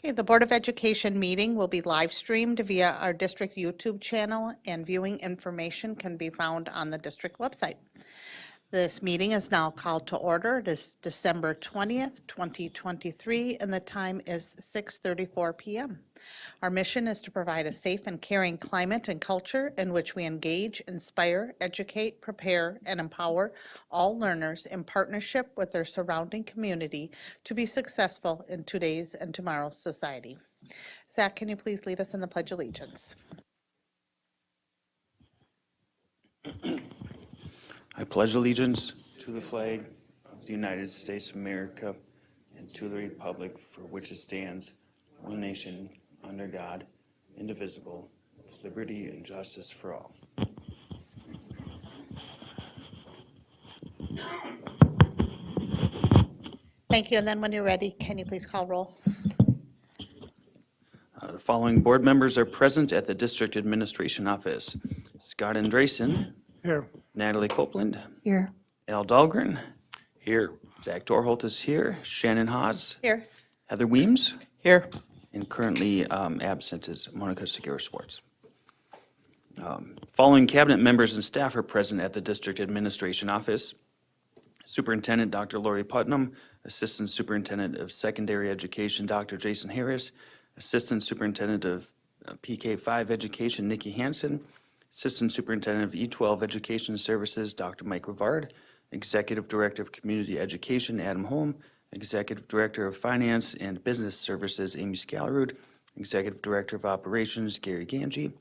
Okay, the Board of Education meeting will be live streamed via our district YouTube channel, and viewing information can be found on the district website. This meeting is now called to order. It is December 20th, 2023, and the time is 6:34 p.m. Our mission is to provide a safe and caring climate and culture in which we engage, inspire, educate, prepare, and empower all learners in partnership with their surrounding community to be successful in today's and tomorrow's society. Zach, can you please lead us in the Pledge of Allegiance? I pledge allegiance to the flag of the United States of America and to the republic for which it stands, one nation, under God, indivisible, with liberty and justice for all. Thank you. And then when you're ready, can you please call roll? The following board members are present at the District Administration Office. Scott Andresen. Here. Natalie Copeland. Here. Al Dahlgren. Here. Zach Dorholt is here. Shannon Haas. Here. Heather Weems. Here. And currently absent is Monica Segura-Swartz. Following cabinet members and staff are present at the District Administration Office. Superintendent Dr. Lori Putnam, Assistant Superintendent of Secondary Education Dr. Jason Harris, Assistant Superintendent of PK5 Education Nikki Hansen, Assistant Superintendent of E12 Education Services Dr. Mike Rivard, Executive Director of Community Education Adam Holm, Executive Director of Finance and Business Services Amy Scalarud, Executive Director of Operations Gary Ganji,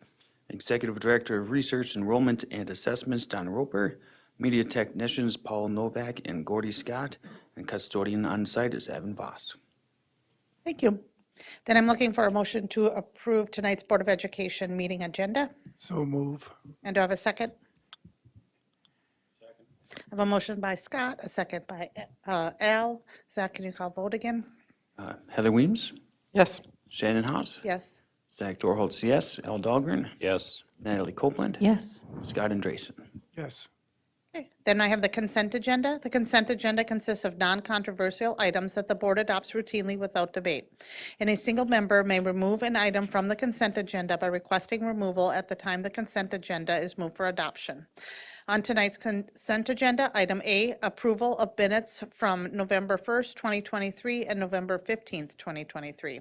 Executive Director of Research, Enrollment, and Assessments Don Roper, Media Technicians Paul Novak and Gordy Scott, and Custodian on site is Evan Voss. Thank you. Then I'm looking for a motion to approve tonight's Board of Education meeting agenda. So move. And do I have a second? I have a motion by Scott, a second by Al. Zach, can you call vote again? Heather Weems, Yes. Shannon Haas, Yes. Zach Dorholtz, yes. Al Dahlgren, Yes. Natalie Copeland, Yes. Scott Andresen. Yes. Okay. Then I have the consent agenda. The consent agenda consists of non-controversial items that the board adopts routinely without debate. And a single member may remove an item from the consent agenda by requesting removal at the time the consent agenda is moved for adoption. On tonight's consent agenda, item A, approval of minutes from November 1st, 2023 and November 15th, 2023.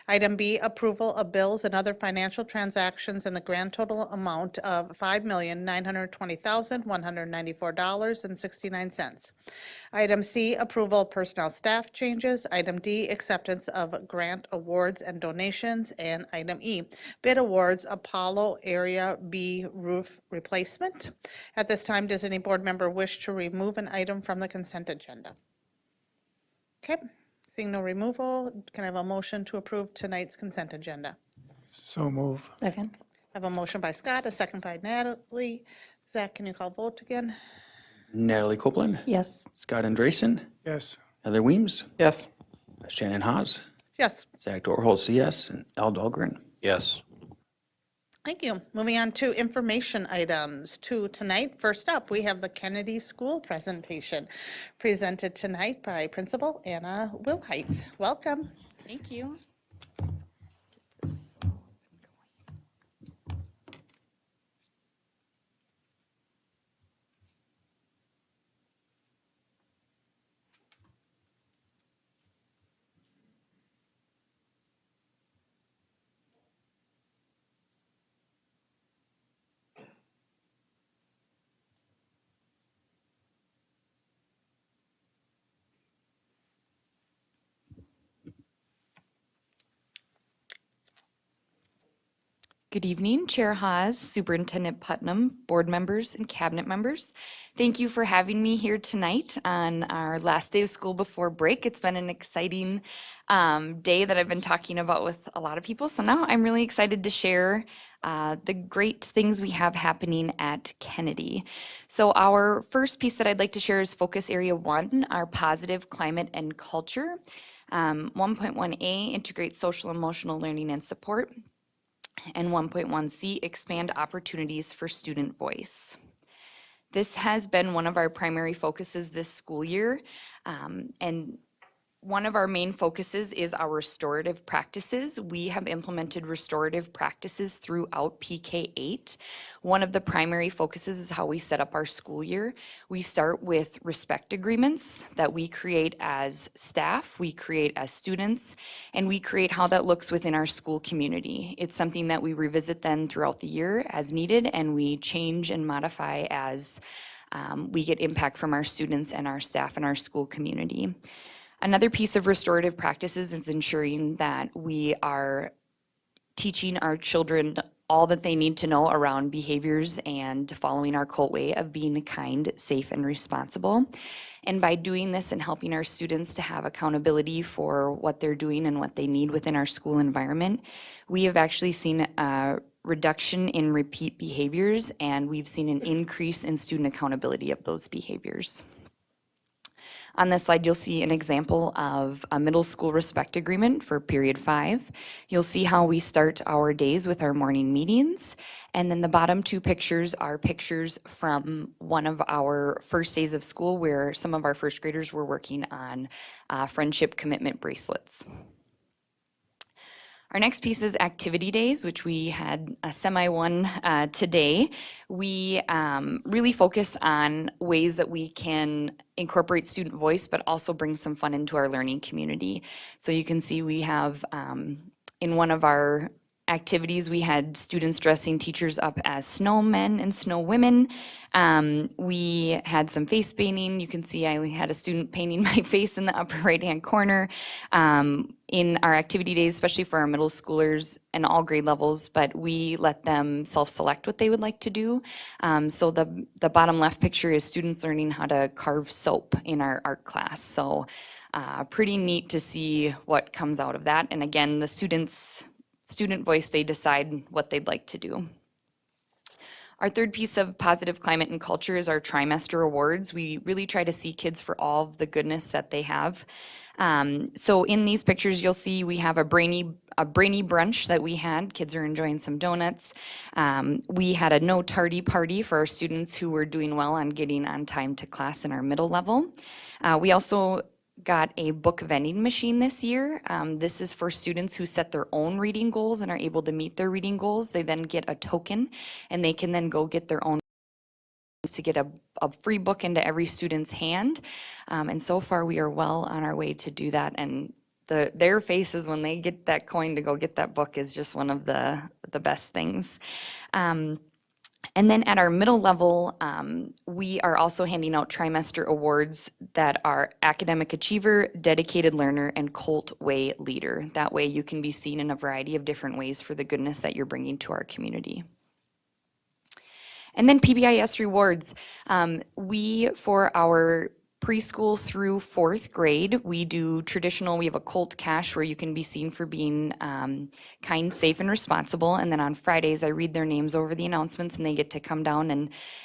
Item B, approval of bills and other financial transactions in the grand total amount of $5,920,194.69. Item C, approval of personnel staff changes. Item D, acceptance of grant awards and donations. And item E, bid awards Apollo Area B roof replacement. At this time, does any board member wish to remove an item from the consent agenda? Okay, seeing no removal, can I have a motion to approve tonight's consent agenda? So move. Second. I have a motion by Scott, a second by Natalie. Zach, can you call vote again? Natalie Copeland, Yes. Scott Andresen, Yes. Heather Weems, Yes. Shannon Haas, Yes. Zach Dorholtz, yes. And Al Dahlgren. Yes. Thank you. Moving on to information items tonight. First up, we have the Kennedy School presentation presented tonight by Principal Anna Wilhite. Welcome. Thank you. Good evening, Chair Haas, Superintendent Putnam, board members, and cabinet members. Thank you for having me here tonight on our last day of school before break. It's been an exciting day that I've been talking about with a lot of people. So now I'm really excited to share the great things we have happening at Kennedy. So our first piece that I'd like to share is Focus Area 1, our positive climate and culture. 1.1A, integrate social emotional learning and support. And 1.1C, expand opportunities for student voice. This has been one of our primary focuses this school year, and one of our main focuses is our restorative practices. We have implemented restorative practices throughout PK8. One of the primary focuses is how we set up our school year. We start with respect agreements that we create as staff, we create as students, and we create how that looks within our school community. It's something that we revisit then throughout the year as needed, and we change and modify as we get impact from our students and our staff and our school community. Another piece of restorative practices is ensuring that we are teaching our children all that they need to know around behaviors and following our COLT way of being kind, safe, and responsible. And by doing this and helping our students to have accountability for what they're doing and what they need within our school environment, we have actually seen a reduction in repeat behaviors, and we've seen an increase in student accountability of those behaviors. On this slide, you'll see an example of a middle school respect agreement for period 5. You'll see how we start our days with our morning meetings. And then the bottom 2 pictures are pictures from one of our first days of school where some of our first graders were working on friendship commitment bracelets. Our next piece is activity days, which we had a semi-one today. We really focus on ways that we can incorporate student voice, but also bring some fun into our learning community. So you can see we have, in one of our activities, we had students dressing teachers up as snowmen and snow women. We had some face painting. You can see I had a student painting my face in the upper right-hand corner in our activity days, especially for our middle schoolers and all grade levels, but we let them self-select what they would like to do. So the bottom left picture is students learning how to carve soap in our art class. So pretty neat to see what comes out of that. And again, the student voice, they decide what they'd like to do. Our third piece of positive climate and culture is our trimester awards. We really try to see kids for all of the goodness that they have. So in these pictures, you'll see we have a brainy brunch that we had. Kids are enjoying some donuts. We had a no tardy party for our students who were doing well on getting on time to class in our middle level. We also got a book vending machine this year. This is for students who set their own reading goals and are able to meet their reading goals. They then get a token and they can then go get their own to get a free book into every student's hand. And so far we are well on our way to do that. And their faces when they get that coin to go get that book is just one of the best things. And then at our middle level, we are also handing out trimester awards that are Academic Achiever, Dedicated Learner, and COLT Way Leader. That way you can be seen in a variety of different ways for the goodness that you're bringing to our community. And then PBIS rewards. For our preschool through 4th grade, we do traditional, we have a COLT cash where you can be seen for being kind, safe, and responsible. And then on Fridays, I read their names over the announcements and they get to come down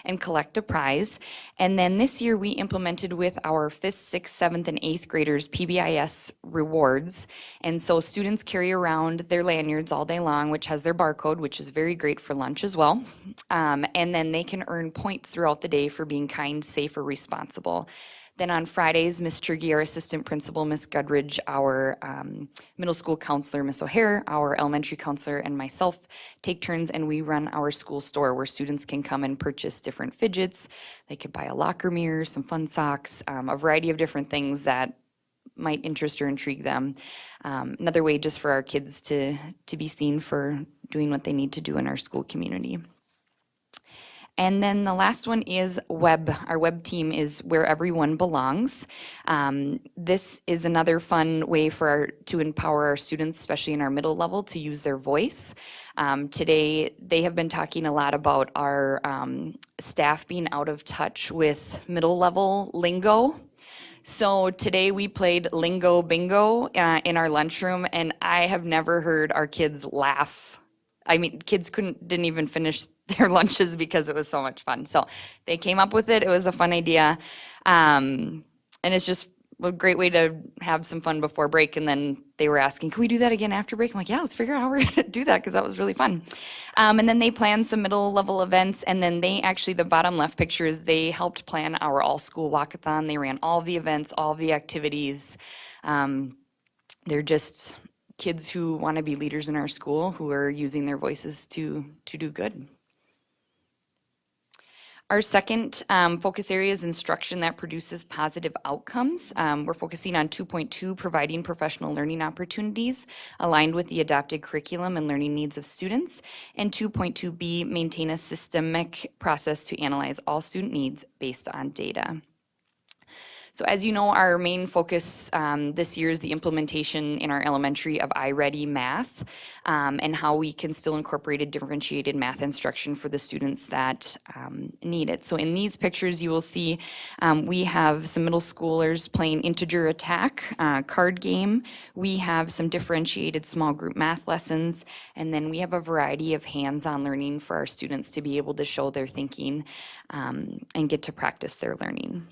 and collect a prize. And then this year we implemented with our 5th, 6th, 7th, and 8th graders PBIS rewards. And so students carry around their lanyards all day long, which has their barcode, which is very great for lunch as well. And then they can earn points throughout the day for being kind, safe, or responsible. Then on Fridays, Ms. Turgey, our assistant principal, Ms. Gudridge, our middle school counselor, Ms. O'Hare, our elementary counselor, and myself take turns and we run our school store where students can come and purchase different fidgets. They could buy a locker mirror, some fun socks, a variety of different things that might interest or intrigue them. Another way just for our kids to be seen for doing what they need to do in our school community. And then the last one is web. Our web team is Where Everyone Belongs. This is another fun way to empower our students, especially in our middle level, to use their voice. Today, they have been talking a lot about our staff being out of touch with middle level lingo. So today we played Lingo Bingo in our lunchroom, and I have never heard our kids laugh. I mean, kids didn't even finish their lunches because it was so much fun. So they came up with it. It was a fun idea. And it's just a great way to have some fun before break. And then they were asking, can we do that again after break? I'm like, yeah, let's figure out how we're going to do that because that was really fun. And then they planned some middle level events. And then they actually, the bottom left picture is they helped plan our all school walkathon. They ran all the events, all the activities. They're just kids who want to be leaders in our school who are using their voices to do good. Our second focus area is instruction that produces positive outcomes. We're focusing on 2.2, providing professional learning opportunities aligned with the adopted curriculum and learning needs of students, and 2.2b, maintain a systemic process to analyze all student needs based on data. So as you know, our main focus this year is the implementation in our elementary of iReady Math and how we can still incorporate a differentiated math instruction for the students that need it. So in these pictures, you will see we have some middle schoolers playing integer attack, card game. We have some differentiated small group math lessons, and then we have a variety of hands-on learning for our students to be able to show their thinking and get to practice their learning.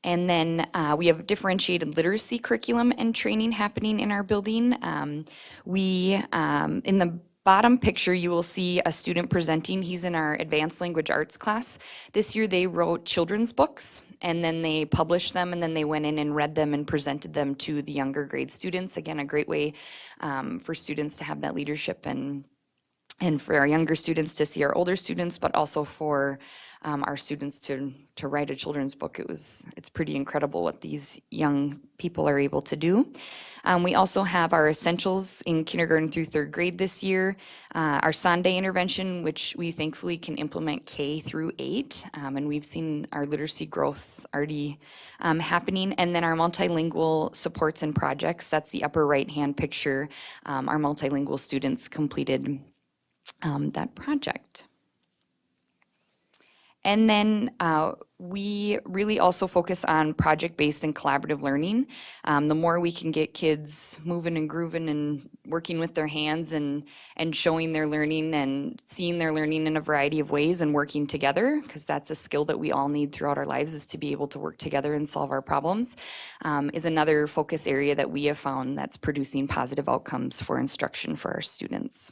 And then we have differentiated literacy curriculum and training happening in our building. In the bottom picture, you will see a student presenting. He's in our advanced language arts class. This year they wrote children's books and then they published them and then they went in and read them and presented them to the younger grade students. Again, a great way for students to have that leadership and for our younger students to see our older students, but also for our students to write a children's book. It's pretty incredible what these young people are able to do. We also have our essentials in kindergarten through third grade this year, our Sunday intervention, which we thankfully can implement K through 8, and we've seen our literacy growth already happening. And then our multilingual supports and projects, that's the upper right-hand picture. Our multilingual students completed that project. And then we really also focus on project-based and collaborative learning. The more we can get kids moving and grooving and working with their hands and showing their learning and seeing their learning in a variety of ways and working together, because that's a skill that we all need throughout our lives, is to be able to work together and solve our problems, is another focus area that we have found that's producing positive outcomes for instruction for our students.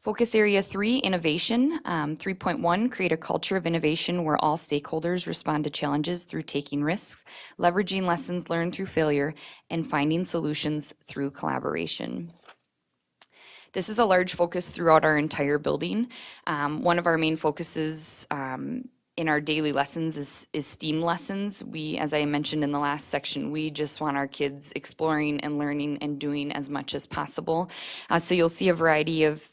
Focus area 3, innovation. 3.1, create a culture of innovation where all stakeholders respond to challenges through taking risks, leveraging lessons learned through failure, and finding solutions through collaboration. This is a large focus throughout our entire building. One of our main focuses in our daily lessons is STEAM lessons. We, as I mentioned in the last section, we just want our kids exploring and learning and doing as much as possible. So you'll see a variety of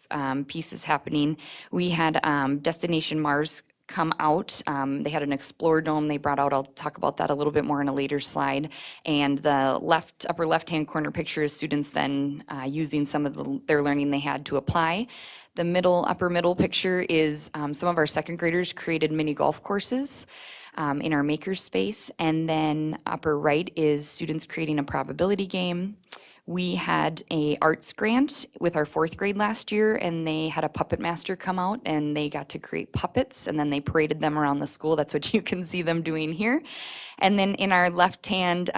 pieces happening. We had Destination Mars come out. They had an Explore Dome they brought out. I'll talk about that a little bit more in a later slide. And the upper left-hand corner picture is students then using some of their learning they had to apply. The upper middle picture is some of our second graders created mini golf courses in our makerspace. And then upper right is students creating a probability game. We had a arts grant with our 4th grade last year, and they had a puppet master come out and they got to create puppets, and then they paraded them around the school. That's what you can see them doing here. And then in our left hand,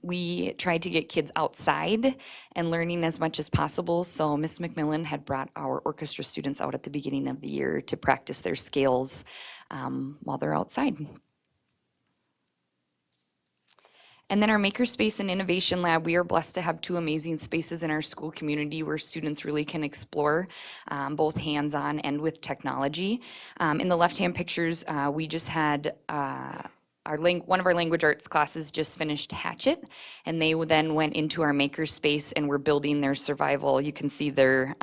we tried to get kids outside and learning as much as possible. So Miss McMillan had brought our orchestra students out at the beginning of the year to practice their scales while they're outside. And then our Makerspace and Innovation Lab, we are blessed to have 2 amazing spaces in our school community where students really can explore both hands-on and with technology. In the left-hand pictures, we just had one of our language arts classes just finished Hatchet, and they then went into our Makerspace and were building their survival. You can see their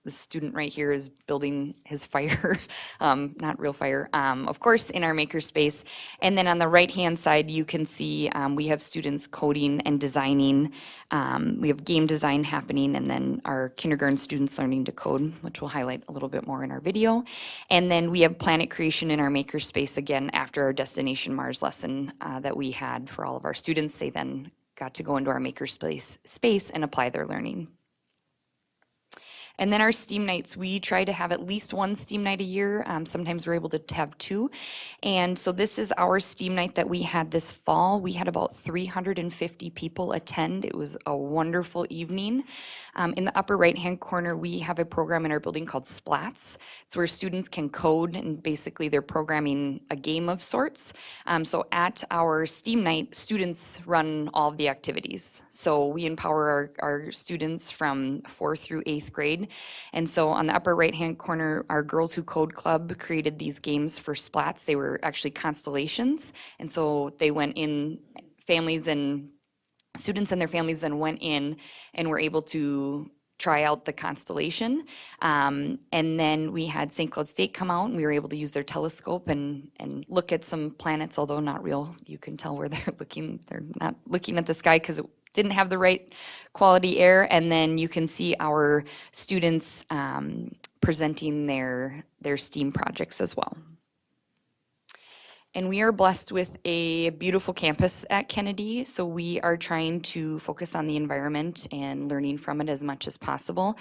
the student right here is building his fire, not real fire, of course, in our makerspace. And then on the right-hand side, you can see we have students coding and designing. We have game design happening, and then our kindergarten students learning to code, which we'll highlight a little bit more in our video. And then we have planet creation in our makerspace, again, after our Destination Mars lesson that we had for all of our students. They then got to go into our makerspace and apply their learning. And then our STEAM nights, we try to have at least one STEAM night a year. Sometimes we're able to have two. And so this is our STEAM night that we had this fall. We had about 350 people attend. It was a wonderful evening. In the upper right-hand corner, we have a program in our building called Splats. It's where students can code, and basically they're programming a game of sorts. So at our STEAM night, students run all of the activities. So we empower our students from 4th through 8th grade. And so on the upper right-hand corner, our Girls Who Code Club created these games for Splats. They were actually constellations. And so they went in, families and students and their families then went in and were able to try out the constellation. And then we had St. Cloud State come out, and we were able to use their telescope and look at some planets, although not real. You can tell where they're looking. They're not looking at the sky because it didn't have the right quality air. And then you can see our students presenting their STEAM projects as well. And we are blessed with a beautiful campus at Kennedy, so we are trying to focus on the environment and learning from it as much as possible.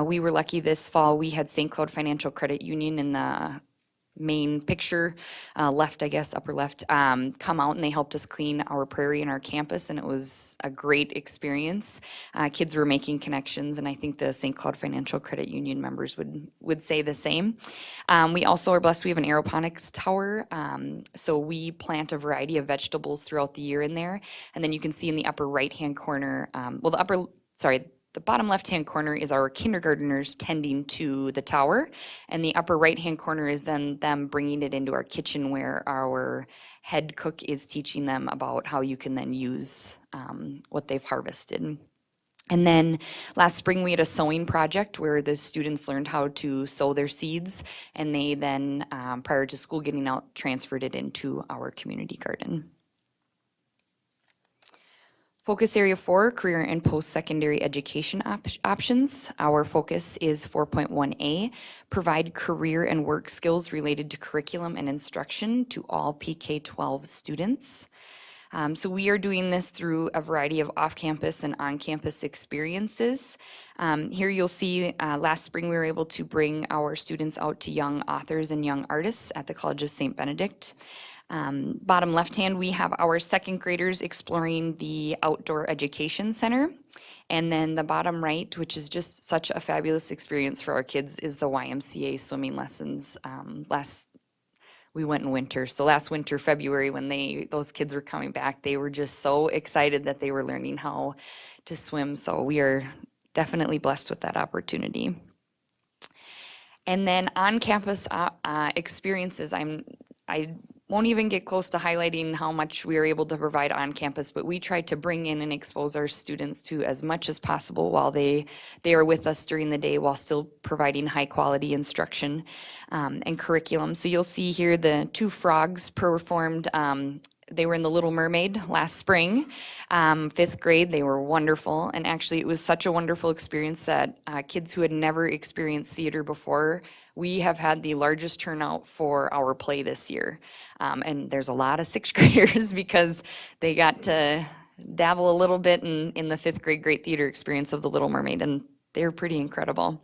We were lucky this fall, we had St. Cloud Financial Credit Union in the main picture, left, I guess, upper left, come out and they helped us clean our prairie and our campus, and it was a great experience. Kids were making connections, and I think the St. Cloud Financial Credit Union members would say the same. We also are blessed, we have an aeroponics tower, so we plant a variety of vegetables throughout the year in there, and then you can see in the upper right-hand corner, the bottom left-hand corner is our kindergarteners tending to the tower, and the upper right-hand corner is then them bringing it into our kitchen where our head cook is teaching them about how you can then use what they've harvested. And then last spring we had a sewing project where the students learned how to sow their seeds, and they then, prior to school getting out, transferred it into our community garden. Focus Area 4, Career and Post-Secondary Education Options. Our focus is 4.1A, provide career and work skills related to curriculum and instruction to all PK-12 students. So we are doing this through a variety of off-campus and on-campus experiences. Here you'll see last spring we were able to bring our students out to young authors and young artists at the College of St. Benedict. Bottom left hand, we have our second graders exploring the Outdoor Education Center. And then the bottom right, which is just such a fabulous experience for our kids, is the YMCA swimming lessons. We went in winter. So last winter, February, when those kids were coming back, they were just so excited that they were learning how to swim. So we are definitely blessed with that opportunity. And then on-campus experiences, I won't even get close to highlighting how much we are able to provide on campus, but we try to bring in and expose our students to as much as possible while they are with us during the day while still providing high quality instruction and curriculum. So you'll see here the two frogs performed. They were in The Little Mermaid last spring, 5th grade. They were wonderful. And actually it was such a wonderful experience that kids who had never experienced theater before, we have had the largest turnout for our play this year. And there's a lot of 6th graders because they got to dabble a little bit in the 5th grade Great Theater experience of The Little Mermaid, and they're pretty incredible.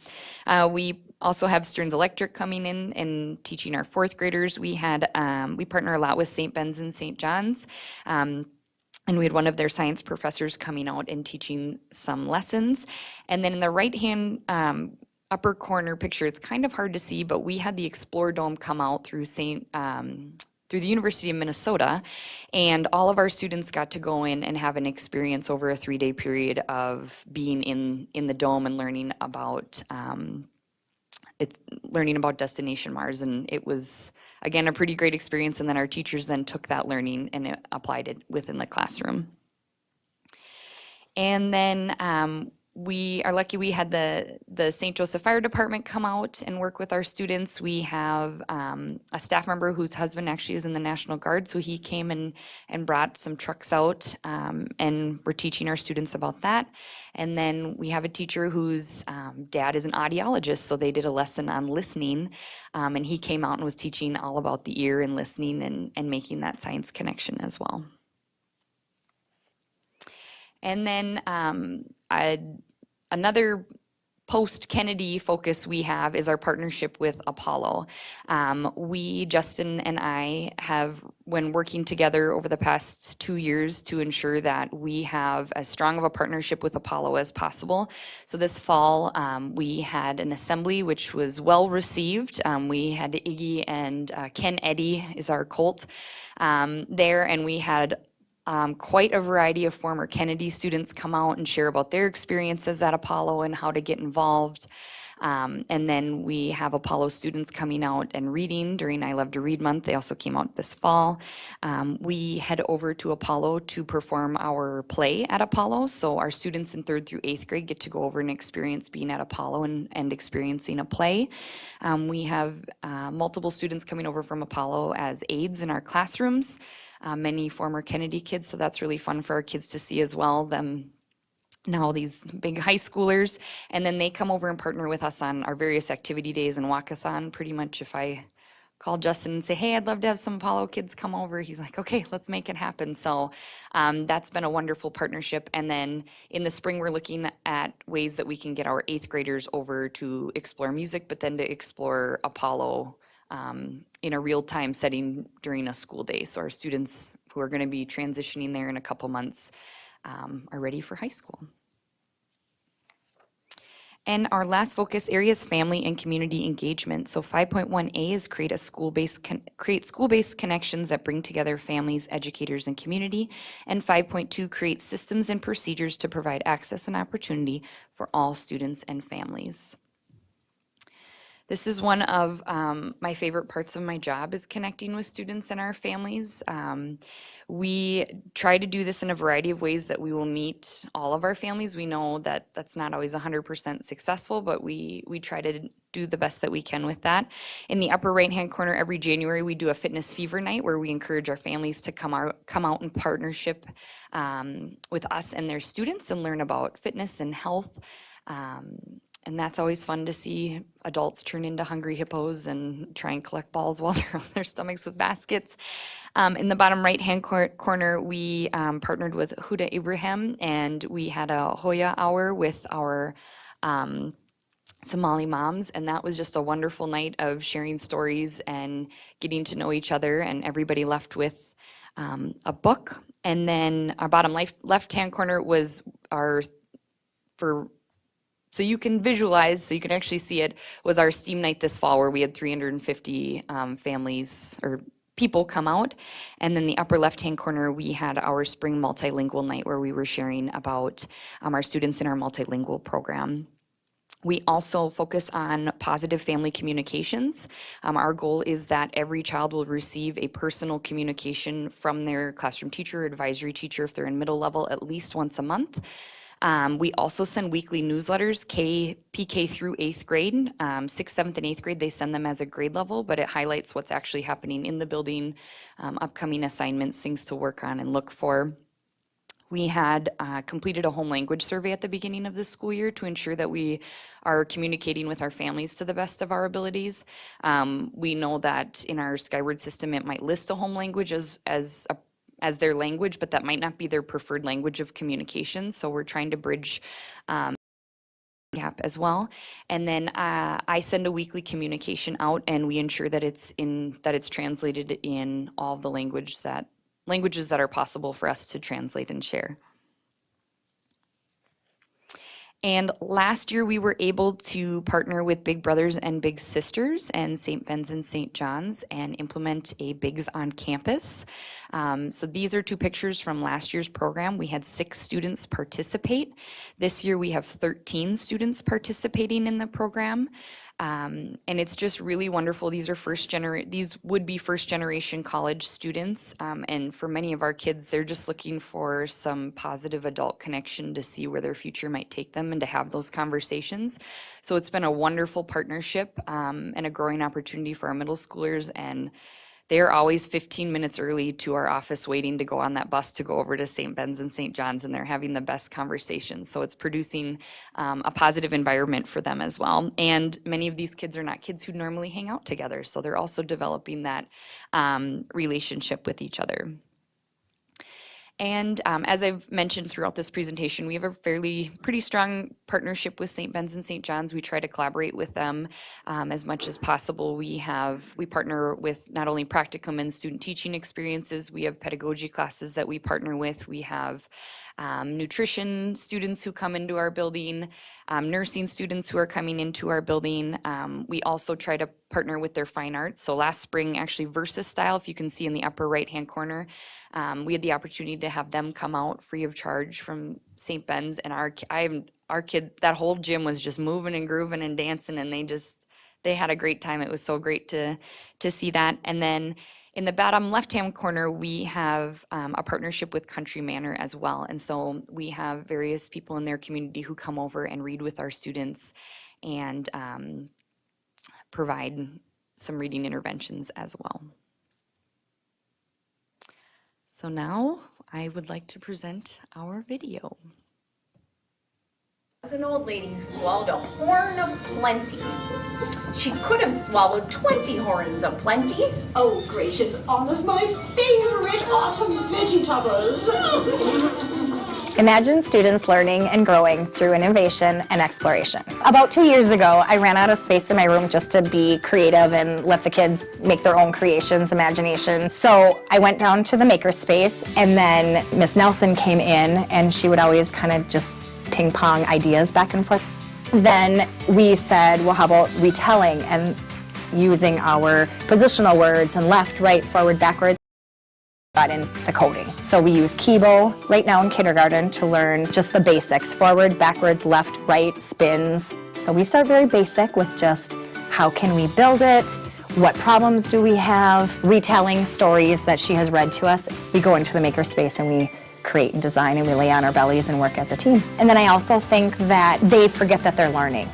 We also have Stearns Electric coming in and teaching our 4th graders. We partner a lot with St. Ben's and St. John's. And we had one of their science professors coming out and teaching some lessons. And then in the right-hand upper corner picture, it's kind of hard to see, but we had the Explore Dome come out through through the University of Minnesota, and all of our students got to go in and have an experience over a 3-day period of being in the dome and learning about Destination Mars, and it was, again, a pretty great experience, and then our teachers then took that learning and applied it within the classroom. And then we are lucky we had the St. Joseph Fire Department come out and work with our students. We have a staff member whose husband actually is in the National Guard, so he came and brought some trucks out, and we're teaching our students about that. And then we have a teacher whose dad is an audiologist, so they did a lesson on listening, and he came out and was teaching all about the ear and listening and making that science connection as well. And then another post-Kennedy focus we have is our partnership with Apollo. Justin and I have, when working together over the past 2 years to ensure that we have as strong of a partnership with Apollo as possible. So this fall, we had an assembly which was well received. We had Iggy and Ken Eddy is our Colt there, and we had quite a variety of former Kennedy students come out and share about their experiences at Apollo and how to get involved. And then we have Apollo students coming out and reading during I Love to Read Month. They also came out this fall. We head over to Apollo to perform our play at Apollo. So our students in 3rd through 8th grade get to go over and experience being at Apollo and experiencing a play. We have multiple students coming over from Apollo as aides in our classrooms. Many former Kennedy kids, so that's really fun for our kids to see as well, them now these big high schoolers. And then they come over and partner with us on our various activity days and walkathon. Pretty much if I call Justin and say, hey, I'd love to have some Apollo kids come over, he's like, okay, let's make it happen. So that's been a wonderful partnership. And then in the spring, we're looking at ways that we can get our 8th graders over to explore music, but then to explore Apollo in a real-time setting during a school day. So our students who are going to be transitioning there in a couple months are ready for high school. And our last focus area is family and community engagement. So 5.1A is create school-based connections that bring together families, educators, and community. And 5.2 create systems and procedures to provide access and opportunity for all students and families. This is one of my favorite parts of my job, is connecting with students and our families. We try to do this in a variety of ways that we will meet all of our families. We know that that's not always 100% successful, but we try to do the best that we can with that. In the upper right-hand corner, every January, we do a fitness fever night where we encourage our families to come out in partnership with us and their students and learn about fitness and health. And that's always fun to see adults turn into hungry hippos and try and collect balls while they're on their stomachs with baskets. In the bottom right-hand corner, we partnered with Huda Ibrahim, and we had a Hoya hour with our Somali moms, and that was just a wonderful night of sharing stories and getting to know each other, and everybody left with a book. And then our bottom left-hand corner was so you can visualize, so you can actually see it, was our STEAM night this fall where we had 350 families or people come out. And then the upper left-hand corner, we had our spring multilingual night where we were sharing about our students in our multilingual program. We also focus on positive family communications. Our goal is that every child will receive a personal communication from their classroom teacher or advisory teacher if they're in middle level at least once a month. We also send weekly newsletters, PK through 8th grade. 6th, 7th, and 8th grade, they send them as a grade level, but it highlights what's actually happening in the building, upcoming assignments, things to work on and look for. We had completed a home language survey at the beginning of the school year to ensure that we are communicating with our families to the best of our abilities. We know that in our Skyward system, it might list a home language as their language, but that might not be their preferred language of communication. So we're trying to bridge gap as well. And then I send a weekly communication out, and we ensure that it's translated in all the languages that are possible for us to translate and share. And last year, we were able to partner with Big Brothers and Big Sisters and St. Ben's and St. John's and implement a Bigs on Campus. So these are two pictures from last year's program. We had 6 students participate. This year, we have 13 students participating in the program. And it's just really wonderful. These would be first generation college students. And for many of our kids, they're just looking for some positive adult connection to see where their future might take them and to have those conversations. So it's been a wonderful partnership and a growing opportunity for our middle schoolers. And they're always 15 minutes early to our office waiting to go on that bus to go over to St. Ben's and St. John's, and they're having the best conversations. So it's producing a positive environment for them as well. And many of these kids are not kids who normally hang out together, so they're also developing that relationship with each other. And as I've mentioned throughout this presentation, we have a pretty strong partnership with St. Ben's and St. John's. We try to collaborate with them as much as possible. We partner with not only practicum and student teaching experiences, we have pedagogy classes that we partner with. We have nutrition students who come into our building, nursing students who are coming into our building. We also try to partner with their fine arts. So last spring, actually Versus Style, if you can see in the upper right-hand corner, we had the opportunity to have them come out free of charge from St. Ben's, and our kid, that whole gym was just moving and grooving and dancing, and they had a great time. It was so great to see that. And then in the bottom left-hand corner, we have a partnership with Country Manor as well. And so we have various people in their community who come over and read with our students and provide some reading interventions as well. So now I would like to present our video. Was an old lady who swallowed a horn of plenty. She could have swallowed 20 horns of plenty. Oh, gracious, all of my favorite autumn vegetables. Imagine students learning and growing through innovation and exploration. About 2 years ago, I ran out of space in my room just to be creative and let the kids make their own creations, imagination. So I went down to the makerspace, and then Miss Nelson came in, and she would always kind of just ping pong ideas back and forth. Then we said, well, how about retelling and using our positional words and left, right, forward, backwards. Got in the coding. So we use Kibo right now in kindergarten to learn just the basics, forward, backwards, left, right, spins. So we start very basic with just how can we build it, what problems do we have, retelling stories that she has read to us. We go into the makerspace and we create and design, and we lay on our bellies and work as a team. And then I also think that they forget that they're learning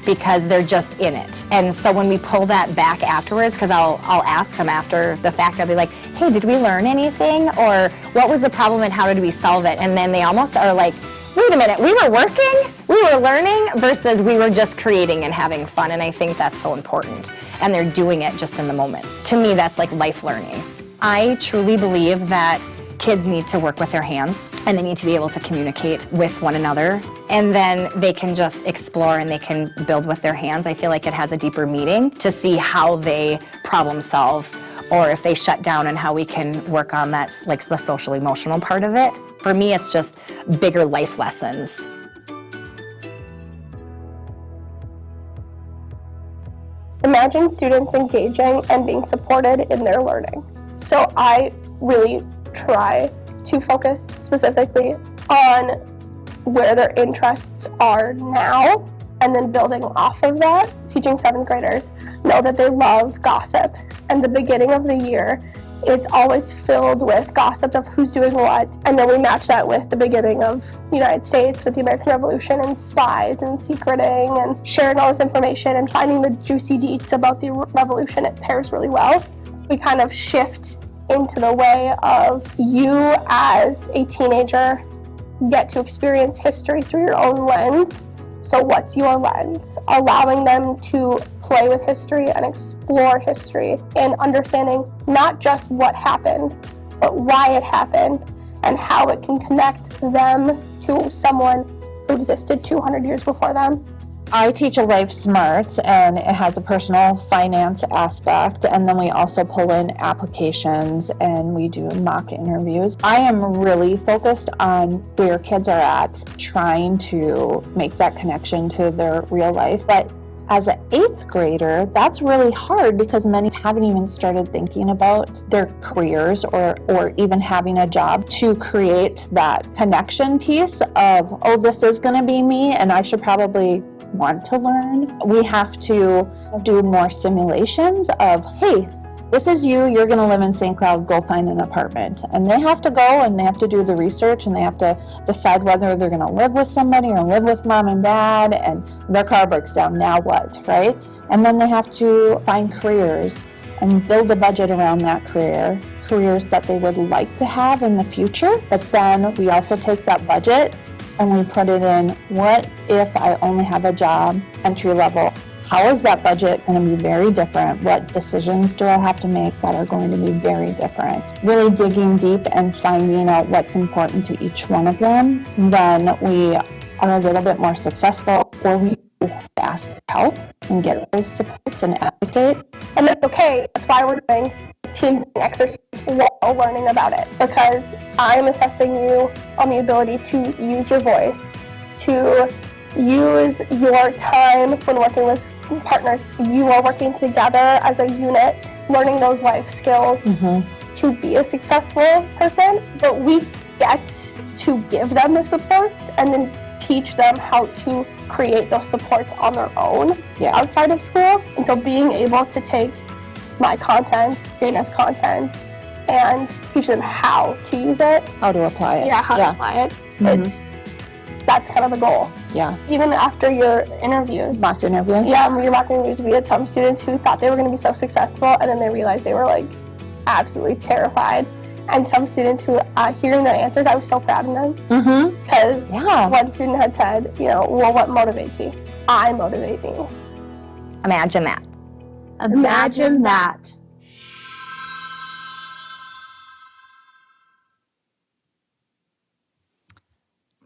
because they're just in it. And so when we pull that back afterwards, because I'll ask them after the fact, I'll be like, hey, did we learn anything? Or what was the problem and how did we solve it? And then they almost are like, wait a minute, we were working, we were learning, versus we were just creating and having fun. And I think that's so important. And they're doing it just in the moment. To me, that's like life learning. I truly believe that kids need to work with their hands, and they need to be able to communicate with one another, and then they can just explore and they can build with their hands. I feel like it has a deeper meaning to see how they problem solve, or if they shut down, and how we can work on that, like the social emotional part of it. For me, it's just bigger life lessons. Imagine students engaging and being supported in their learning. So I really try to focus specifically on where their interests are now, and then building off of that. Teaching 7th graders know that they love gossip, and the beginning of the year, it's always filled with gossip of who's doing what, and then we match that with the beginning of the United States with the American Revolution and spies and secreting and sharing all this information and finding the juicy deets about the revolution. It pairs really well. We kind of shift into the way of you as a teenager get to experience history through your own lens. So what's your lens? Allowing them to play with history and explore history, and understanding not just what happened, but why it happened and how it can connect them to someone who existed 200 years before them. I teach a Life Smart, and it has a personal finance aspect, and then we also pull in applications and we do mock interviews. I am really focused on where kids are at, trying to make that connection to their real life. But as an 8th grader, that's really hard because many haven't even started thinking about their careers or even having a job, to create that connection piece of, oh, this is going to be me and I should probably want to learn. We have to do more simulations of, hey, this is you, you're going to live in St. Cloud, go find an apartment. And they have to go and they have to do the research, and they have to decide whether they're going to live with somebody or live with mom and dad, and their car breaks down, now what, right? And then they have to find careers and build a budget around that careers that they would like to have in the future. But then we also take that budget and we put it in, what if I only have a job, entry level? how is that budget going to be very different? What decisions do I have to make that are going to be very different? Really digging deep and finding out what's important to each one of them. Then we are a little bit more successful, or we ask for help and get those supports and advocate. And that's okay. That's why we're doing team exercise while learning about it, because I'm assessing you on the ability to use your voice, to use your time when working with partners. You are working together as a unit, learning those life skills to be a successful person, but we get to give them the supports and then teach them how to create those supports on their own outside of school. And so being able to take my content, Dana's content, and teach them how to use it. How to apply it. Yeah, how to apply it. That's kind of the goal. Yeah. Even after your interviews. Mock interviews. Yeah, your mock interviews, we had some students who thought they were going to be so successful, and then they realized they were like absolutely terrified. And some students who, hearing their answers, I was so proud of them. Because one student had said, you know, well, what motivates me? I motivate me. Imagine that. Imagine that.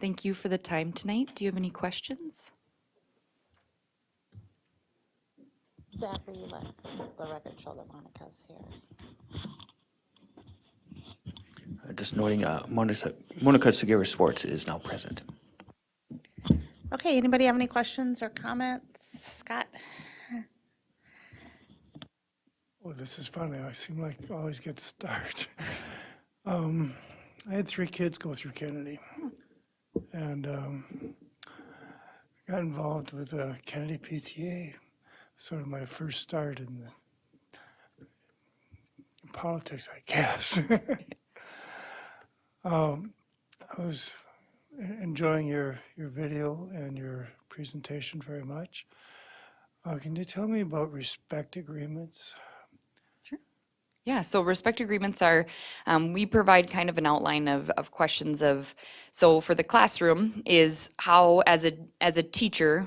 Thank you for the time tonight. Do you have any questions? After you let the record show that Monica's here. Just noting, Monica Segura-Schwartz is now present. Okay, anybody have any questions or comments? Scott? Well, this is funny. I seem like I always get to start. I had 3 kids go through Kennedy, and got involved with the Kennedy PTA. Sort of my first start in politics, I guess. I was enjoying your video and your presentation very much. Can you tell me about respect agreements? Yeah, so respect agreements are, we provide kind of an outline of questions of, so for the classroom is how, as a teacher,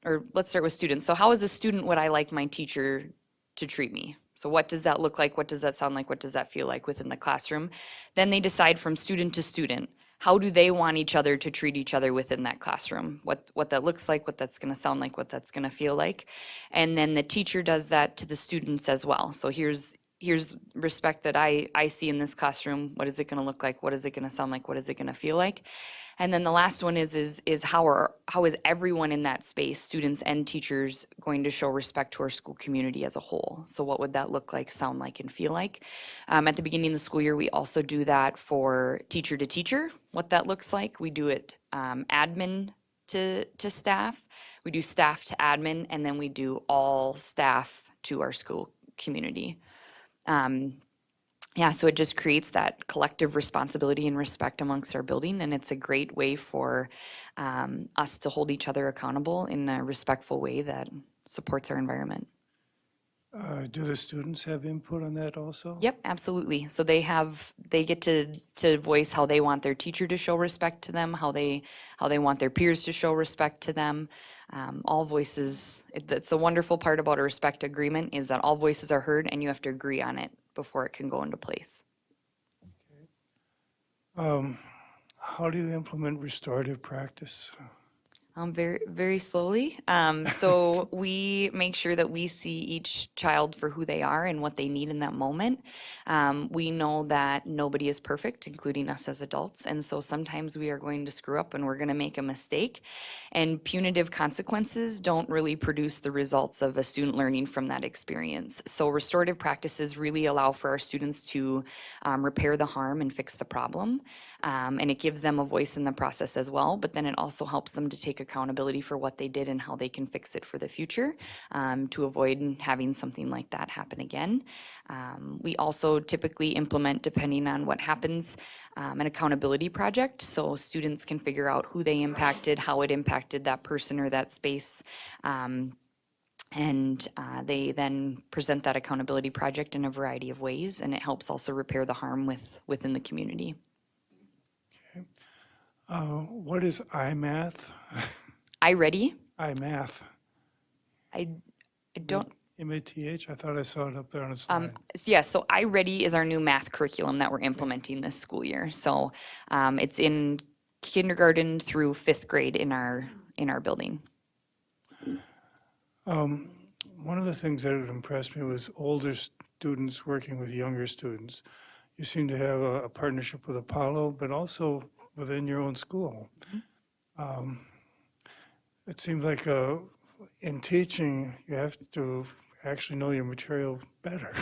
or let's start with students. So how as a student would I like my teacher to treat me? So what does that look like? What does that sound like? What does that feel like within the classroom? Then they decide from student to student, how do they want each other to treat each other within that classroom? What that looks like, what that's gonna sound like, what that's gonna feel like. And then the teacher does that to the students as well. So here's respect that I see in this classroom. What is it going to look like? What is it going to sound like? What is it going to feel like? And then the last one is how is everyone in that space, students and teachers, going to show respect to our school community as a whole? So what would that look like, sound like, and feel like? At the beginning of the school year, we also do that for teacher to teacher, what that looks like. We do it admin to staff. We do staff to admin, and then we do all staff to our school community. So it just creates that collective responsibility and respect amongst our building, and it's a great way for us to hold each other accountable in a respectful way that supports our environment. Do the students have input on that also? Yep, absolutely. So they get to voice how they want their teacher to show respect to them, how they want their peers to show respect to them. All voices, it's a wonderful part about a respect agreement is that all voices are heard and you have to agree on it before it can go into place. How do you implement restorative practice? Very, very slowly. So we make sure that we see each child for who they are and what they need in that moment. We know that nobody is perfect, including us as adults. And so sometimes we are going to screw up and we're going to make a mistake. And punitive consequences don't really produce the results of a student learning from that experience. So restorative practices really allow for our students to repair the harm and fix the problem. And it gives them a voice in the process as well, but then it also helps them to take accountability for what they did and how they can fix it for the future to avoid having something like that happen again. We also typically implement, depending on what happens, an accountability project, so students can figure out who they impacted, how it impacted that person or that space, and they then present that accountability project in a variety of ways, and it helps also repair the harm within the community. What is iMath? iReady? iMath. I don't, MATH? I thought I saw it up there on the slide. yeah, so iReady is our new math curriculum that we're implementing this school year. So it's in kindergarten through 5th grade in our building. One of the things that had impressed me was older students working with younger students. You seem to have a partnership with Apollo, but also within your own school. It seems like in teaching, you have to actually know your material better.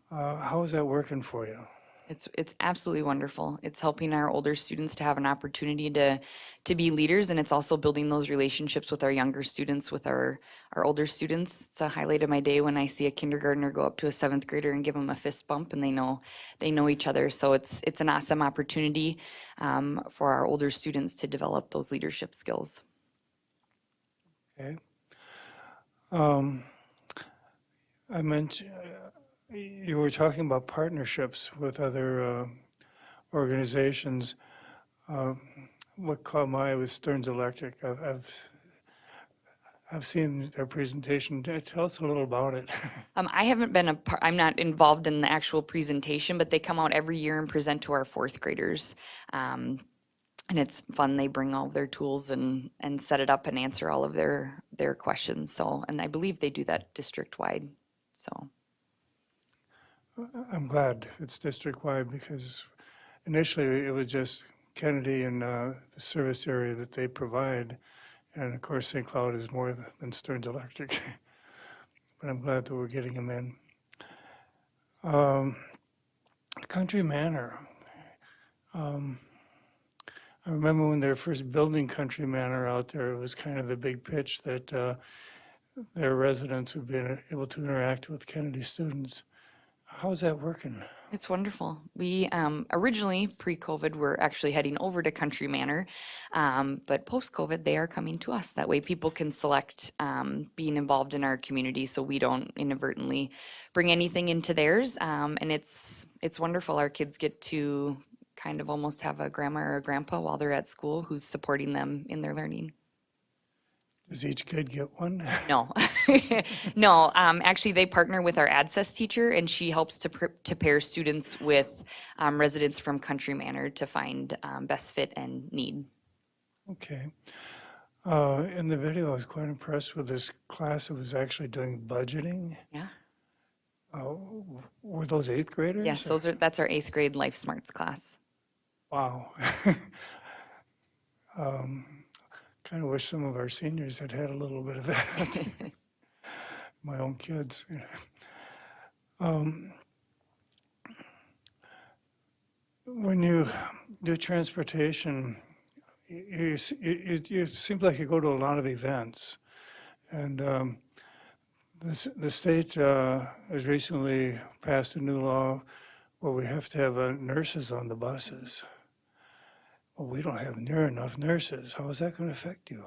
How is that working for you? It's absolutely wonderful. It's helping our older students to have an opportunity to be leaders, and it's also building those relationships with our younger students, with our older students. It's a highlight of my day when I see a kindergartner go up to a 7th grader and give them a fist bump, and they know each other. So it's an awesome opportunity for our older students to develop those leadership skills. Okay. I mentioned, you were talking about partnerships with other organizations. What caught my eye was Stearns Electric. I've seen their presentation. Tell us a little about it. I haven't been I'm not involved in the actual presentation, but they come out every year and present to our 4th graders. And it's fun. They bring all of their tools and set it up and answer all of their questions. So, and I believe they do that district-wide, so. I'm glad it's district-wide because initially it was just Kennedy and the service area that they provide. And of course, St. Cloud is more than Stearns Electric. But I'm glad that we're getting them in. Country Manor. I remember when they were first building Country Manor out there, it was kind of the big pitch that their residents would be able to interact with Kennedy students. How's that working? It's wonderful. We originally, pre-COVID, were actually heading over to Country Manor, but post-COVID, they are coming to us. That way people can select being involved in our community so we don't inadvertently bring anything into theirs. And it's wonderful. Our kids get to kind of almost have a grandma or a grandpa while they're at school who's supporting them in their learning. Does each kid get one? No, no. Actually, they partner with our ADSES teacher, and she helps to pair students with residents from Country Manor to find best fit and need. Okay. In the video, I was quite impressed with this class that was actually doing budgeting. Yeah. Were those 8th graders? Yes, that's our 8th grade Life Smarts class. Wow. Kind of wish some of our seniors had had a little bit of that. My own kids. When you do transportation, it seems like you go to a lot of events. And the state has recently passed a new law where we have to have nurses on the buses. Well, we don't have near enough nurses. How is that going to affect you?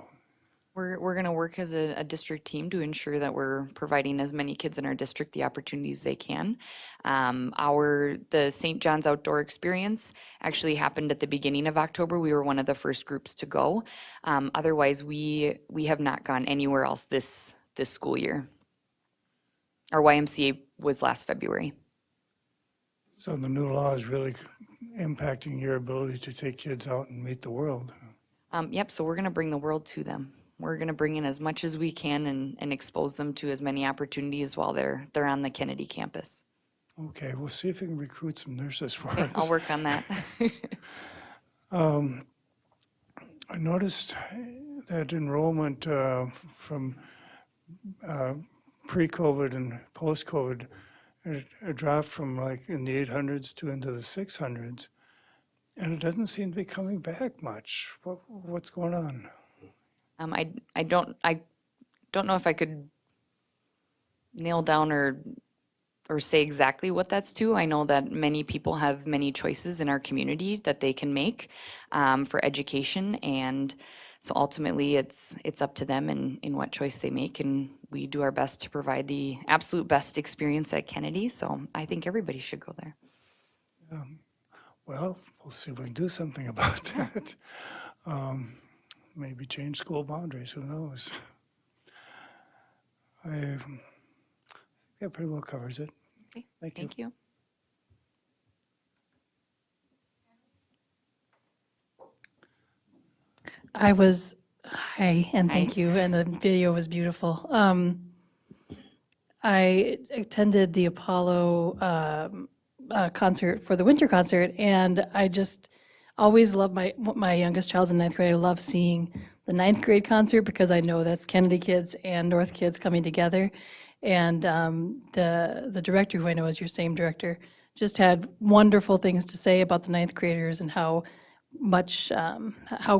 We're going to work as a district team to ensure that we're providing as many kids in our district the opportunities they can. The St. John's Outdoor Experience actually happened at the beginning of October. We were one of the first groups to go. Otherwise, we have not gone anywhere else this school year. Our YMCA was last February. So the new law is really impacting your ability to take kids out and meet the world. Yep, so we're going to bring the world to them. We're going to bring in as much as we can and expose them to as many opportunities while they're on the Kennedy campus. Okay, we'll see if we can recruit some nurses for Okay, us. I'll work on that. I noticed that enrollment from pre-COVID and post-COVID, it dropped from like in the 800s to into the 600s, and it doesn't seem to be coming back much. What's going on? I don't know if I could nail down or say exactly what that's to. I know that many people have many choices in our community that they can make for education, and so ultimately it's up to them in what choice they make, and we do our best to provide the absolute best experience at Kennedy, so I think everybody should go there. Well, we'll see if we can do something about that. Maybe change school boundaries, who knows? that pretty well covers it. Okay, Thank you. Thank you. Hi, and thank you, and the video was beautiful. I attended the Apollo concert for the winter concert, and I just always love my youngest child's in ninth grade. I love seeing the ninth grade concert because I know that's Kennedy kids and North kids coming together. And the director, who I know is your same director, just had wonderful things to say about the ninth graders and how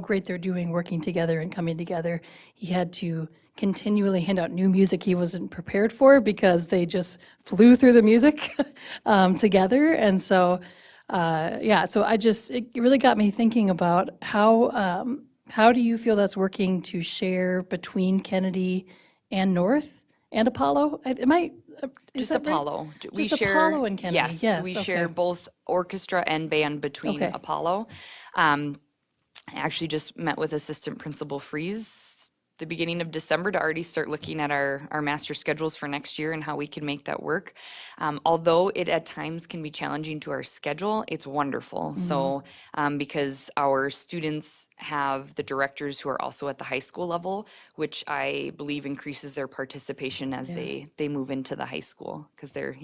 great they're doing working together and coming together. He had to continually hand out new music he wasn't prepared for because they just flew through the music together. And so, it really got me thinking about how do you feel that's working to share between Kennedy and North and Apollo? Is Just that right? Apollo. We Just share, Apollo and Kennedy, yes, we yes, share okay. both orchestra and band between Okay. Apollo. I actually just met with Assistant Principal Freeze the beginning of December to already start looking at our master schedules for next year and how we can make that work. Although it at times can be challenging to our schedule, it's wonderful. So because our students have the directors who are also at the high school level, which I believe increases their participation as they move into the high school because they're,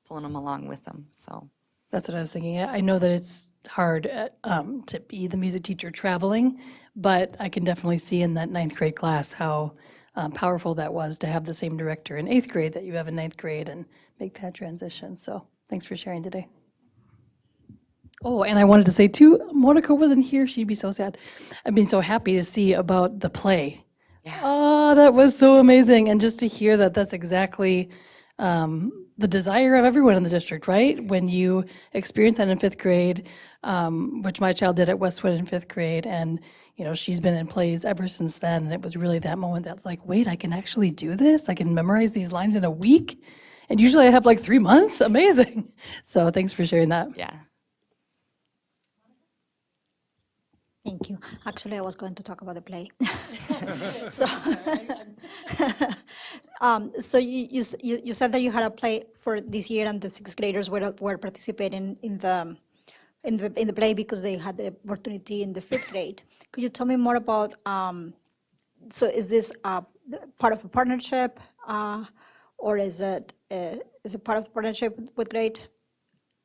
pulling them along with them. So That's what I was thinking. I know that it's hard to be the music teacher traveling, but I can definitely see in that ninth grade class how powerful that was to have the same director in eighth grade that you have in ninth grade and make that transition. So thanks for sharing today. Oh, and I wanted to say too, Monica wasn't here. She'd be so sad. I've been so happy to see about the play. Yeah. Oh, that was so amazing. And just to hear that that's exactly the desire of everyone in the district, right? When you experience that in fifth grade, which my child did at Westwood in fifth grade, and she's been in plays ever since then. And it was really that moment that's like, wait, I can actually do this. I can memorize these lines in a week, and usually I have like 3 months. Amazing. So thanks for sharing that. yeah. Thank you. Actually, I was going to talk about the play. So, so you said that you had a play for this year, and the sixth graders were participating in the play because they had the opportunity in the fifth grade. Could you tell me more about? So, is this part of a partnership, or is it part of the partnership with grade?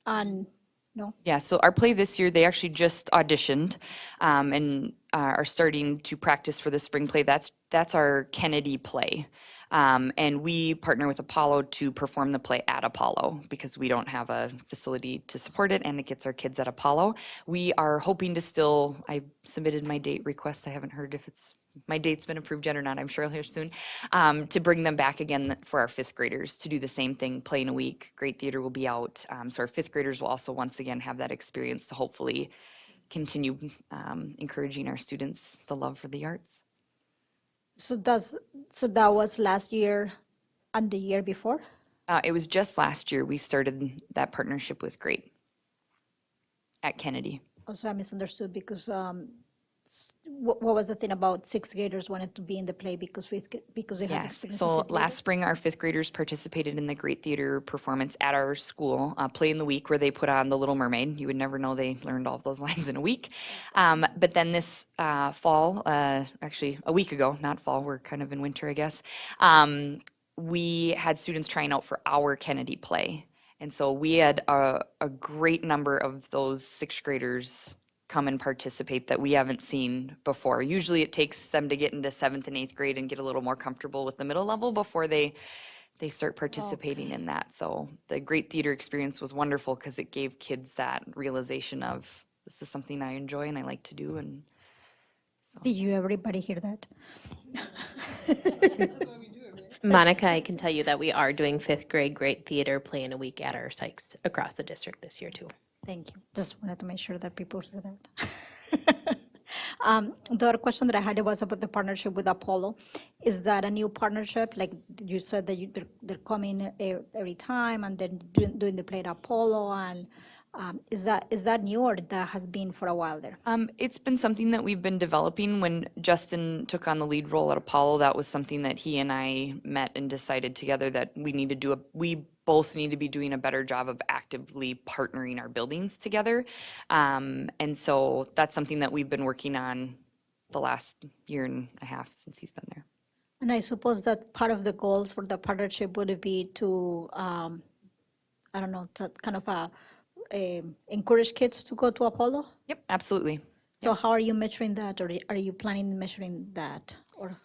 And no. Yeah, so our play this year, they actually just auditioned and are starting to practice for the spring play. That's our Kennedy play. And we partner with Apollo to perform the play at Apollo because we don't have a facility to support it, and it gets our kids at Apollo. We are hoping to I submitted my date request. I haven't heard if my date's been approved yet or not. I'm sure I'll hear soon. To bring them back again for our fifth graders to do the same thing, play in a week. Great Theater will be out. So our fifth graders will also once again have that experience to hopefully continue encouraging our students the love for the arts. So that was last year and the year before? It was just last year we started that partnership with Great at Kennedy. Also, I misunderstood because what was the thing about sixth graders wanted to be in the play because they had Yes, experience so in fifth last spring, our fifth graders participated in the Great Theater performance at our school, Play in the Week, where they put on The Little Mermaid. You would never know they learned all of those lines in a week. But then this fall, actually a week ago, not fall, we're kind of in winter, I guess, we had students trying out for our Kennedy play. And so we had a great number of those sixth graders come and participate that we haven't seen before. Usually it takes them to get into seventh and eighth grade and get a little more comfortable with the middle level before they start participating in that. So the Great Theater experience was wonderful because it gave kids that realization of this is something I enjoy and I like to do. And Did you everybody hear that? Monica, I can tell you that we are doing fifth grade Great Theater play in a week at our sites across the district this year too. Thank you. Just wanted to make sure that people hear that. The other question that I had was about the partnership with Apollo. Is that a new partnership? Like you said that they're coming every time and then doing the play at Apollo, and Is that new, or that has been for a while there? It's been something that we've been developing. When Justin took on the lead role at Apollo, that was something that he and I met and decided together that we both need to be doing a better job of actively partnering our buildings together. And so that's something that we've been working on the last year and a half since he's been there. And I suppose that part of the goals for the partnership would be to, I don't know, to kind of encourage kids to go to Apollo? Yep, absolutely. So how are you measuring that, or are you planning on measuring that? Or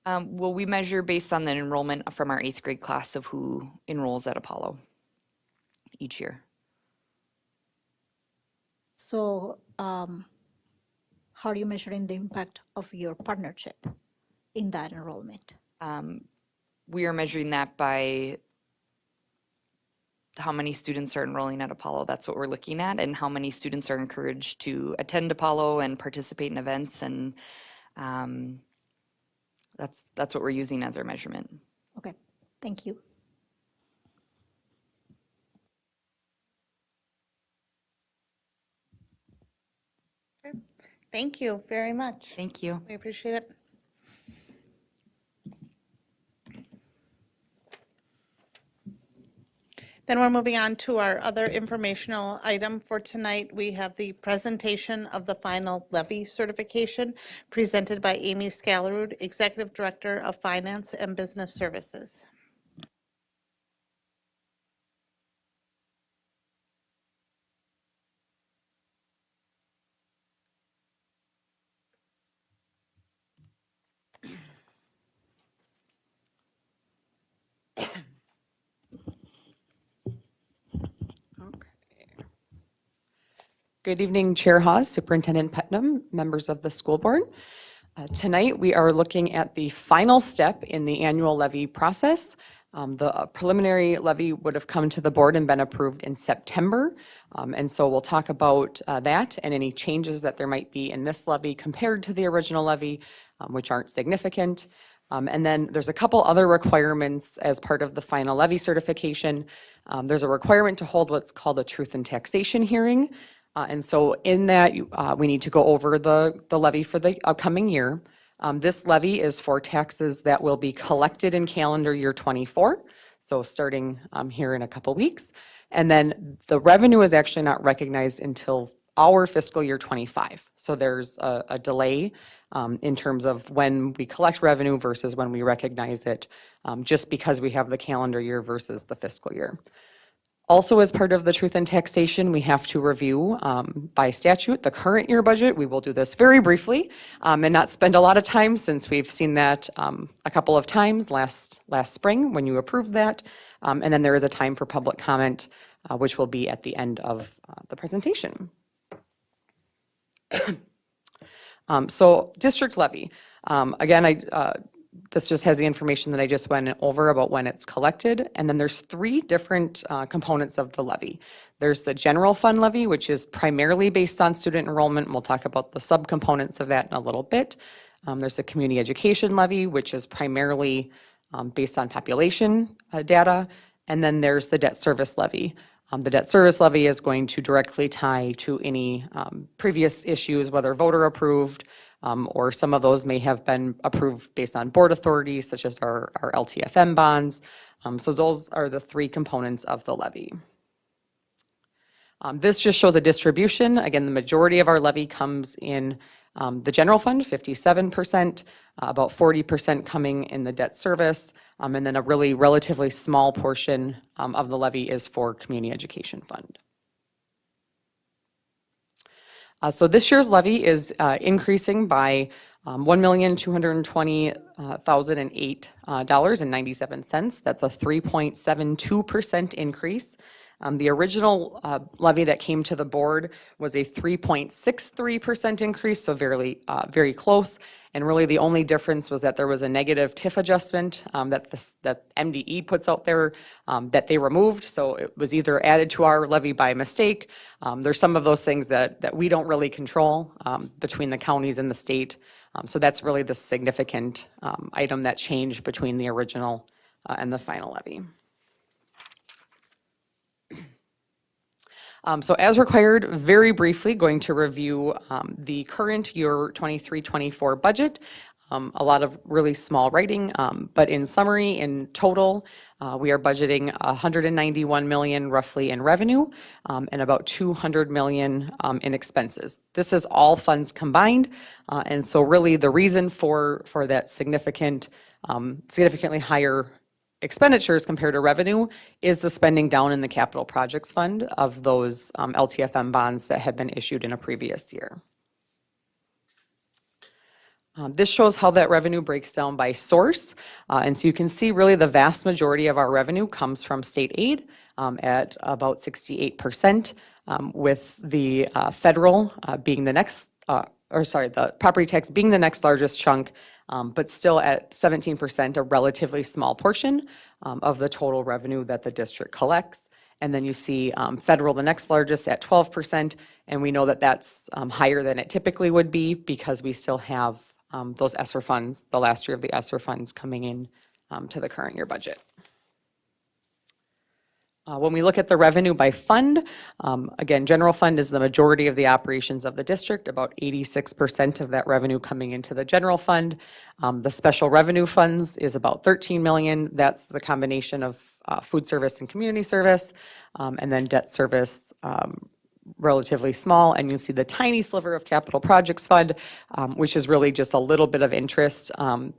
Well, we measure based on the enrollment from our 8th grade class of who enrolls at Apollo each year. so, how are you measuring the impact of your partnership in that enrollment? We are measuring that by how many students are enrolling at Apollo. That's what we're looking at, and how many students are encouraged to attend Apollo and participate in events, and that's what we're using as our measurement. Okay, thank you. Thank you very much. Thank you. We appreciate it. Then we're moving on to our other informational item for tonight. We have the presentation of the final levy certification presented by Amy Scalarud, Executive Director of Finance and Business Services. Good evening, Chair Hawes, Superintendent Putnam, members of the school board. Tonight, we are looking at the final step in the annual levy process. The preliminary levy would have come to the board and been approved in September. And so we'll talk about that and any changes that there might be in this levy compared to the original levy, which aren't significant. And then there's a couple other requirements as part of the final levy certification. There's a requirement to hold what's called a truth in taxation hearing. And so in that, we need to go over the levy for the upcoming year. This levy is for taxes that will be collected in calendar year 24, so starting here in a couple weeks. And then the revenue is actually not recognized until our fiscal year 25. So there's a delay in terms of when we collect revenue versus when we recognize it, just because we have the calendar year versus the fiscal year. Also, as part of the truth in taxation, we have to review by statute the current year budget. We will do this very briefly and not spend a lot of time, since we've seen that a couple of times last spring when you approved that. And then there is a time for public comment, which will be at the end of the presentation. So district levy. Again, this just has the information that I just went over about when it's collected. And then there's three different components of the levy. There's the general fund levy, which is primarily based on student enrollment. And we'll talk about the subcomponents of that in a little bit. There's the community education levy, which is primarily based on population data. And then there's the debt service levy. The debt service levy is going to directly tie to any previous issues, whether voter approved, or some of those may have been approved based on board authorities, such as our LTFM bonds. So those are the three components of the levy. This just shows a distribution. Again, the majority of our levy comes in the general fund, 57%, about 40% coming in the debt service, and then a really relatively small portion of the levy is for community education fund. So this year's levy is increasing by $1,220,008.97. That's a 3.72% increase. The original levy that came to the board was a 3.63% increase, so very close. And really the only difference was that there was a negative TIF adjustment that MDE puts out there that they removed. So it was either added to our levy by mistake. There's some of those things that we don't really control between the counties and the state. So that's really the significant item that changed between the original and the final levy. So as required, very briefly, going to review the current year 23-24 budget. A lot of really small writing, but in summary, in total, we are budgeting 191 million roughly in revenue and about 200 million in expenses. This is all funds combined, and so really the reason for that significantly higher expenditures compared to revenue is the spending down in the capital projects fund of those LTFM bonds that had been issued in a previous year. This shows how that revenue breaks down by source. And so you can see really the vast majority of our revenue comes from state aid at about 68%, with the federal being the next, the property tax being the next largest chunk, but still at 17%, a relatively small portion of the total revenue that the district collects. And then you see federal, the next largest, at 12%, and we know that that's higher than it typically would be because we still have those ESSER funds, the last year of the ESSER funds coming in to the current year budget. When we look at the revenue by fund, again, general fund is the majority of the operations of the district, about 86% of that revenue coming into the general fund. The special revenue funds is about 13 million. That's the combination of food service and community service, and then debt service, relatively small, and you see the tiny sliver of capital projects fund, which is really just a little bit of interest.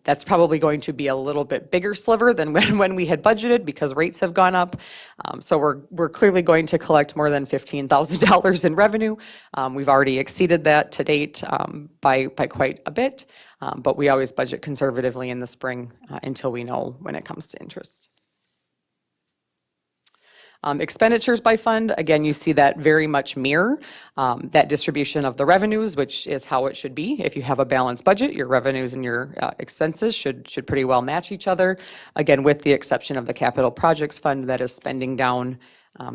That's probably going to be a little bit bigger sliver than when we had budgeted because rates have gone up. So we're clearly going to collect more than $15,000 in revenue. We've already exceeded that to date by quite a bit, but we always budget conservatively in the spring until we know when it comes to interest. Expenditures by fund, again, you see that very much mirror that distribution of the revenues, which is how it should be. If you have a balanced budget, your revenues and your expenses should pretty well match each other. Again, with the exception of the capital projects fund that is spending down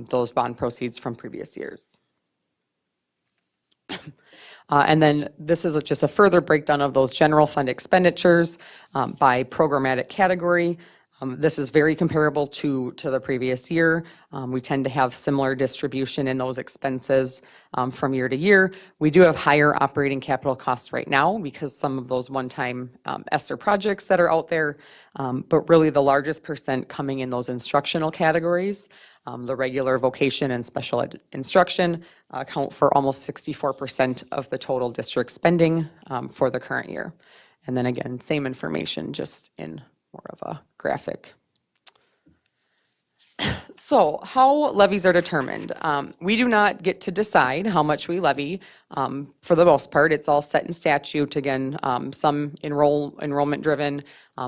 those bond proceeds from previous years. And then this is just a further breakdown of those general fund expenditures by programmatic category. This is very comparable to the previous year. We tend to have similar distribution in those expenses from year to year. We do have higher operating capital costs right now because some of those one-time ESSER projects that are out there, but really the largest percent coming in those instructional categories. The regular vocation and special ed instruction account for almost 64% of the total district spending for the current year. And then again, same information, just in more of a graphic. So how levies are determined. We do not get to decide how much we levy. For the most part, it's all set in statute. Again, some enrollment driven,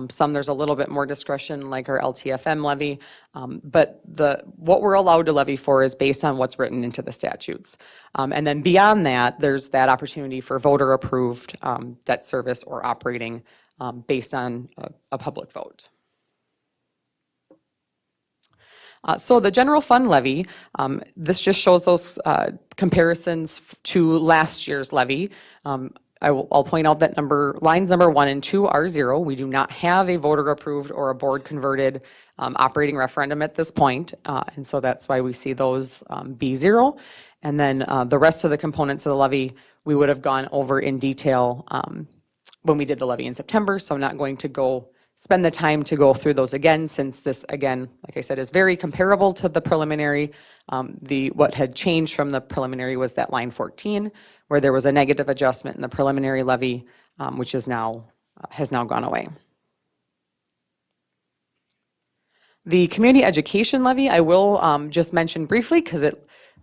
some there's a little bit more discretion like our LTFM levy. But what we're allowed to levy for is based on what's written into the statutes. And then beyond that, there's that opportunity for voter approved debt service or operating based on a public vote. So the general fund levy, this just shows those comparisons to last year's levy. I'll point out that lines number 1 and 2 are 0. We do not have a voter approved or a board converted operating referendum at this point. And so that's why we see those be 0. And then the rest of the components of the levy, we would have gone over in detail when we did the levy in September, so I'm not going to spend the time to go through those again, since this, again, like I said, is very comparable to the preliminary. What had changed from the preliminary was that line 14, where there was a negative adjustment in the preliminary levy, which has now gone away. The community education levy, I will just mention briefly because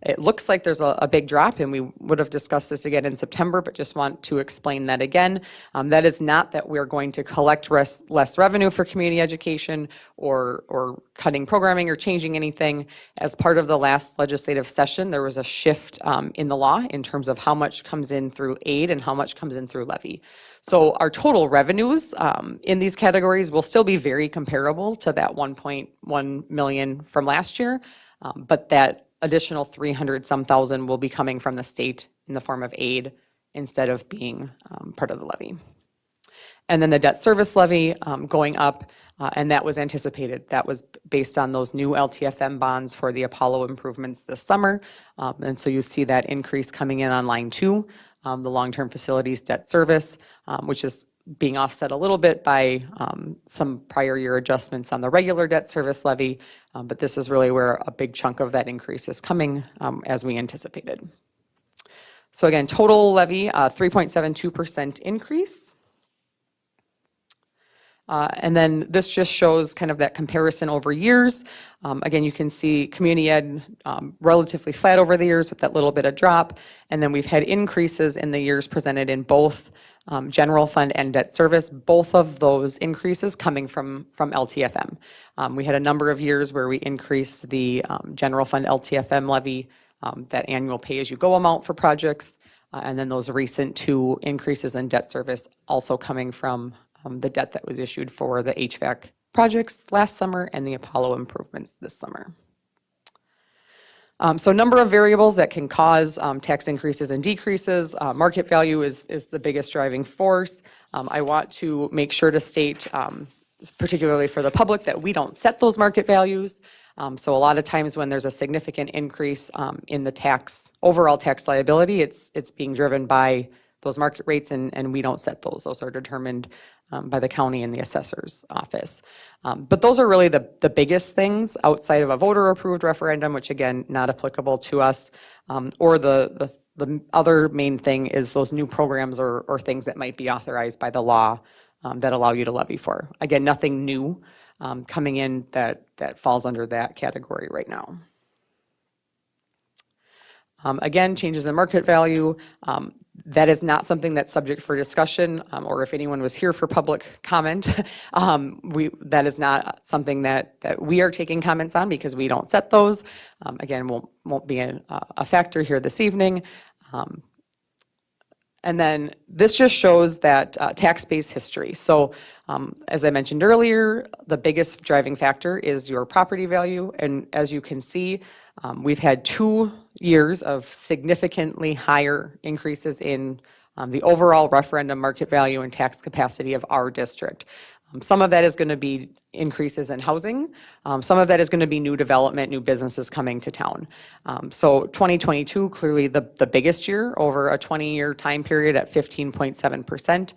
it looks like there's a big drop, and we would have discussed this again in September, but just want to explain that again. That is not that we're going to collect less revenue for community education or cutting programming or changing anything. As part of the last legislative session, there was a shift in the law in terms of how much comes in through aid and how much comes in through levy. So our total revenues in these categories will still be very comparable to that 1.1 million from last year, but that additional 300-some thousand will be coming from the state in the form of aid instead of being part of the levy. And then the debt service levy going up, and that was anticipated. That was based on those new LTFM bonds for the Apollo improvements this summer. And so you see that increase coming in on line 2, the long-term facilities debt service, which is being offset a little bit by some prior year adjustments on the regular debt service levy. But this is really where a big chunk of that increase is coming as we anticipated. So again, total levy, 3.72% increase. And then this just shows kind of that comparison over years. Again, you can see community ed relatively flat over the years with that little bit of drop. And then we've had increases in the years presented in both general fund and debt service, both of those increases coming from LTFM. We had a number of years where we increased the general fund LTFM levy, that annual pay-as-you-go amount for projects. And then those recent 2 increases in debt service also coming from the debt that was issued for the HVAC projects last summer and the Apollo improvements this summer. So number of variables that can cause tax increases and decreases. Market value is the biggest driving force. I want to make sure to state, particularly for the public, that we don't set those market values. So a lot of times when there's a significant increase in the overall tax liability, it's being driven by those market rates, and we don't set those. Those are determined by the county and the assessor's office. But those are really the biggest things outside of a voter-approved referendum, which again, not applicable to us, or the other main thing is those new programs or things that might be authorized by the law that allow you to levy for. Again, nothing new coming in that falls under that category right now. Again, changes in market value. That is not something that's subject for discussion, or if anyone was here for public comment, that is not something that we are taking comments on because we don't set those. Again, won't be a factor here this evening. And then this just shows that tax base history. So as I mentioned earlier, the biggest driving factor is your property value. And as you can see, we've had 2 years of significantly higher increases in the overall referendum market value and tax capacity of our district. Some of that is going to be increases in housing. Some of that is going to be new development, new businesses coming to town. So 2022, clearly the biggest year over a 20-year time period at 15.7%.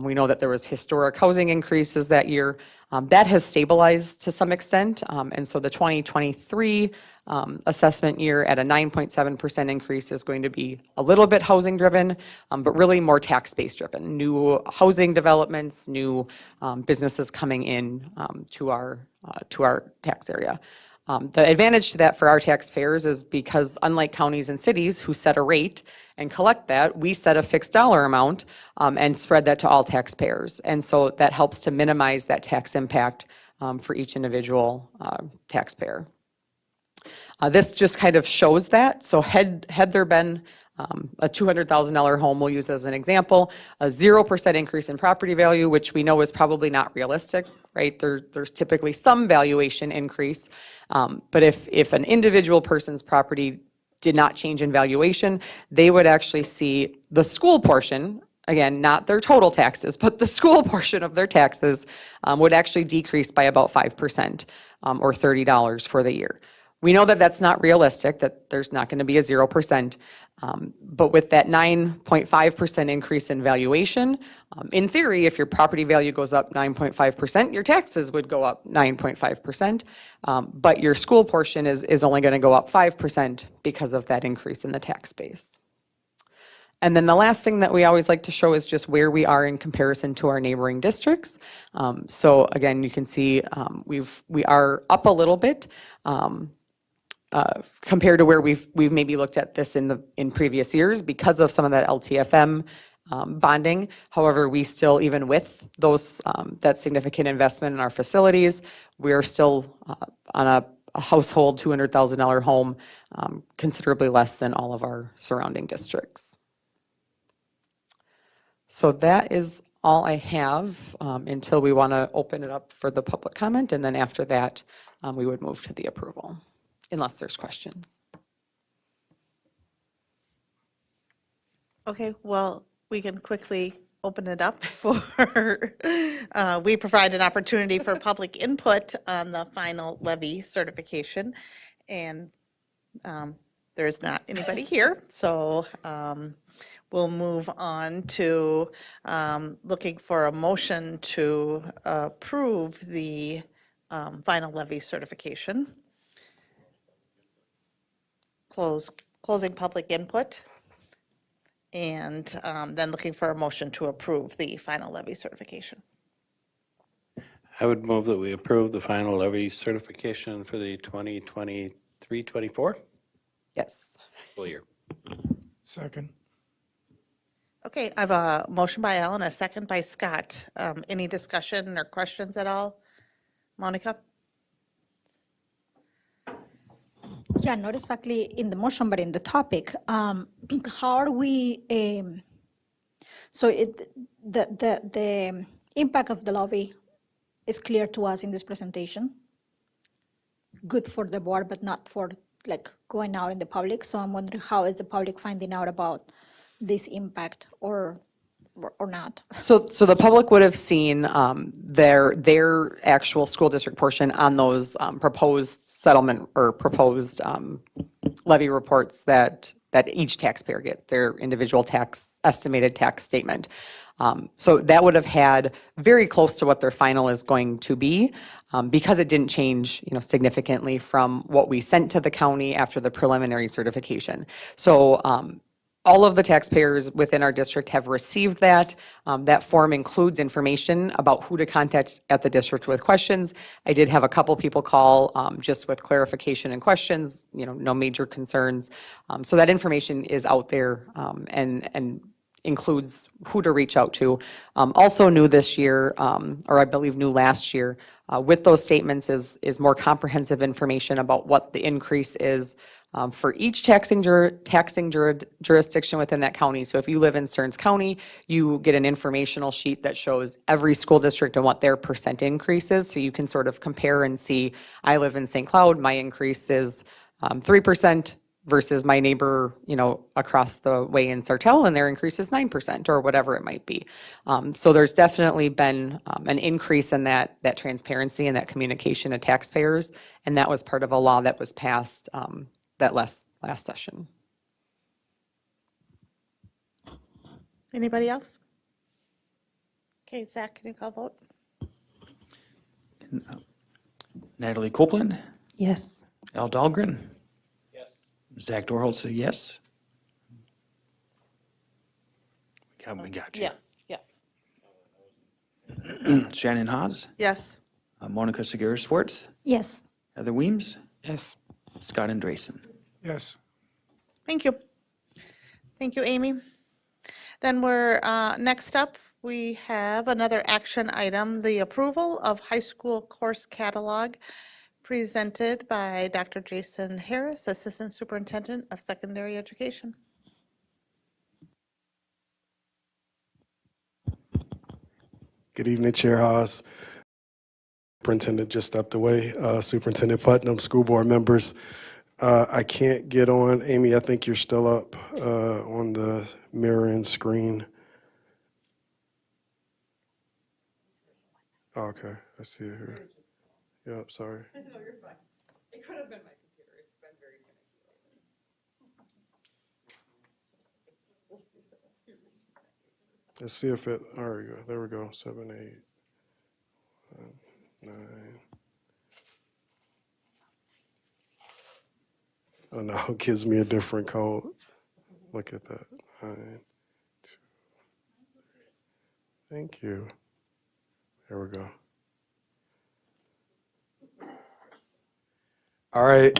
We know that there was historic housing increases that year. That has stabilized to some extent. And so the 2023 assessment year at a 9.7% increase is going to be a little bit housing driven, but really more tax base driven. New housing developments, new businesses coming in to our tax area. The advantage to that for our taxpayers is because unlike counties and cities who set a rate and collect that, we set a fixed dollar amount and spread that to all taxpayers. And so that helps to minimize that tax impact for each individual taxpayer. This just kind of shows that. So had there been a $200,000 home, we'll use as an example, a 0% increase in property value, which we know is probably not realistic, right? There's typically some valuation increase. But if an individual person's property did not change in valuation, they would actually see the school portion, again, not their total taxes, but the school portion of their taxes would actually decrease by about 5% or $30 for the year. We know that that's not realistic, that there's not going to be a 0%, but with that 9.5% increase in valuation, in theory, if your property value goes up 9.5%, your taxes would go up 9.5%, but your school portion is only going to go up 5% because of that increase in the tax base. And then the last thing that we always like to show is just where we are in comparison to our neighboring districts. So again, you can see we are up a little bit. Compared to where we've maybe looked at this in previous years because of some of that LTFM bonding. However, we still, even with those that significant investment in our facilities, we are still on a household $200,000 home, considerably less than all of our surrounding districts. So that is all I have until we want to open it up for the public comment, and then after that, we would move to the approval. Unless there's questions. Okay, well, we can quickly open it up for, we provide an opportunity for public input on the final levy certification. And there is not anybody here, so we'll move on to looking for a motion to approve the final levy certification. Closing public input. And then looking for a motion to approve the final levy certification. I would move that we approve the final levy certification for the 2023-24 Yes. school year. Second. Okay, I have a motion by Alan, a second by Scott. Any discussion or questions at all? Monica? Yeah, not exactly in the motion, but in the topic. How are we, so the impact of the levy is clear to us in this presentation. Good for the board, but not for like going out in the public. So I'm wondering, how is the public finding out about this impact or not? So the public would have seen their actual school district portion on those proposed settlement or proposed levy reports that each taxpayer get, their individual estimated tax statement. So that would have had very close to what their final is going to be, because it didn't change, significantly from what we sent to the county after the preliminary certification. So all of the taxpayers within our district have received that. That form includes information about who to contact at the district with questions. I did have a couple people call just with clarification and questions, no major concerns. So that information is out there and includes who to reach out to. Also new this year, or I believe new last year, with those statements is more comprehensive information about what the increase is for each taxing jurisdiction within that county. So if you live in Stearns County, you get an informational sheet that shows every school district and what their percent increase is. So you can sort of compare and see, I live in St. Cloud, my increase is 3% versus my neighbor, across the way in Sartell, and their increase is 9% or whatever it might be. So there's definitely been an increase in that transparency and that communication to taxpayers. And that was part of a law that was passed that last session. Anybody else? Okay, Zach, can you call vote? Natalie Copeland, Yes. Al Dahlgren. Yes. Zach Dorholz, yes. We got you. Yes. Shannon Haas, Yes. Monica Segura Schwartz, Yes. Heather Weems, Yes. Scott Andresen. Yes. Thank you. Thank you, Amy. Then we're, next up, we have another action item, the approval of high school course catalog presented by Dr. Jason Harris, Assistant Superintendent of Secondary Education. Good evening, Chair Haas. Superintendent just stepped away. Superintendent Putnam, school board members. I can't get on. Amy, I think you're still up on the mirroring screen. Oh, okay, I see it here. Yep, sorry. No, you're fine. It could have been my computer. It's been very finicky. Let's see if it, there we go, there we go, 7, 8, 9. Oh no, it gives me a different code. Look at that. 9, 2, 3. Thank you. There we go. All right.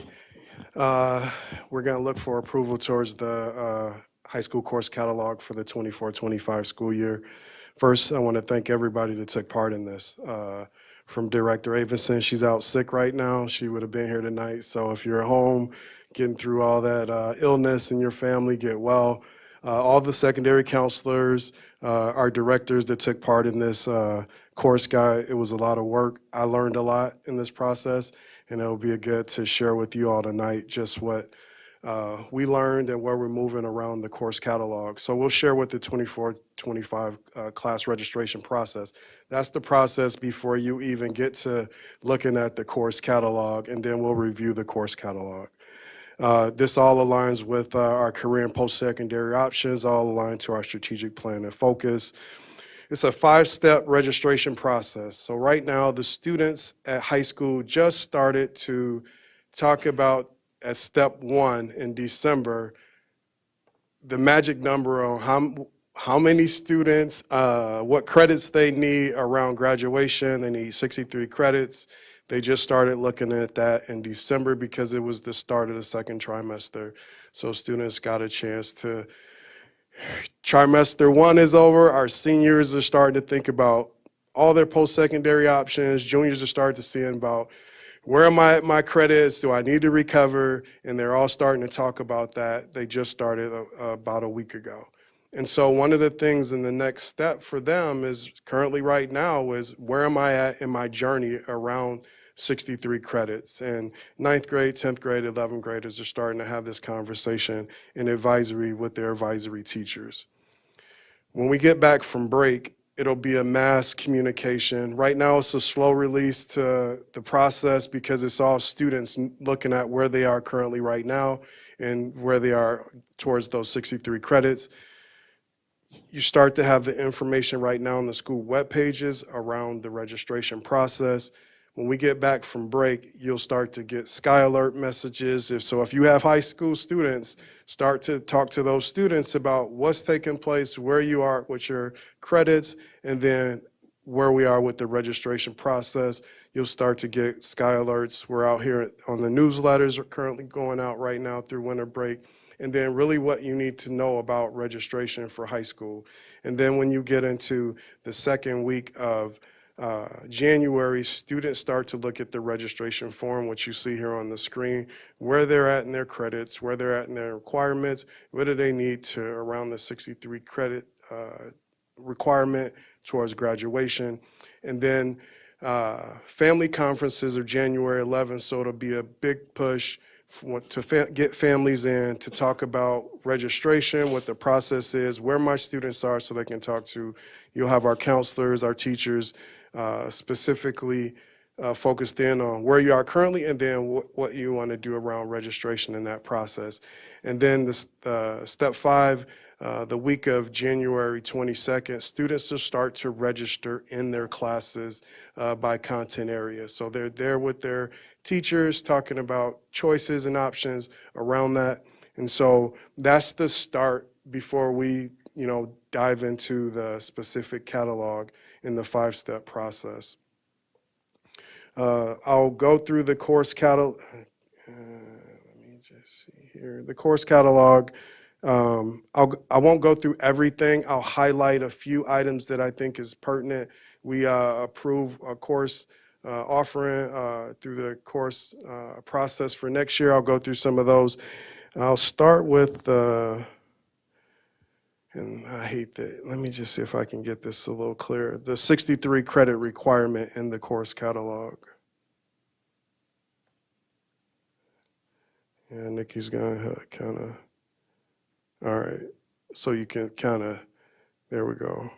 We're going to look for approval towards the high school course catalog for the 24-25 school year. First, I want to thank everybody that took part in this. From Director Avenson, she's out sick right now. She would have been here tonight. So if you're at home getting through all that illness in your family, get well. All the secondary counselors, our directors that took part in this course guide, it was a lot of work. I learned a lot in this process, and it'll be good to share with you all tonight just what we learned and where we're moving around the course catalog. So we'll share with the 24-25 class registration process. That's the process before you even get to looking at the course catalog, and then we'll review the course catalog. This all aligns with our career and post-secondary options, all aligned to our strategic plan and focus. It's a 5-step registration process. So right now, the students at high school just started to talk about, at step 1 in December, the magic number on how many students, what credits they need around graduation. They need 63 credits. They just started looking at that in December because it was the start of the second trimester. So students got a chance to, trimester 1 is over. Our seniors are starting to think about all their post-secondary options. Juniors are starting to see about, where are my credits? Do I need to recover? And they're all starting to talk about that. They just started about a week ago. And so one of the things in the next step for them is currently right now is, where am I at in my journey around 63 credits? And 9th grade, 10th grade, 11th graders are starting to have this conversation in advisory with their advisory teachers. When we get back from break, it'll be a mass communication. Right now, it's a slow release to the process because it's all students looking at where they are currently right now and where they are towards those 63 credits. You start to have the information right now on the school web pages around the registration process. When we get back from break, you'll start to get Sky Alert messages. If you have high school students, start to talk to those students about what's taking place, where you are with your credits, and then where we are with the registration process. You'll start to get Sky Alerts. We're out here on the newsletters are currently going out right now through winter break. And then really what you need to know about registration for high school. And then when you get into the second week of January, students start to look at the registration form, which you see here on the screen, where they're at in their credits, where they're at in their requirements, what do they need to around the 63 credit requirement towards graduation. And then family conferences are January 11th, so it'll be a big push to get families in to talk about registration, what the process is, where my students are so they can talk to. You'll have our counselors, our teachers, specifically focused in on where you are currently and then what you want to do around registration in that process. And then the step 5, the week of January 22nd, students will start to register in their classes by content area. So they're there with their teachers talking about choices and options around that. And so that's the start before we, dive into the specific catalog in the 5-step process. I'll go through the course catalog. Let me just see here. The course catalog. I won't go through everything. I'll highlight a few items that I think is pertinent. We approve a course offering through the course process for next year. I'll go through some of those. I'll start with and I hate that. Let me just see if I can get this a little clearer. The 63 credit requirement in the course catalog. Yeah, Nikki's gonna kind of, all right. So you can kind of, there we go.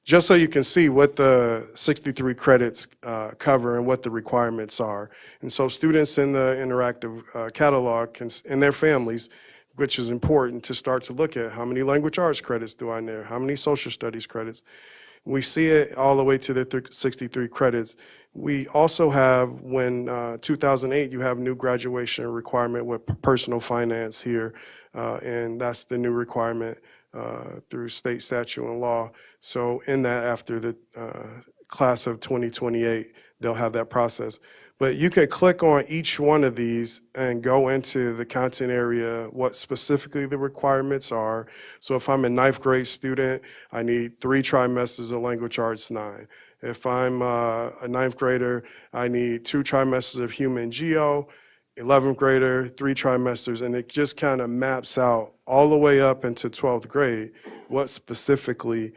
Just so you can see what the 63 credits cover and what the requirements are. And so students in the interactive catalog and their families, which is important to start to look at, how many language arts credits do I need? How many social studies credits? We see it all the way to the 63 credits. We also have, when 2008, you have new graduation requirement with personal finance here, and that's the new requirement through state statute and law. So in that, after the class of 2028, they'll have that process. But you can click on each one of these and go into the content area, what specifically the requirements are. So if I'm a 9th grade student, I need 3 trimesters of language arts 9. If I'm a 9th grader, I need 2 trimesters of human geo, 11th grader, 3 trimesters, and it just kind of maps out all the way up into 12th grade what specifically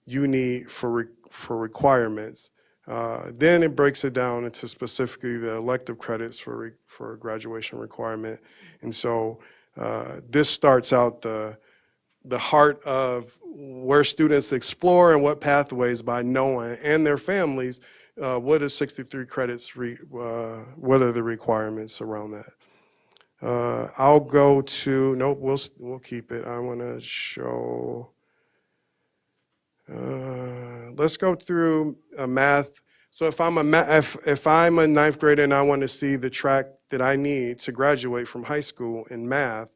you need for requirements Then it breaks it down into specifically the elective credits for graduation requirement. And so this starts out the heart of where students explore and what pathways by knowing, and their families, what is 63 credits, what are the requirements around that. I'll go to, nope, we'll keep it. I want to show, let's go through math. So if I'm a ninth grader and I want to see the track that I need to graduate from high school in math,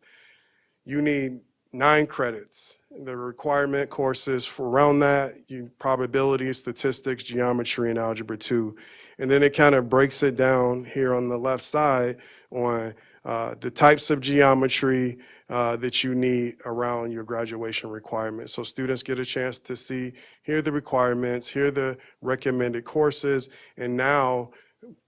you need 9 credits. The requirement courses for around that, probability, statistics, geometry, and algebra 2. And then it kind of breaks it down here on the left side on the types of geometry that you need around your graduation requirements. So students get a chance to see, here are the requirements, here are the recommended courses, and now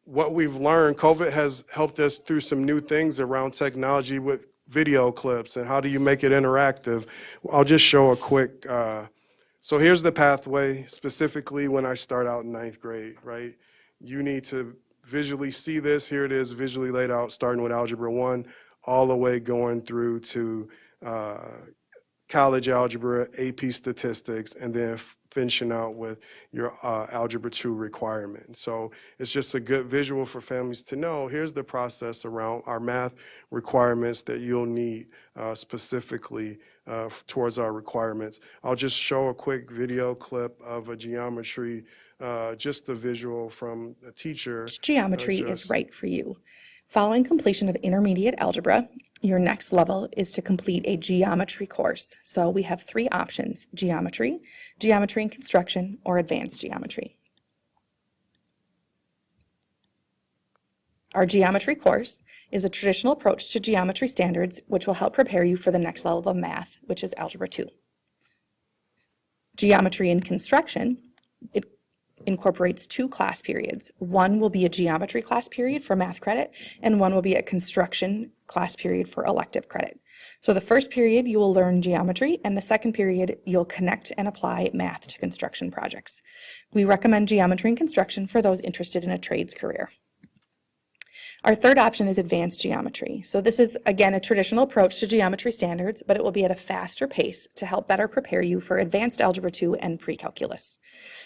what we've learned, COVID has helped us through some new things around technology with video clips and how do you make it interactive. I'll just show a quick, so here's the pathway, specifically when I start out in 9th grade, right? You need to visually see this. Here it is, visually laid out, starting with Algebra 1, all the way going through to college algebra, AP statistics, and then finishing out with your Algebra 2 requirement. So it's just a good visual for families to know, here's the process around our math requirements that you'll need specifically towards our requirements. I'll just show a quick video clip of a geometry, just the visual from a teacher. Geometry is right for you. Following completion of intermediate algebra, your next level is to complete a geometry course. So we have 3 options: geometry, geometry and construction, or advanced geometry. Our geometry course is a traditional approach to geometry standards, which will help prepare you for the next level of math, which is Algebra 2. Geometry and construction, it incorporates 2 class periods. One will be a geometry class period for math credit, and one will be a construction class period for elective credit. So the first period you will learn geometry, and the second period you'll connect and apply math to construction projects. We recommend geometry and construction for those interested in a trades career. Our third option is advanced geometry. So this is, again, a traditional approach to geometry standards, but it will be at a faster pace to help better prepare you for advanced Algebra 2 and pre-calculus.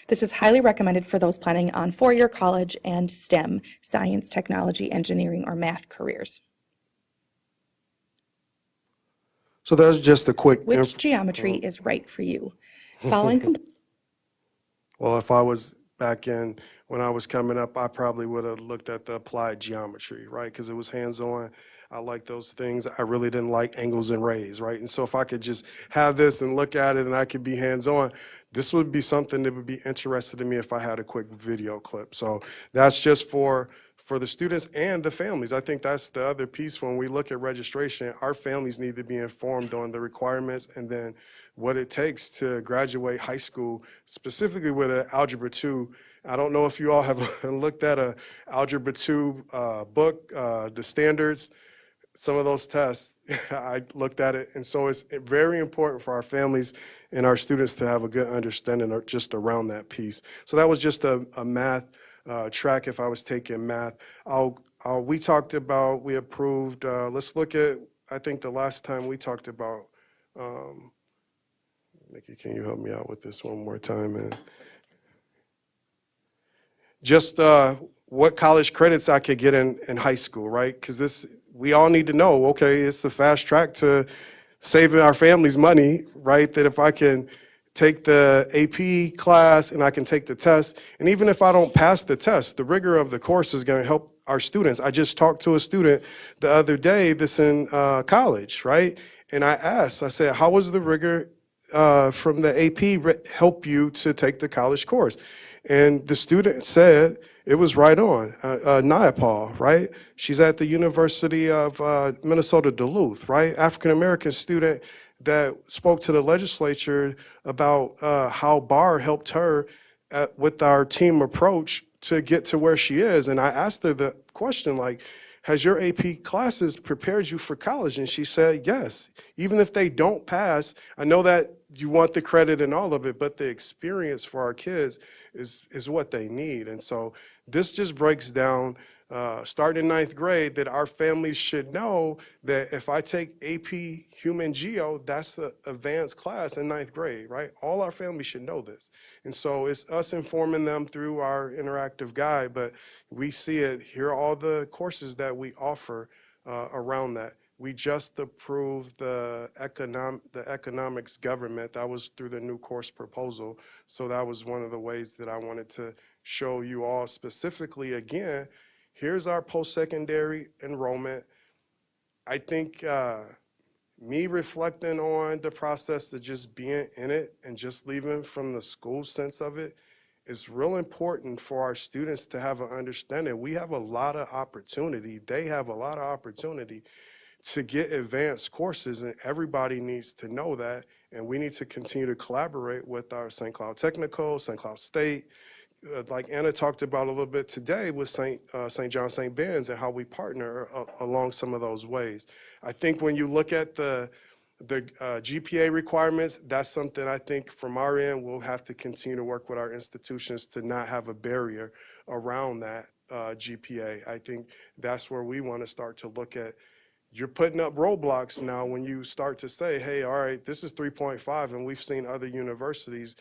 This is highly recommended for those planning on 4-year college and STEM, science, technology, engineering, or math careers. So that's just a quick. Which geometry is right for you? Following Well, if I was back in when I was coming up, I probably would have looked at the applied geometry, right? Because it was hands-on. I like those things. I really didn't like angles and rays, right? And so if I could just have this and look at it and I could be hands-on, this would be something that would be interesting to me if I had a quick video clip. So that's just for the students and the families. I think that's the other piece when we look at registration. Our families need to be informed on the requirements and then what it takes to graduate high school, specifically with an Algebra 2. I don't know if you all have looked at a Algebra 2 book, the standards, some of those tests. I looked at it, and so it's very important for our families and our students to have a good understanding just around that piece. So that was just a math track if I was taking math. We talked about, we approved, let's look at, I think the last time we talked about, Nikki, can you help me out with this one more time? And just what college credits I could get in high school, right? Because we all need to know, okay, it's a fast track to saving our families money, right? That if I can take the AP class and I can take the test, and even if I don't pass the test, the rigor of the course is going to help our students. I just talked to a student the other day that's in college, right? And I asked, I said, how was the rigor from the AP help you to take the college course? And the student said it was right on. Nyapal, right? She's at the University of Minnesota Duluth, right? African-American student that spoke to the legislature about how BAR helped her with our team approach to get to where she is. And I asked her the question, like, has your AP classes prepared you for college? And she said, yes. Even if they don't pass, I know that you want the credit and all of it, but the experience for our kids is what they need. And so this just breaks down, starting in 9th grade, that our families should know that if I take AP Human Geo, that's the advanced class in 9th grade, right? All our families should know this. And so it's us informing them through our interactive guide, but we see it, here are all the courses that we offer around that. We just approved the economics government. That was through the new course proposal. So that was one of the ways that I wanted to show you all specifically. Again, here's our post-secondary enrollment. I think me reflecting on the process of just being in it and just leaving from the school sense of it is real important for our students to have an understanding. We have a lot of opportunity. They have a lot of opportunity to get advanced courses, and everybody needs to know that. And we need to continue to collaborate with our St. Cloud Technical, St. Cloud State, like Anna talked about a little bit today with St. John St. Ben's and how we partner along some of those ways. I think when you look at the GPA requirements, that's something I think from our end, we'll have to continue to work with our institutions to not have a barrier around that GPA. I think that's where we want to start to look at. You're putting up roadblocks now when you start to say, hey, all right, this is 3.5, and we've seen other universities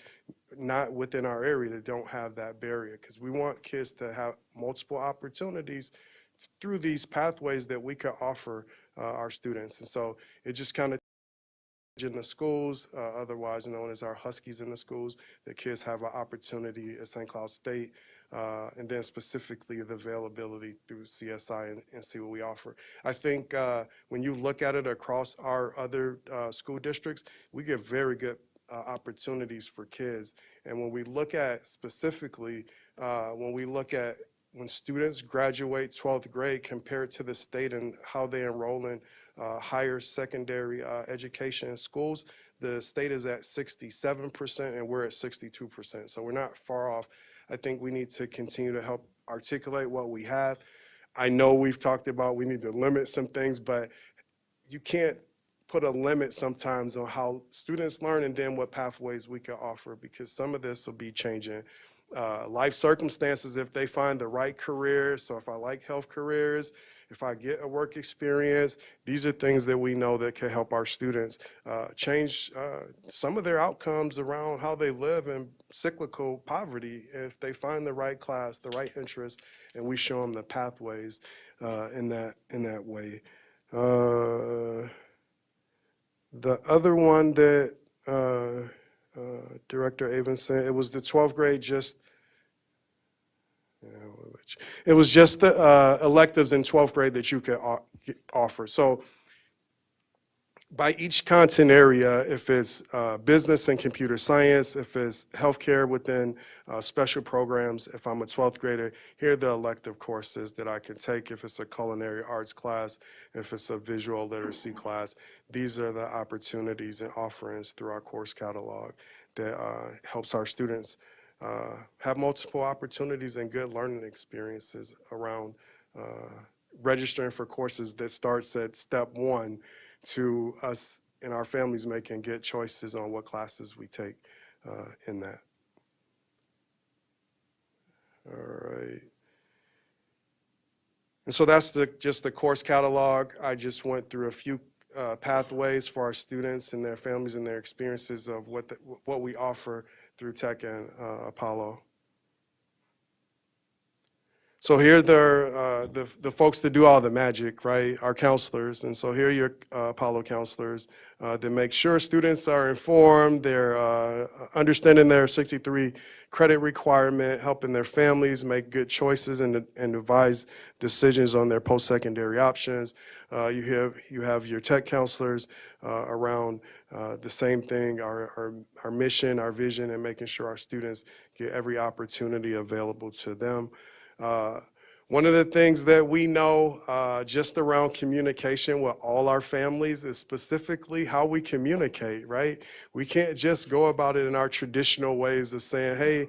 not within our area that don't have that barrier, because we want kids to have multiple opportunities through these pathways that we can offer our students. And so it just kind of in the schools, otherwise known as our Huskies in the schools, the kids have an opportunity at St. Cloud State, and then specifically the availability through CSI and see what we offer. I think when you look at it across our other school districts, we get very good opportunities for kids. And when we look at specifically, when students graduate 12th grade compared to the state and how they enroll in higher secondary education schools, the state is at 67% and we're at 62%. So we're not far off. I think we need to continue to help articulate what we have. I know we've talked about we need to limit some things, but you can't put a limit sometimes on how students learn and then what pathways we can offer, because some of this will be changing life circumstances if they find the right career. So if I like health careers, if I get a work experience, these are things that we know that can help our students change some of their outcomes around how they live in cyclical poverty if they find the right class, the right interest, and we show them the pathways in that way. The other one that Director Avon said, it was the 12th grade, it was just the electives in 12th grade that you could offer. So by each content area, if it's business and computer science, if it's healthcare within special programs, if I'm a 12th grader, here are the elective courses that I can take. If it's a culinary arts class, if it's a visual literacy class, these are the opportunities and offerings through our course catalog that helps our students have multiple opportunities and good learning experiences around registering for courses that starts at step 1 to us and our families making good choices on what classes we take in that. All right. And so that's just the course catalog. I just went through a few pathways for our students and their families and their experiences of what we offer through Tech and Apollo. So here are the folks that do all the magic, right? Our counselors. And so here are your Apollo counselors that make sure students are informed, they're understanding their 63 credit requirement, helping their families make good choices and advise decisions on their post-secondary options. You have your tech counselors around the same thing, our mission, our vision, and making sure our students get every opportunity available to them. One of the things that we know just around communication with all our families is specifically how we communicate, right? We can't just go about it in our traditional ways of saying, hey,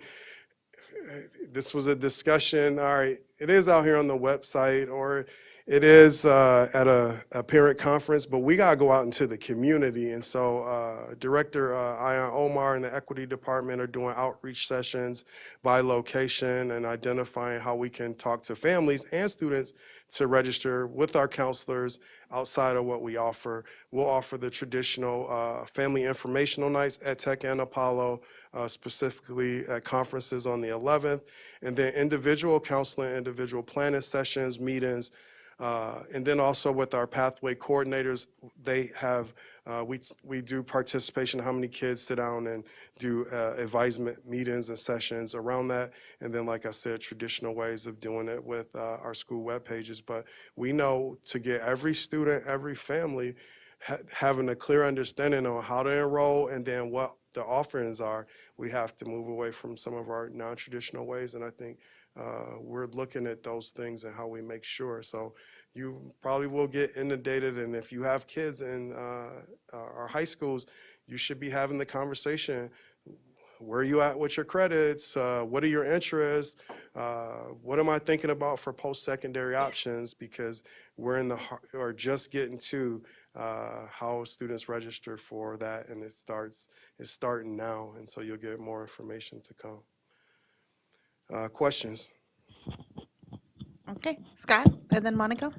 this was a discussion, all right, it is out here on the website, or It is at a parent conference, but we gotta go out into the community. And so Director Ayan Omar and the Equity Department are doing outreach sessions by location and identifying how we can talk to families and students to register with our counselors outside of what we offer. We'll offer the traditional family informational nights at Tech and Apollo, specifically at conferences on the 11th, and then individual counseling, individual planning sessions, meetings, and then also with our pathway coordinators, they have, we do participation, how many kids sit down and do advisement meetings and sessions around that. And then, like I said, traditional ways of doing it with our school web pages. But we know to get every student, every family having a clear understanding on how to enroll and then what the offerings are, we have to move away from some of our non-traditional ways. And I think we're looking at those things and how we make sure. So you probably will get inundated, and if you have kids in our high schools, you should be having the conversation. Where are you at with your credits? What are your interests? What am I thinking about for post-secondary options? Because we're in the or just getting to how students register for that, and it's starting now, and so you'll get more information to come. Questions? Okay, Scott, and then Monica?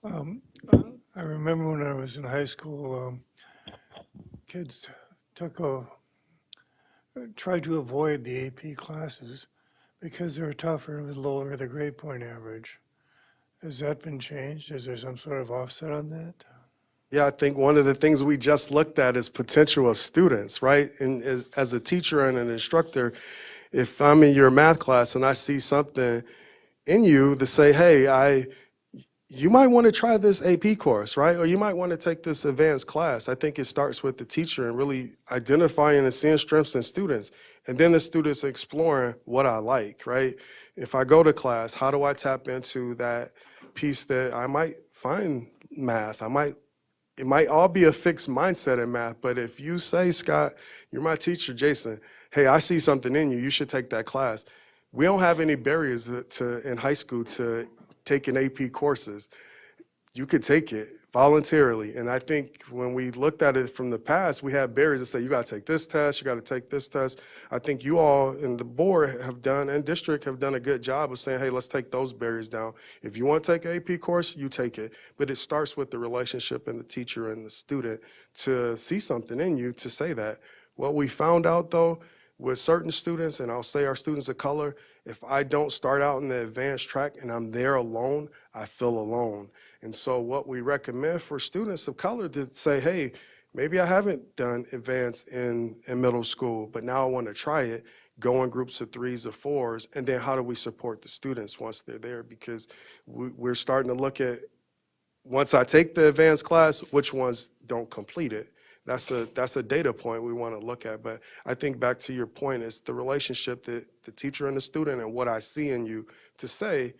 I remember when I was in high school, kids tried to avoid the AP classes because they were tougher with lower the grade point average. Has that been changed? Is there some sort of offset on that? Yeah, I think one of the things we just looked at is potential of students, right? And as a teacher and an instructor, if I'm in your math class and I see something in you to say, hey, you might want to try this AP course, right? Or you might want to take this advanced class. I think it starts with the teacher and really identifying and seeing strengths in students. And then the students exploring what I like, right? If I go to class, how do I tap into that piece that I might find math? It might all be a fixed mindset in math, but if you say, Scott, you're my teacher, Jason, hey, I see something in you, you should take that class. We don't have any barriers in high school to taking AP courses. You could take it voluntarily. And I think when we looked at it from the past, we had barriers that say, you got to take this test, you got to take this test. I think you all in the board have done, and district have done a good job of saying, hey, let's take those barriers down. If you want to take an AP course, you take it. But it starts with the relationship and the teacher and the student to see something in you to say that. What we found out though, with certain students, and I'll say our students of color, if I don't start out in the advanced track and I'm there alone, I feel alone. And so what we recommend for students of color to say, hey, maybe I haven't done advanced in middle school, but now I want to try it, go in groups of 3s or 4s, and then how do we support the students once they're there? Because we're starting to look at, once I take the advanced class, which ones don't complete it? That's a data point we want to look at. But I think back to your point, it's the relationship that the teacher and the student and what I see in you to say,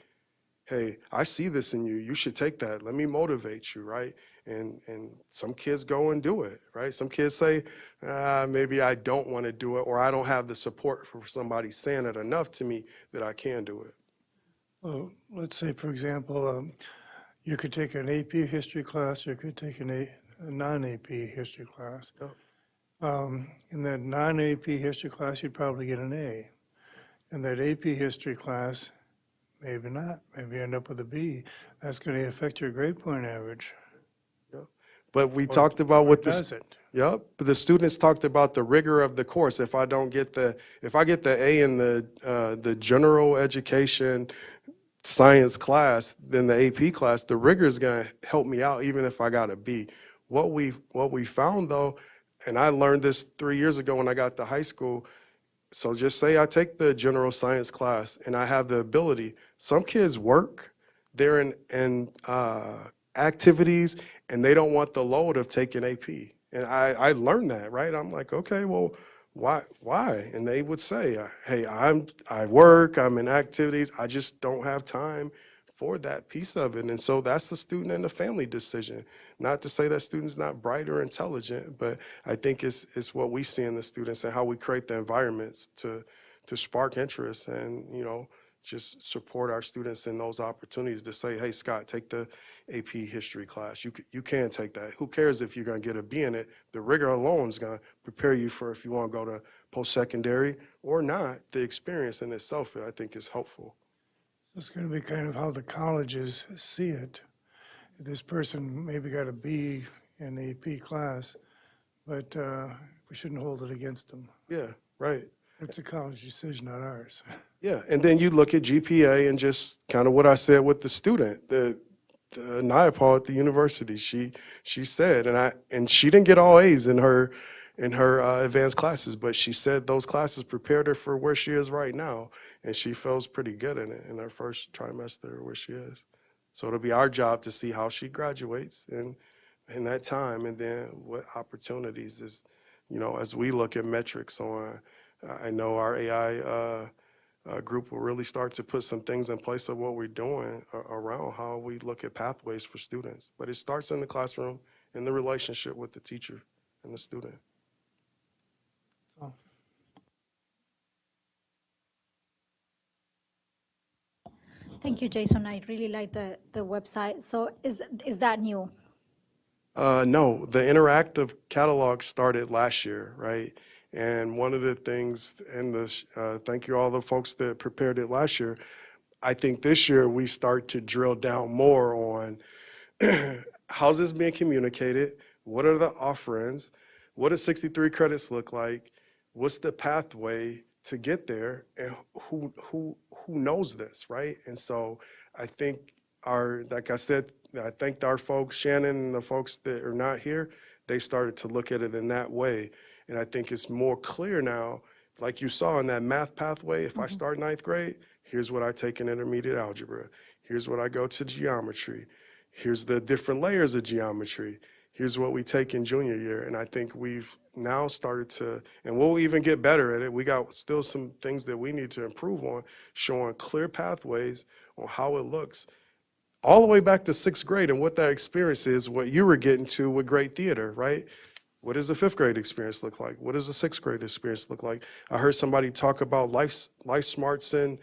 hey, I see this in you. You should take that. Let me motivate you, right? And some kids go and do it, right? Some kids say, maybe I don't want to do it, or I don't have the support for somebody saying it enough to me that I can do it. Well, let's say, for example, you could take an AP history class, or you could take a non-AP history class. In that non-AP history class, you'd probably get an A. In that AP history class, maybe not. Maybe you end up with a B. That's going to affect your grade point average. But we talked about what does it? Yep. But the students talked about the rigor of the course. If I get the A in the general education science class, then the AP class, the rigor is going to help me out even if I got a B. What we found though, and I learned this 3 years ago when I got to high school. So just say I take the general science class and I have the ability. Some kids work, they're in activities, and they don't want the load of taking AP. And I learned that, right? I'm like, okay, well, why? And they would say, hey, I work, I'm in activities, I just don't have time for that piece of it. And so that's the student and the family decision. Not to say that student's not bright or intelligent, but I think it's what we see in the students and how we create the environments to spark interest and, just support our students in those opportunities to say, hey, Scott, take the AP history class. You can take that. Who cares if you're going to get a B in it? The rigor alone is going to prepare you for if you want to go to post-secondary or not. The experience in itself, I think, is helpful. It's going to be kind of how the colleges see it. This person maybe got a B in the AP class, but we shouldn't hold it against them. Yeah, right. It's a college decision, not ours. Yeah, and then you look at GPA and just kind of what I said with the student, the Nyapal at the university. She said, and she didn't get all A's in her advanced classes, but she said those classes prepared her for where she is right now, and she feels pretty good in it in her first trimester where she is. So it'll be our job to see how she graduates in that time, and then what opportunities is, as we look at metrics on. I know our AI group will really start to put some things in place of what we're doing around how we look at pathways for students. But it starts in the classroom, in the relationship with the teacher and the student. Thank you, Jason. I really like the website. So is that new? No, the interactive catalog started last year, right? And one of the things, and thank you all the folks that prepared it last year. I think this year we start to drill down more on how's this being communicated? What are the offerings? What does 63 credits look like? What's the pathway to get there? And who knows this, right? And so I think like I said, I thanked our folks, Shannon and the folks that are not here, they started to look at it in that way. And I think it's more clear now, like you saw in that math pathway, if I start 9th grade, here's what I take in intermediate algebra. Here's what I go to geometry. Here's the different layers of geometry. Here's what we take in junior year. And I think we've now started to, and we'll even get better at it. We got still some things that we need to improve on, showing clear pathways on how it looks all the way back to 6th grade and what that experience is, what you were getting to with great theater, right? What does a 5th grade experience look like? What does a 6th grade experience look like? I heard somebody talk about life smarts and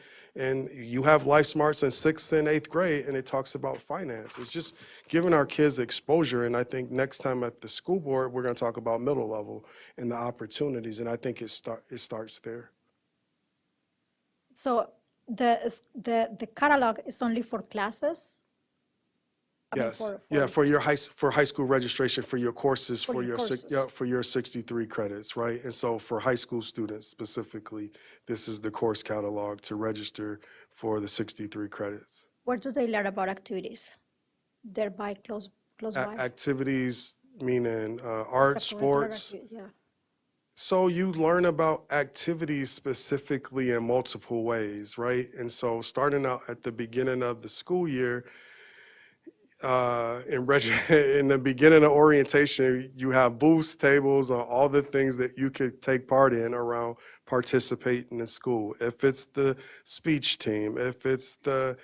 you have life smarts in 6th and 8th grade, and it talks about finance. It's just giving our kids exposure, and I think next time at the school board, we're going to talk about middle level and the opportunities, and I think it starts there. So the catalog is only for classes? Yes, for your high school registration, for your courses, for your courses. for your 63 credits, right? And so for high school students specifically, this is the course catalog to register for the 63 credits. Where do they learn about activities? They're close by? Activities meaning art, Extracurricular sports. activities, yeah. So you learn about activities specifically in multiple ways, right? And so starting out at the beginning of the school year, in the beginning of orientation, you have booths, tables, on all the things that you could take part in around participating in school. If it's the speech team, if it's the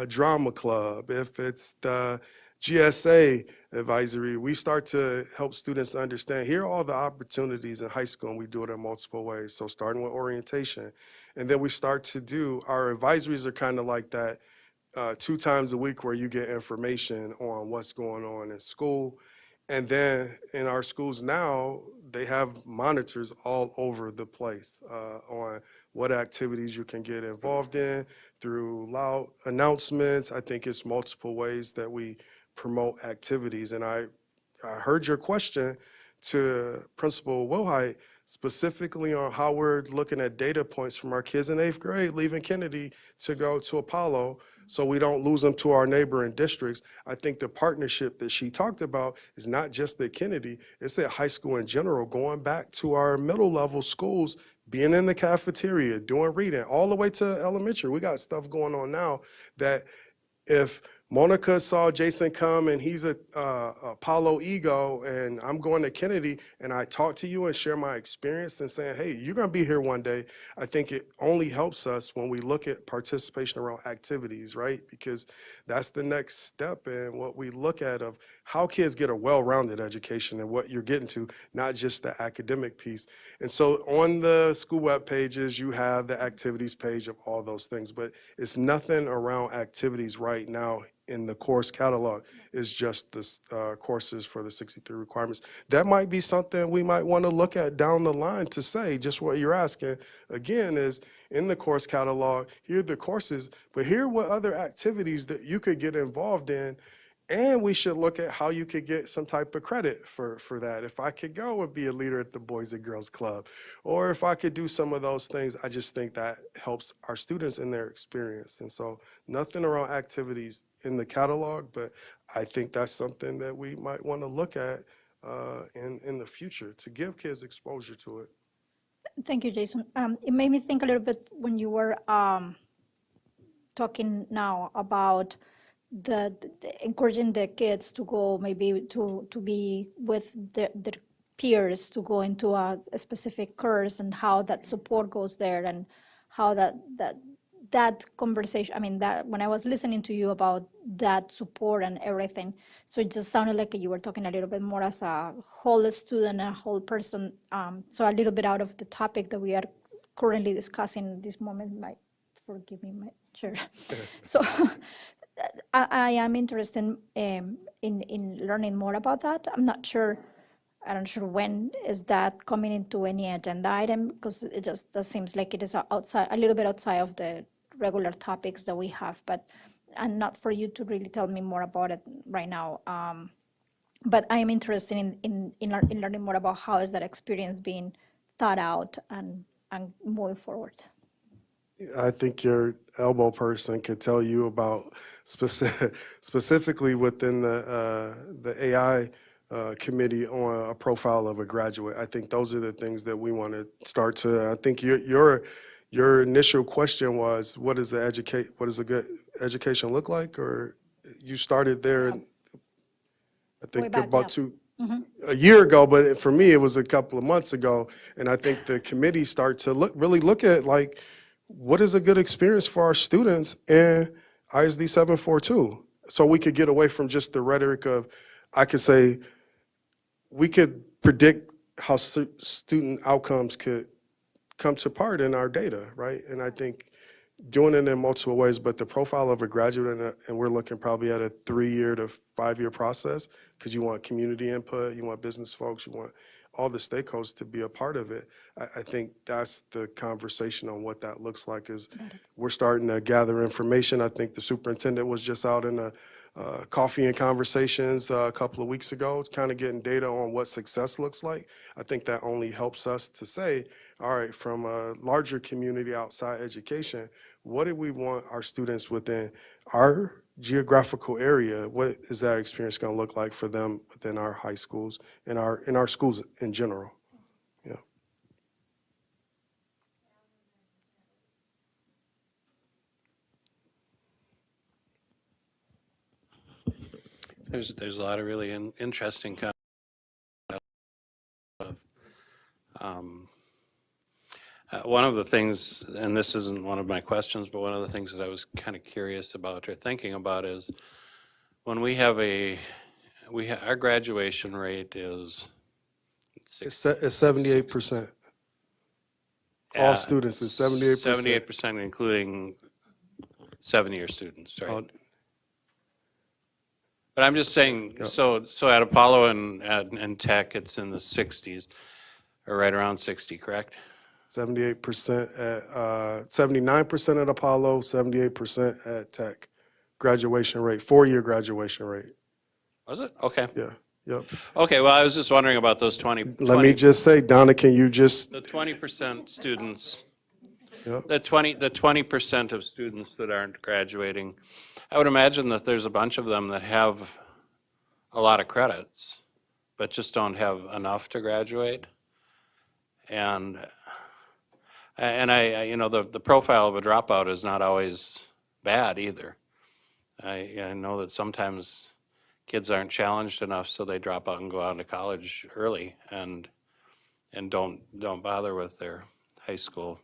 drama club, if it's the GSA advisory, we start to help students understand, here are all the opportunities in high school, and we do it in multiple ways. So starting with orientation, and then we start to do, our advisories are kind of like that, 2 times a week where you get information on what's going on in school. And then in our schools now, they have monitors all over the place on what activities you can get involved in through loud announcements. I think it's multiple ways that we promote activities. And I heard your question to Principal Wilhite specifically on how we're looking at data points from our kids in 8th grade leaving Kennedy to go to Apollo, so we don't lose them to our neighboring districts. I think the partnership that she talked about is not just at Kennedy, it's at high school in general, going back to our middle level schools, being in the cafeteria, doing reading, all the way to elementary. We got stuff going on now that if Monica saw Jason come and he's a Apollo Ego and I'm going to Kennedy and I talk to you and share my experience and saying, hey, you're going to be here one day. I think it only helps us when we look at participation around activities, right? Because that's the next step in what we look at of how kids get a well-rounded education and what you're getting to, not just the academic piece. And so on the school web pages, you have the activities page of all those things, but it's nothing around activities right now in the course catalog. It's just the courses for the 63 requirements. That might be something we might want to look at down the line to say, just what you're asking, again, is in the course catalog, here are the courses, but here are what other activities that you could get involved in. And we should look at how you could get some type of credit for that. If I could go and be a leader at the Boys and Girls Club, or if I could do some of those things, I just think that helps our students in their experience. And so nothing around activities in the catalog, but I think that's something that we might want to look at in the future to give kids exposure to it. Thank you, Jason. It made me think a little bit when you were talking now about the encouraging the kids to go maybe to be with their peers to go into a specific course and how that support goes there and how that conversation, I mean, that when I was listening to you about that support and everything, so it just sounded like you were talking a little bit more as a whole student, a whole person. So a little bit out of the topic that we are currently discussing this moment. Forgive me, sure. So I am interested in learning more about that. I'm not sure when is that coming into any agenda item, because it just seems like it is outside, a little bit outside of the regular topics that we have, and not for you to really tell me more about it right now. But I am interested in learning more about how is that experience being thought out and moving forward. I think your elbow person could tell you about specifically within the AI committee on a profile of a graduate. I think those are the things that we want to start to. I think your initial question was, what does a good education look like? Or you started there, I think about a year ago, but for me it was a couple of months ago. And I think the committee start to really look at like, what is a good experience for our students in ISD 742? So we could get away from just the rhetoric of, I could say, we could predict how student outcomes could come to part in our data, right? And I think doing it in multiple ways, but the profile of a graduate, and we're looking probably at a 3-year to 5-year process, because you want community input, you want business folks, you want all the stakeholders to be a part of it. I think that's the conversation on what that looks like. Is we're starting to gather information. I think the superintendent was just out in a coffee and conversations a couple of weeks ago, kind of getting data on what success looks like. I think that only helps us to say, all right, from a larger community outside education, what do we want our students within our geographical area, what is that experience going to look like for them within our high schools and in our schools in general? Yeah. There's a lot of really interesting one of the things, and this isn't one of my questions, but one of the things that I was kind of curious about or thinking about is when we have our graduation rate is It's 78%. All students is 78%. 78%, including 7-year students, right? But I'm just saying, so at Apollo and Tech, it's in the 60s, or right around 60, correct? 78% at 79% at Apollo, 78% at Tech. Graduation rate, 4-year graduation rate. Was it? Okay. Yeah. Yep. Okay, well, I was just wondering about those 20. Let me just say, Donna, can you just? The 20% students, Yep. the 20% of students that aren't graduating, I would imagine that there's a bunch of them that have a lot of credits, but just don't have enough to graduate. And I you know, the profile of a dropout is not always bad either. I know that sometimes kids aren't challenged enough, so they drop out and go on to college early and don't bother with their high school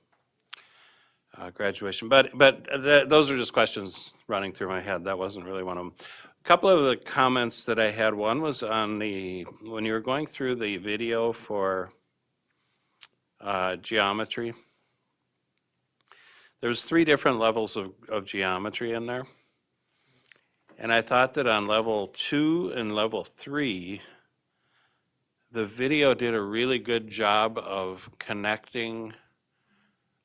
graduation. But those are just questions running through my head. That wasn't really one of them. couple of the comments that I had, one was on when you were going through the video for geometry, there's 3 different levels of geometry in there. And I thought that on level 2 and level 3, the video did a really good job of connecting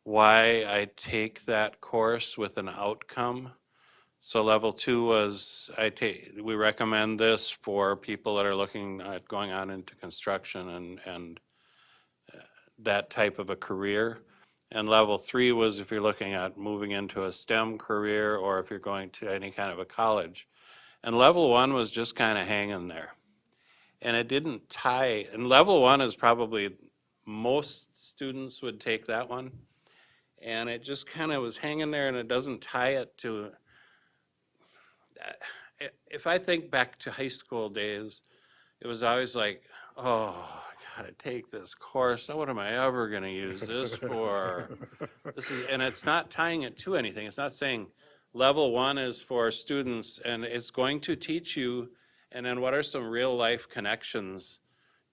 why I take that course with an outcome. So level 2 was, we recommend this for people that are looking at going on into construction and that type of a career. And level 3 was if you're looking at moving into a STEM career or if you're going to any kind of a college. And level 1 was just kind of hanging there. And it didn't tie, and level 1 is probably, most students would take that one. And it just kind of was hanging there, and it doesn't tie it to, if I think back to high school days, it was always like, oh, I gotta take this course. What am I ever gonna use this for? And it's not tying it to anything. It's not saying level 1 is for students and it's going to teach you, and then what are some real life connections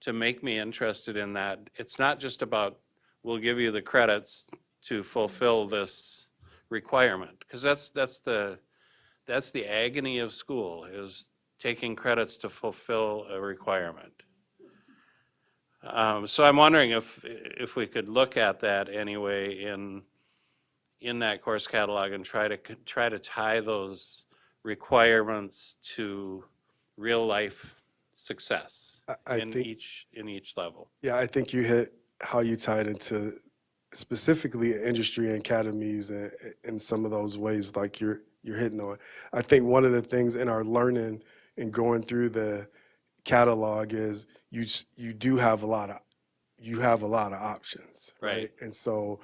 to make me interested in that. It's not just about, we'll give you the credits to fulfill this requirement, because that's the agony of school, is taking credits to fulfill a requirement. So I'm wondering if we could look at that anyway in that course catalog and try to tie those requirements to real life success in each level. Yeah, I think you hit how you tied into specifically industry academies and some of those ways like you're hitting on. I think one of the things in our learning and going through the catalog is you do have a lot of options, right? And so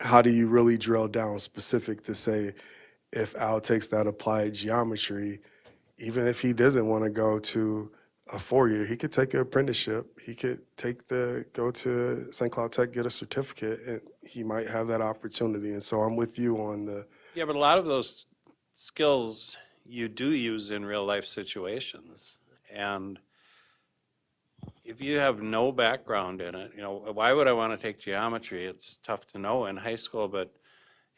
how do you really drill down specific to say, if Al takes that applied geometry, even if he doesn't want to go to a 4-year, he could take an apprenticeship. He could go to St. Cloud Tech, get a certificate, and he might have that opportunity. And so I'm with you on the. Yeah, but a lot of those skills you do use in real life situations. And if you have no background in it, why would I want to take geometry? It's tough to know in high school, but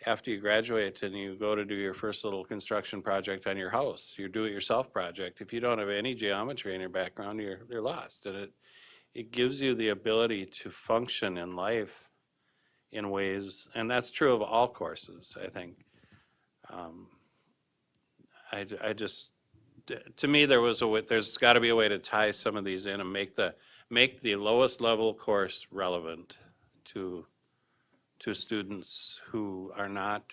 after you graduate and you go to do your first little construction project on your house, your do-it-yourself project, if you don't have any geometry in your background, you're lost. And it gives you the ability to function in life in ways, and that's true of all courses, I think. To me, there's got to be a way to tie some of these in and make the lowest level course relevant to students who are not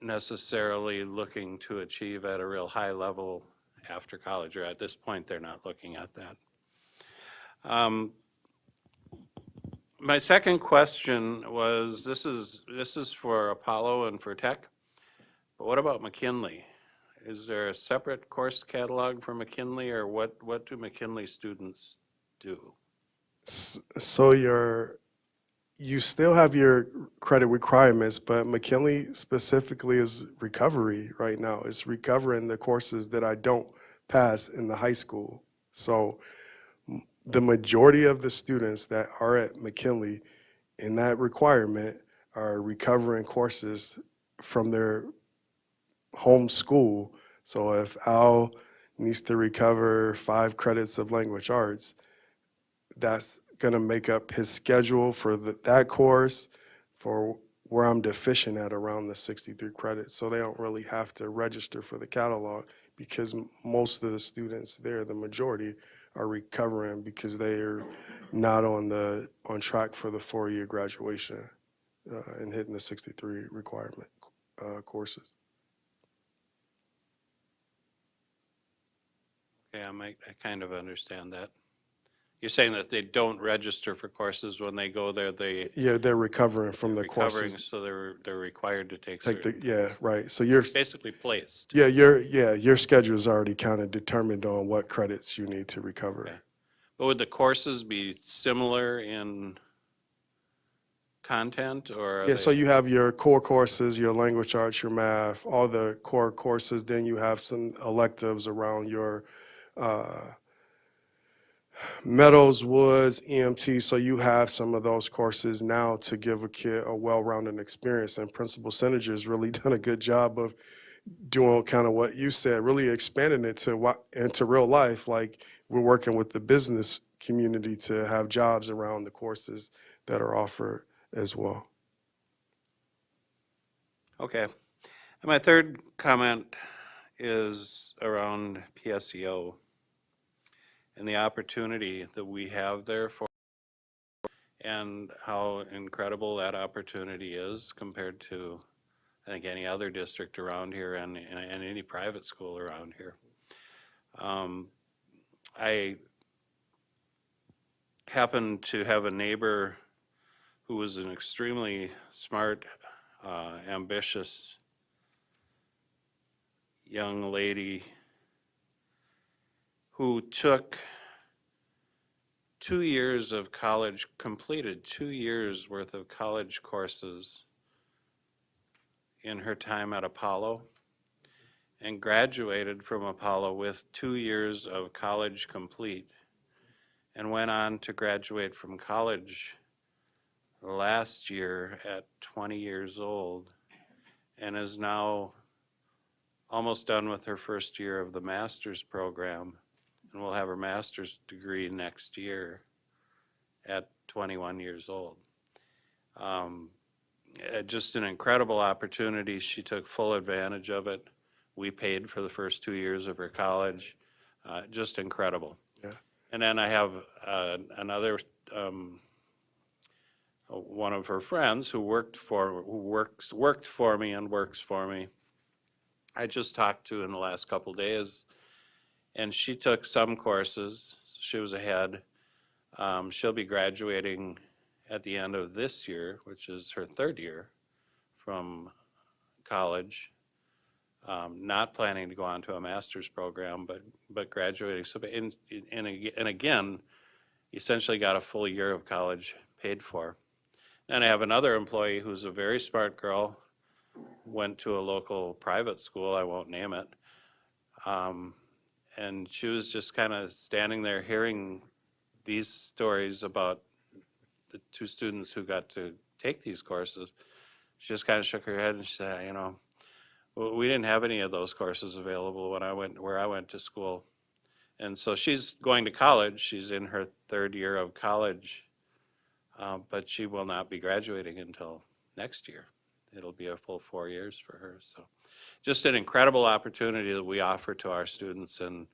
necessarily looking to achieve at a real high level after college, or at this point they're not looking at that. My second question was, this is for Apollo and for Tech, but what about McKinley? Is there a separate course catalog for McKinley, or what do McKinley students do? So you still have your credit requirements, but McKinley specifically is recovery right now. It's recovering the courses that I don't pass in the high school. So the majority of the students that are at McKinley in that requirement are recovering courses from their home school. So if Al needs to recover 5 credits of language arts, that's going to make up his schedule for that course, for where I'm deficient at around the 63 credits. So they don't really have to register for the catalog, because most of the students there, the majority, are recovering because they are not on track for the 4-year graduation and hitting the 63 requirement courses. Yeah, I kind of understand that. You're saying that they don't register for courses when they go there. They're recovering from the courses. So they're required to take right. So you're basically placed. Your schedule is already kind of determined on what credits you need to recover. Okay. But would the courses be similar in content, or? are Yeah, so they- you have your core courses, your language arts, your math, all the core courses. Then you have some electives around your metals, woods, EMT. So you have some of those courses now to give a kid a well-rounded experience. And Principal Senager has really done a good job of doing kind of what you said, really expanding it to into real life. Like we're working with the business community to have jobs around the courses that are offered as well. Okay. And my third comment is around PSEO and the opportunity that we have there for, and how incredible that opportunity is compared to, I think, any other district around here and any private school around here. I happened to have a neighbor who was an extremely smart, ambitious young lady who took 2 years of college, completed 2 years worth of college courses in her time at Apollo, and graduated from Apollo with 2 years of college complete, and went on to graduate from college last year at 20 years old, and is now almost done with her first year of the master's program, and will have her master's degree next year at 21 years old. Just an incredible opportunity. She took full advantage of it. We paid for the first 2 years of her college. Just incredible. Yeah. And then I have another one of her friends who worked for me and works for me. I just talked to in the last couple days, and she took some courses. She was ahead. She'll be graduating at the end of this year, which is her third year from college. Not planning to go on to a master's program, but graduating. So, and again, essentially got a full year of college paid for. And I have another employee who's a very smart girl, went to a local private school, I won't name it. And she was just kind of standing there hearing these stories about the two students who got to take these courses. She just kind of shook her head and she said, you know, we didn't have any of those courses available when where I went to school. And so she's going to college. She's in her third year of college, but she will not be graduating until next year. It'll be a full 4 years for her. So just an incredible opportunity that we offer to our students, and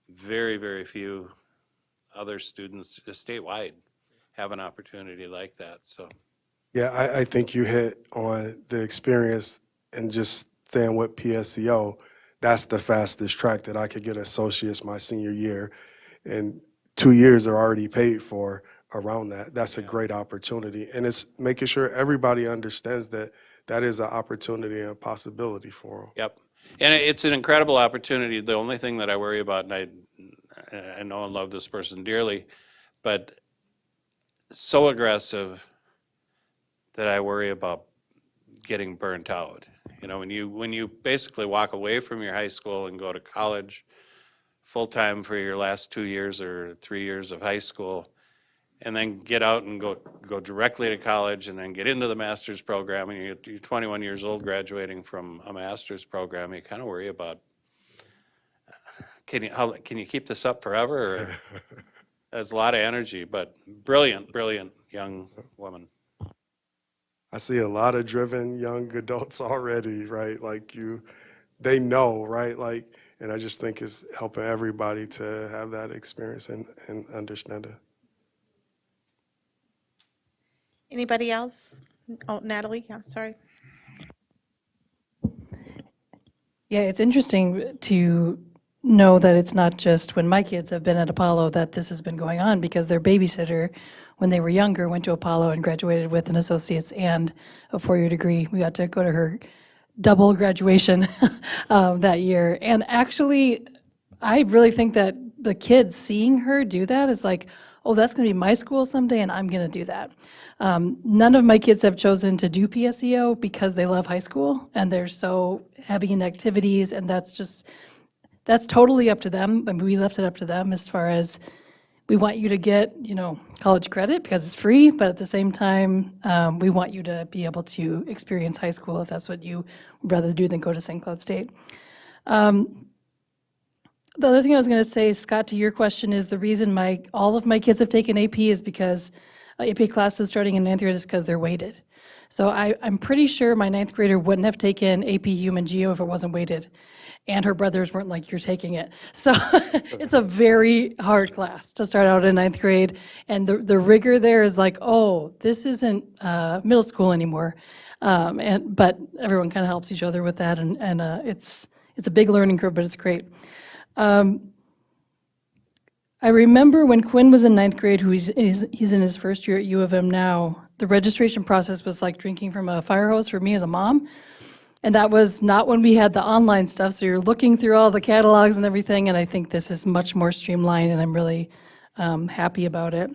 very, very few other students statewide have an opportunity like that. So Yeah, I think you hit on the experience, and just staying with PSEO, that's the fastest track that I could get associates my senior year. And 2 years are already paid for around that. That's a great opportunity. And it's making sure everybody understands that that is an opportunity and a possibility for them. Yep. And it's an incredible opportunity. The only thing that I worry about, and I know and love this person dearly, but so aggressive that I worry about getting burnt out. You know, when you basically walk away from your high school and go to college full-time for your last 2 years or 3 years of high school, and then get out and go directly to college, and then get into the master's program, and you're 21 years old graduating from a master's program, you kind of worry about, can you keep this up forever? Or, that's a lot of energy, but brilliant young woman. I see a lot of driven young adults already, right? Like they know, right? Like, and I just think it's helping everybody to have that experience and understand it. Anybody else? Oh, Natalie, yeah, sorry. Yeah, it's interesting to know that it's not just when my kids have been at Apollo that this has been going on, because their babysitter, when they were younger, went to Apollo and graduated with an associate's and a 4-year degree. We got to go to her double graduation that year. And actually, I really think that the kids seeing her do that is like, oh, that's going to be my school someday, and I'm going to do that. None of my kids have chosen to do PSEO because they love high school, and they're so heavy in activities, and that's totally up to them. I mean, we left it up to them as far as we want you to get, college credit because it's free, but at the same time, we want you to be able to experience high school if that's what you would rather do than go to St. Cloud State. The other thing I was going to say, Scott, to your question is the reason all of my kids have taken AP is because AP classes starting in 9th grade is because they're weighted. So I'm pretty sure my 9th grader wouldn't have taken AP Human Geo if it wasn't weighted. And her brothers weren't like, you're taking it. So it's a very hard class to start out in 9th grade. And the rigor there is like, oh, this isn't middle school anymore. But everyone kind of helps each other with that. And it's a big learning curve, but it's great. I remember when Quinn was in 9th grade, he's in his first year at U of M now, the registration process was like drinking from a fire hose for me as a mom. And that was not when we had the online stuff. So you're looking through all the catalogs and everything. And I think this is much more streamlined, and I'm really happy about it.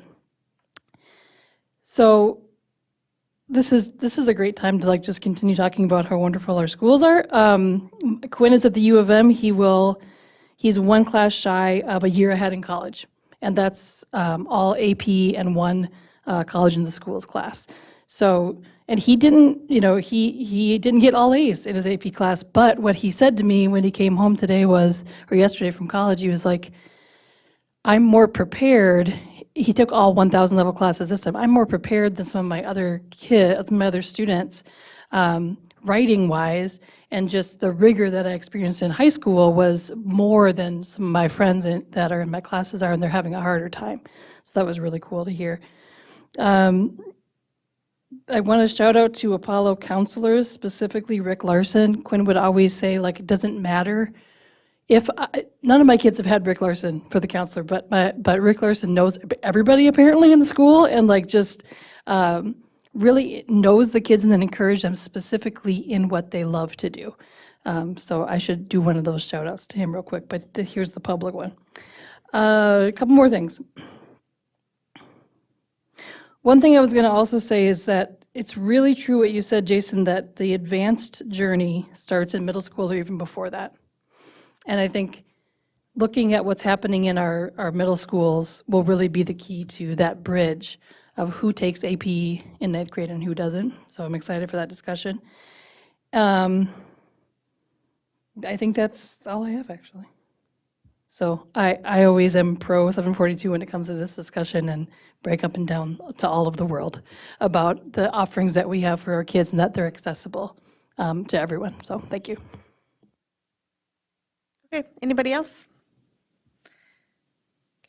So this is a great time to just continue talking about how wonderful our schools are. Quinn is at the U of M. He's one class shy of a year ahead in college. And that's all AP and one college in the schools class. So, and he didn't, he didn't get all A's in his AP class, but what he said to me when he came home yesterday from college, he was like, I'm more prepared. He took all 1,000 level classes this time. I'm more prepared than some of my other students, writing wise, and just the rigor that I experienced in high school was more than some of my friends that are in my classes are, and they're having a harder time. So that was really cool to hear. I want to shout out to Apollo counselors, specifically Rick Larson. Quinn would always say, it doesn't matter none of my kids have had Rick Larson for the counselor, but Rick Larson knows everybody apparently in the school, and really knows the kids and then encourage them specifically in what they love to do. So I should do one of those shout outs to him real quick, but here's the public one. A couple more things. One thing I was going to also say is that it's really true what you said, Jason, that the advanced journey starts in middle school or even before that. And I think looking at what's happening in our middle schools will really be the key to that bridge of who takes AP in 9th grade and who doesn't. So I'm excited for that discussion. I think that's all I have, actually. So I always am pro 742 when it comes to this discussion, and break up and down to all of the world about the offerings that we have for our kids and that they're accessible to everyone. So thank you. Okay, anybody else?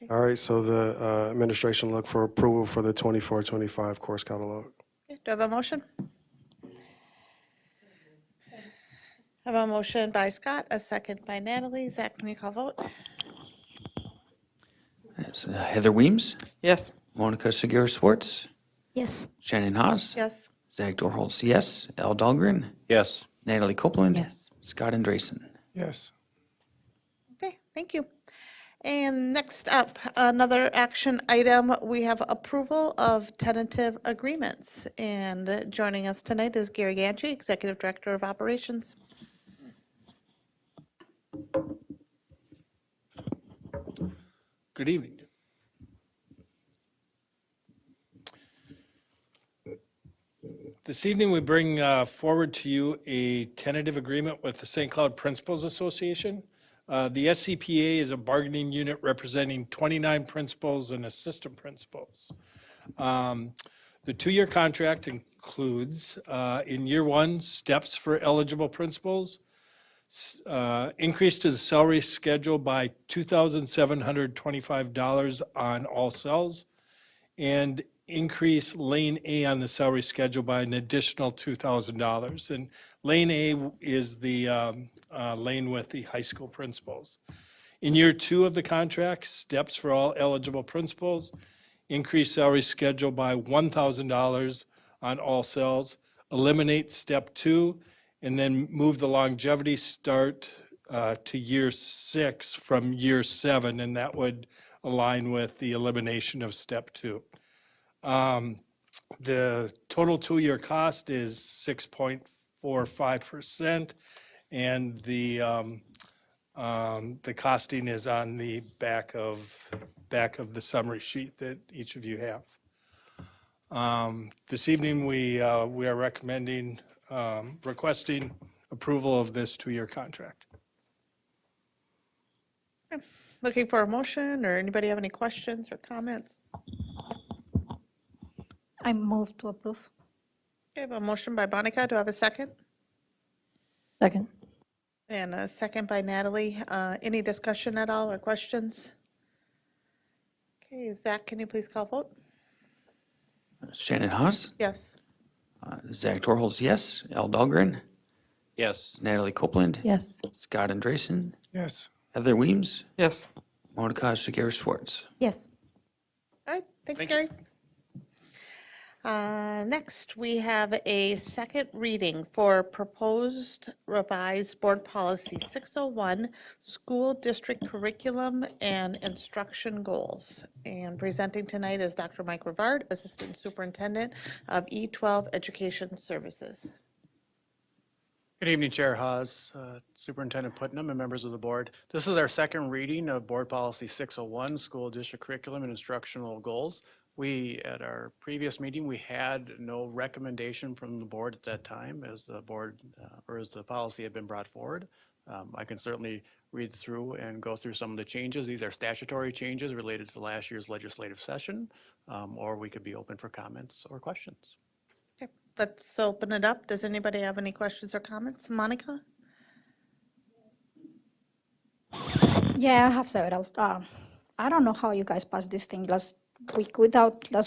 All right, so the administration look for approval for the 24-25 course catalog. Okay, do I have a motion? I have a motion by Scott, a second by Natalie. Zach, can you call vote? That's, Heather Weems, Yes. Monica Seguer-Schwartz, Yes. Shannon Haas, Yes. Zach Dorholz, yes. Al Dahlgren, Yes. Natalie Copeland. Yes. Scott Andresen. Yes. Okay, thank you. And next up, another action item, we have approval of tentative agreements. And joining us tonight is Gary Ganchi, Executive Director of Operations. Good evening. This evening, we bring forward to you a tentative agreement with the St. Cloud Principals Association. The SCPA is a bargaining unit representing 29 principals and assistant principals. The two-year contract includes, in year one, steps for eligible principals, increase to the salary schedule by $2,725 on all cells, and increase lane A on the salary schedule by an additional $2,000. And lane A is the lane with the high school principals. In year two of the contract, steps for all eligible principals, increase salary schedule by $1,000 on all cells, eliminate step two, and then move the longevity start to year 6 from year 7, and that would align with the elimination of step 2. The total 2-year cost is 6.45%, and the costing is on the back of the summary sheet that each of you have. This evening, we are requesting approval of this 2-year contract. Looking for a motion, or anybody have any questions or comments? I move to approve. Okay, I have a motion by Monica. Do I have a second? Second. And a second by Natalie. Any discussion at all or questions? Okay, Zach, can you please call vote? Shannon Haas, Yes. Zach Torholz, yes. Al Dahlgren, Yes. Natalie Copeland, Yes. Scott Andresen, Yes. Heather Weems, Yes. Monica Shigera Schwartz. Yes. All right, thanks, Gary. Next, we have a second reading for proposed revised board policy 601, school district curriculum and instruction goals. And presenting tonight is Dr. Mike Rivard, Assistant Superintendent of E12 Education Services. Good evening, Chair Haas, Superintendent Putnam, and members of the board. This is our second reading of Board Policy 601, School District Curriculum and Instructional Goals. At our previous meeting, we had no recommendation from the board at that time as the board, or as the policy had been brought forward. I can certainly read through and go through some of the changes. These are statutory changes related to last year's legislative session, or we could be open for comments or questions. Okay, let's open it up. Does anybody have any questions or comments? Monica? Yeah, I have several. I don't know how you guys passed this thing last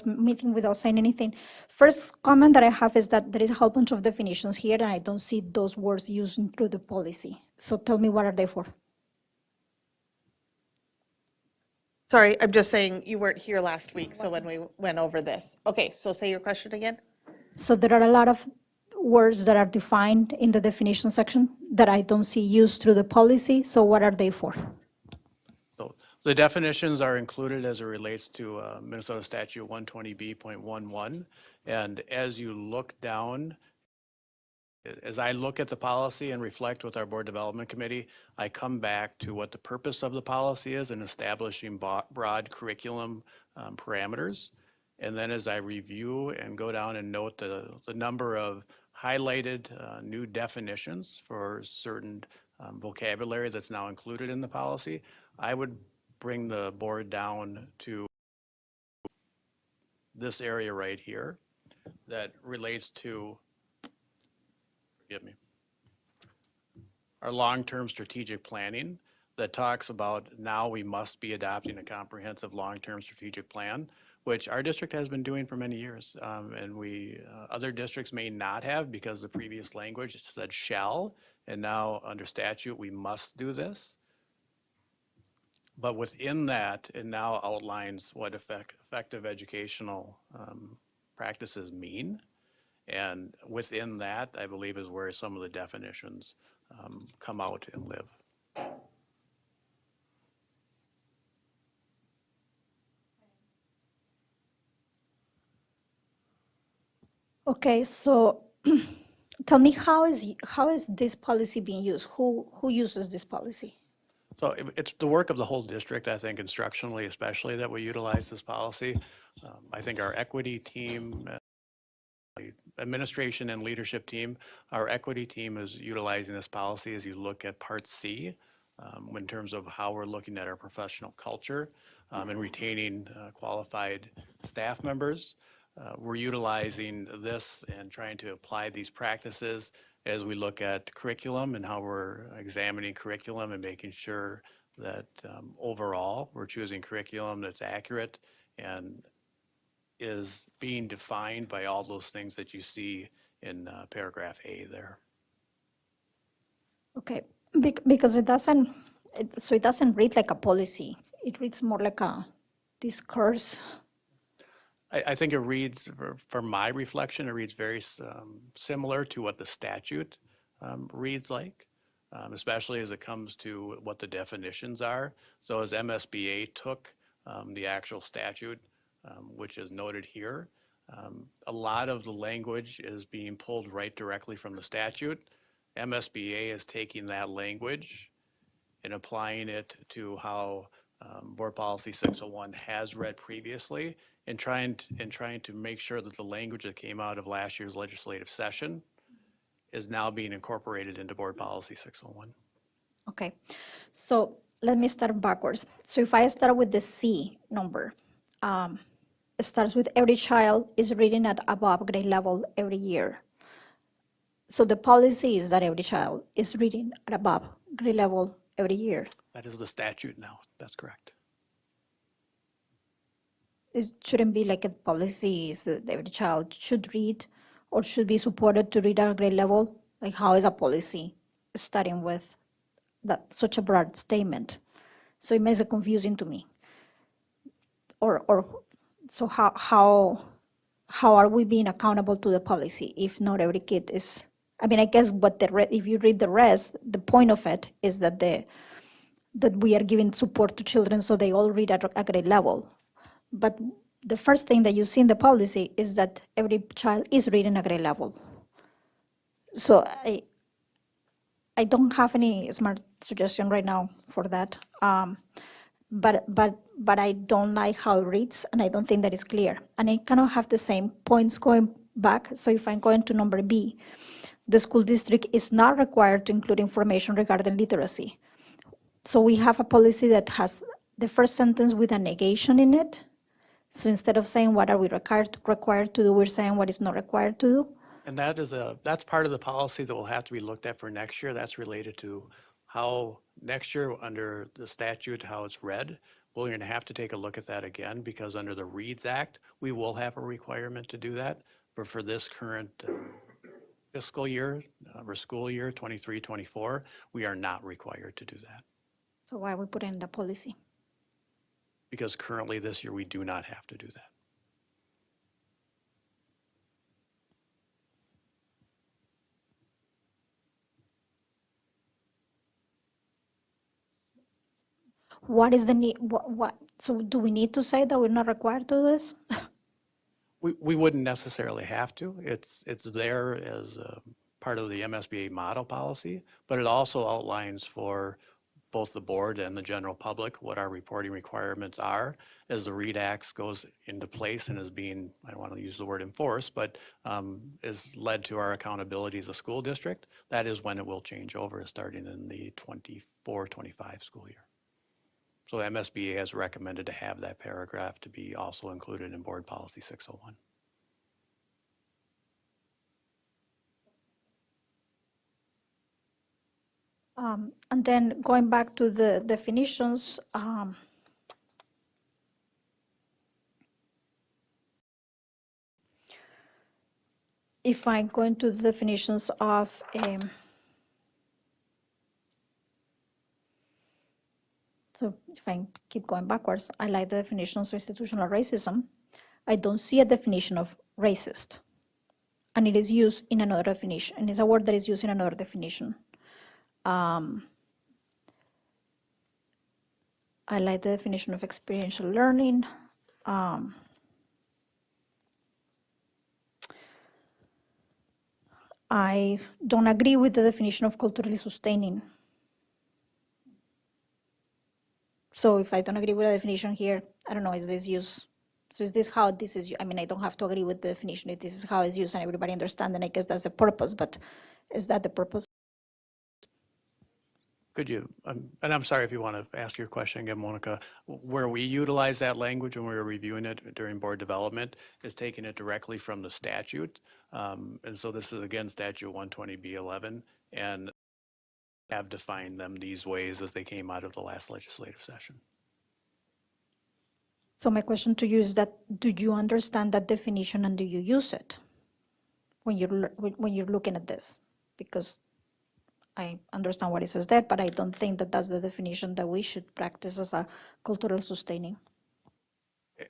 meeting without saying anything. First comment that I have is that there is a whole bunch of definitions here, and I don't see those words used through the policy. So tell me, what are they for? Sorry, I'm just saying you weren't here last week, so when we went over this. Okay, so say your question again. So there are a lot of words that are defined in the definition section that I don't see used through the policy. So what are they for? So the definitions are included as it relates to Minnesota Statute 120B.11. And as you look down, as I look at the policy and reflect with our Board Development Committee, I come back to what the purpose of the policy is in establishing broad curriculum parameters. And then as I review and go down and note the number of highlighted new definitions for certain vocabulary that's now included in the policy, I would bring the board down to this area right here that relates to, forgive me, our long-term strategic planning that talks about now we must be adopting a comprehensive long-term strategic plan, which our district has been doing for many years. And other districts may not have because the previous language said shall, and now under statute, we must do this. But within that, it now outlines what effective educational practices mean. And within that, I believe, is where some of the definitions come out and live. Okay, so tell me, how is this policy being used? Who uses this policy? So it's the work of the whole district, I think, instructionally especially, that we utilize this policy. I think our equity team, administration and leadership team, our equity team is utilizing this policy as you look at Part C in terms of how we're looking at our professional culture and retaining qualified staff members. We're utilizing this and trying to apply these practices as we look at curriculum and how we're examining curriculum and making sure that overall we're choosing curriculum that's accurate and is being defined by all those things that you see in paragraph A there. Okay, because it doesn't read like a policy. It reads more like a discourse. I think it reads, for my reflection, it reads very similar to what the statute reads like, especially as it comes to what the definitions are. So as MSBA took the actual statute, which is noted here. A lot of the language is being pulled right directly from the statute. MSBA is taking that language and applying it to how Board Policy 601 has read previously, and trying to make sure that the language that came out of last year's legislative session is now being incorporated into Board Policy 601. Okay, so let me start backwards. So if I start with the C number, it starts with every child is reading at above grade level every year. So the policy is that every child is reading at above grade level every year. That is the statute now. That's correct. It shouldn't be like a policy is that every child should read or should be supported to read at grade level. Like how is a policy starting with that such a broad statement? So it makes it confusing to me. So how are we being accountable to the policy if not every kid is? I mean, I guess if you read the rest, the point of it is that we are giving support to children so they all read at a grade level. But the first thing that you see in the policy is that every child is reading at grade level. So I don't have any smart suggestion right now for that. But I don't like how it reads, and I don't think that is clear. And I kind of have the same points going back. So if I'm going to number B, the school district is not required to include information regarding literacy. So we have a policy that has the first sentence with a negation in it. So instead of saying what are we required to do, we're saying what is not required to do. And that's part of the policy that will have to be looked at for next year. That's related to how next year under the statute, how it's read. We're going to have to take a look at that again because under the READS Act, we will have a requirement to do that. But for this current fiscal year or school year 23-24, we are not required to do that. So why are we putting in the policy? Because currently this year, we do not have to do that. What is the need? So do we need to say that we're not required to do this? We wouldn't necessarily have to. It's there as part of the MSBA model policy, but it also outlines for both the board and the general public what our reporting requirements are as the READ Act goes into place and is being, I don't want to use the word enforced, but is led to our accountability as a school district. That is when it will change over starting in the 24-25 school year. So MSBA has recommended to have that paragraph to be also included in Board Policy 601. And then going back to the definitions, if I'm going to the definitions of so if I keep going backwards, I like the definitions of institutional racism. I don't see a definition of racist. And it is used in another definition, and it's a word that is used in another definition. I like the definition of experiential learning. I don't agree with the definition of culturally sustaining. So if I don't agree with the definition here, I don't know, is this used? So is this how this is? I mean, I don't have to agree with the definition. If this is how it's used and everybody understands, then I guess that's the purpose. But is that the purpose? Could you, and I'm sorry if you want to ask your question again, Monica, where we utilize that language when we were reviewing it during board development is taking it directly from the statute. And so this is again, statute 120B11, and have defined them these ways as they came out of the last legislative session. So my question to you is that, do you understand that definition and do you use it when you're looking at this? Because I understand what it says there, but I don't think that that's the definition that we should practice as a cultural sustaining.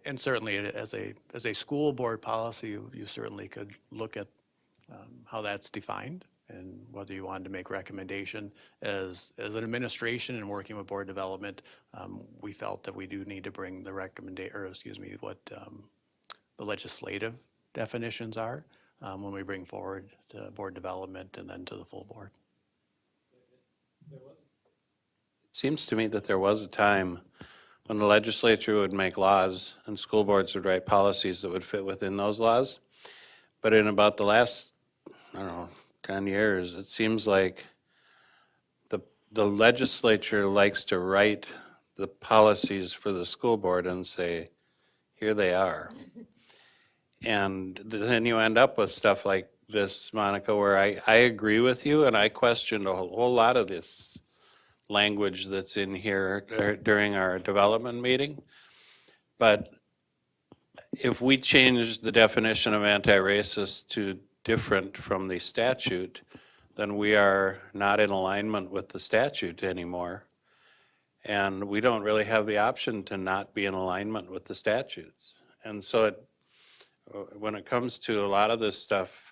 And certainly as a school board policy, you certainly could look at how that's defined and whether you wanted to make recommendation. As an administration and working with board development, we felt that we do need to bring the what the legislative definitions are when we bring forward to board development and then to the full board. It seems to me that there was a time when the legislature would make laws and school boards would write policies that would fit within those laws. But in about the last, 10 years, it seems like the legislature likes to write the policies for the school board and say, here they are. And then you end up with stuff like this, Monica, where I agree with you, and I questioned a whole lot of this language that's in here during our development meeting. But if we change the definition of anti-racist to different from the statute, then we are not in alignment with the statute anymore. And we don't really have the option to not be in alignment with the statutes. And so when it comes to a lot of this stuff,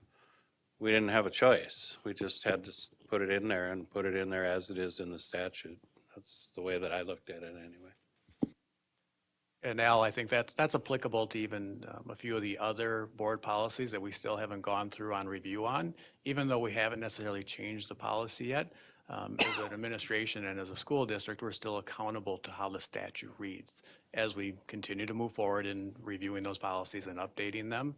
we didn't have a choice. We just had to put it in there and put it in there as it is in the statute. That's the way that I looked at it anyway. And Al, I think that's applicable to even a few of the other board policies that we still haven't gone through on review on, even though we haven't necessarily changed the policy yet. As an administration and as a school district, we're still accountable to how the statute reads. As we continue to move forward in reviewing those policies and updating them,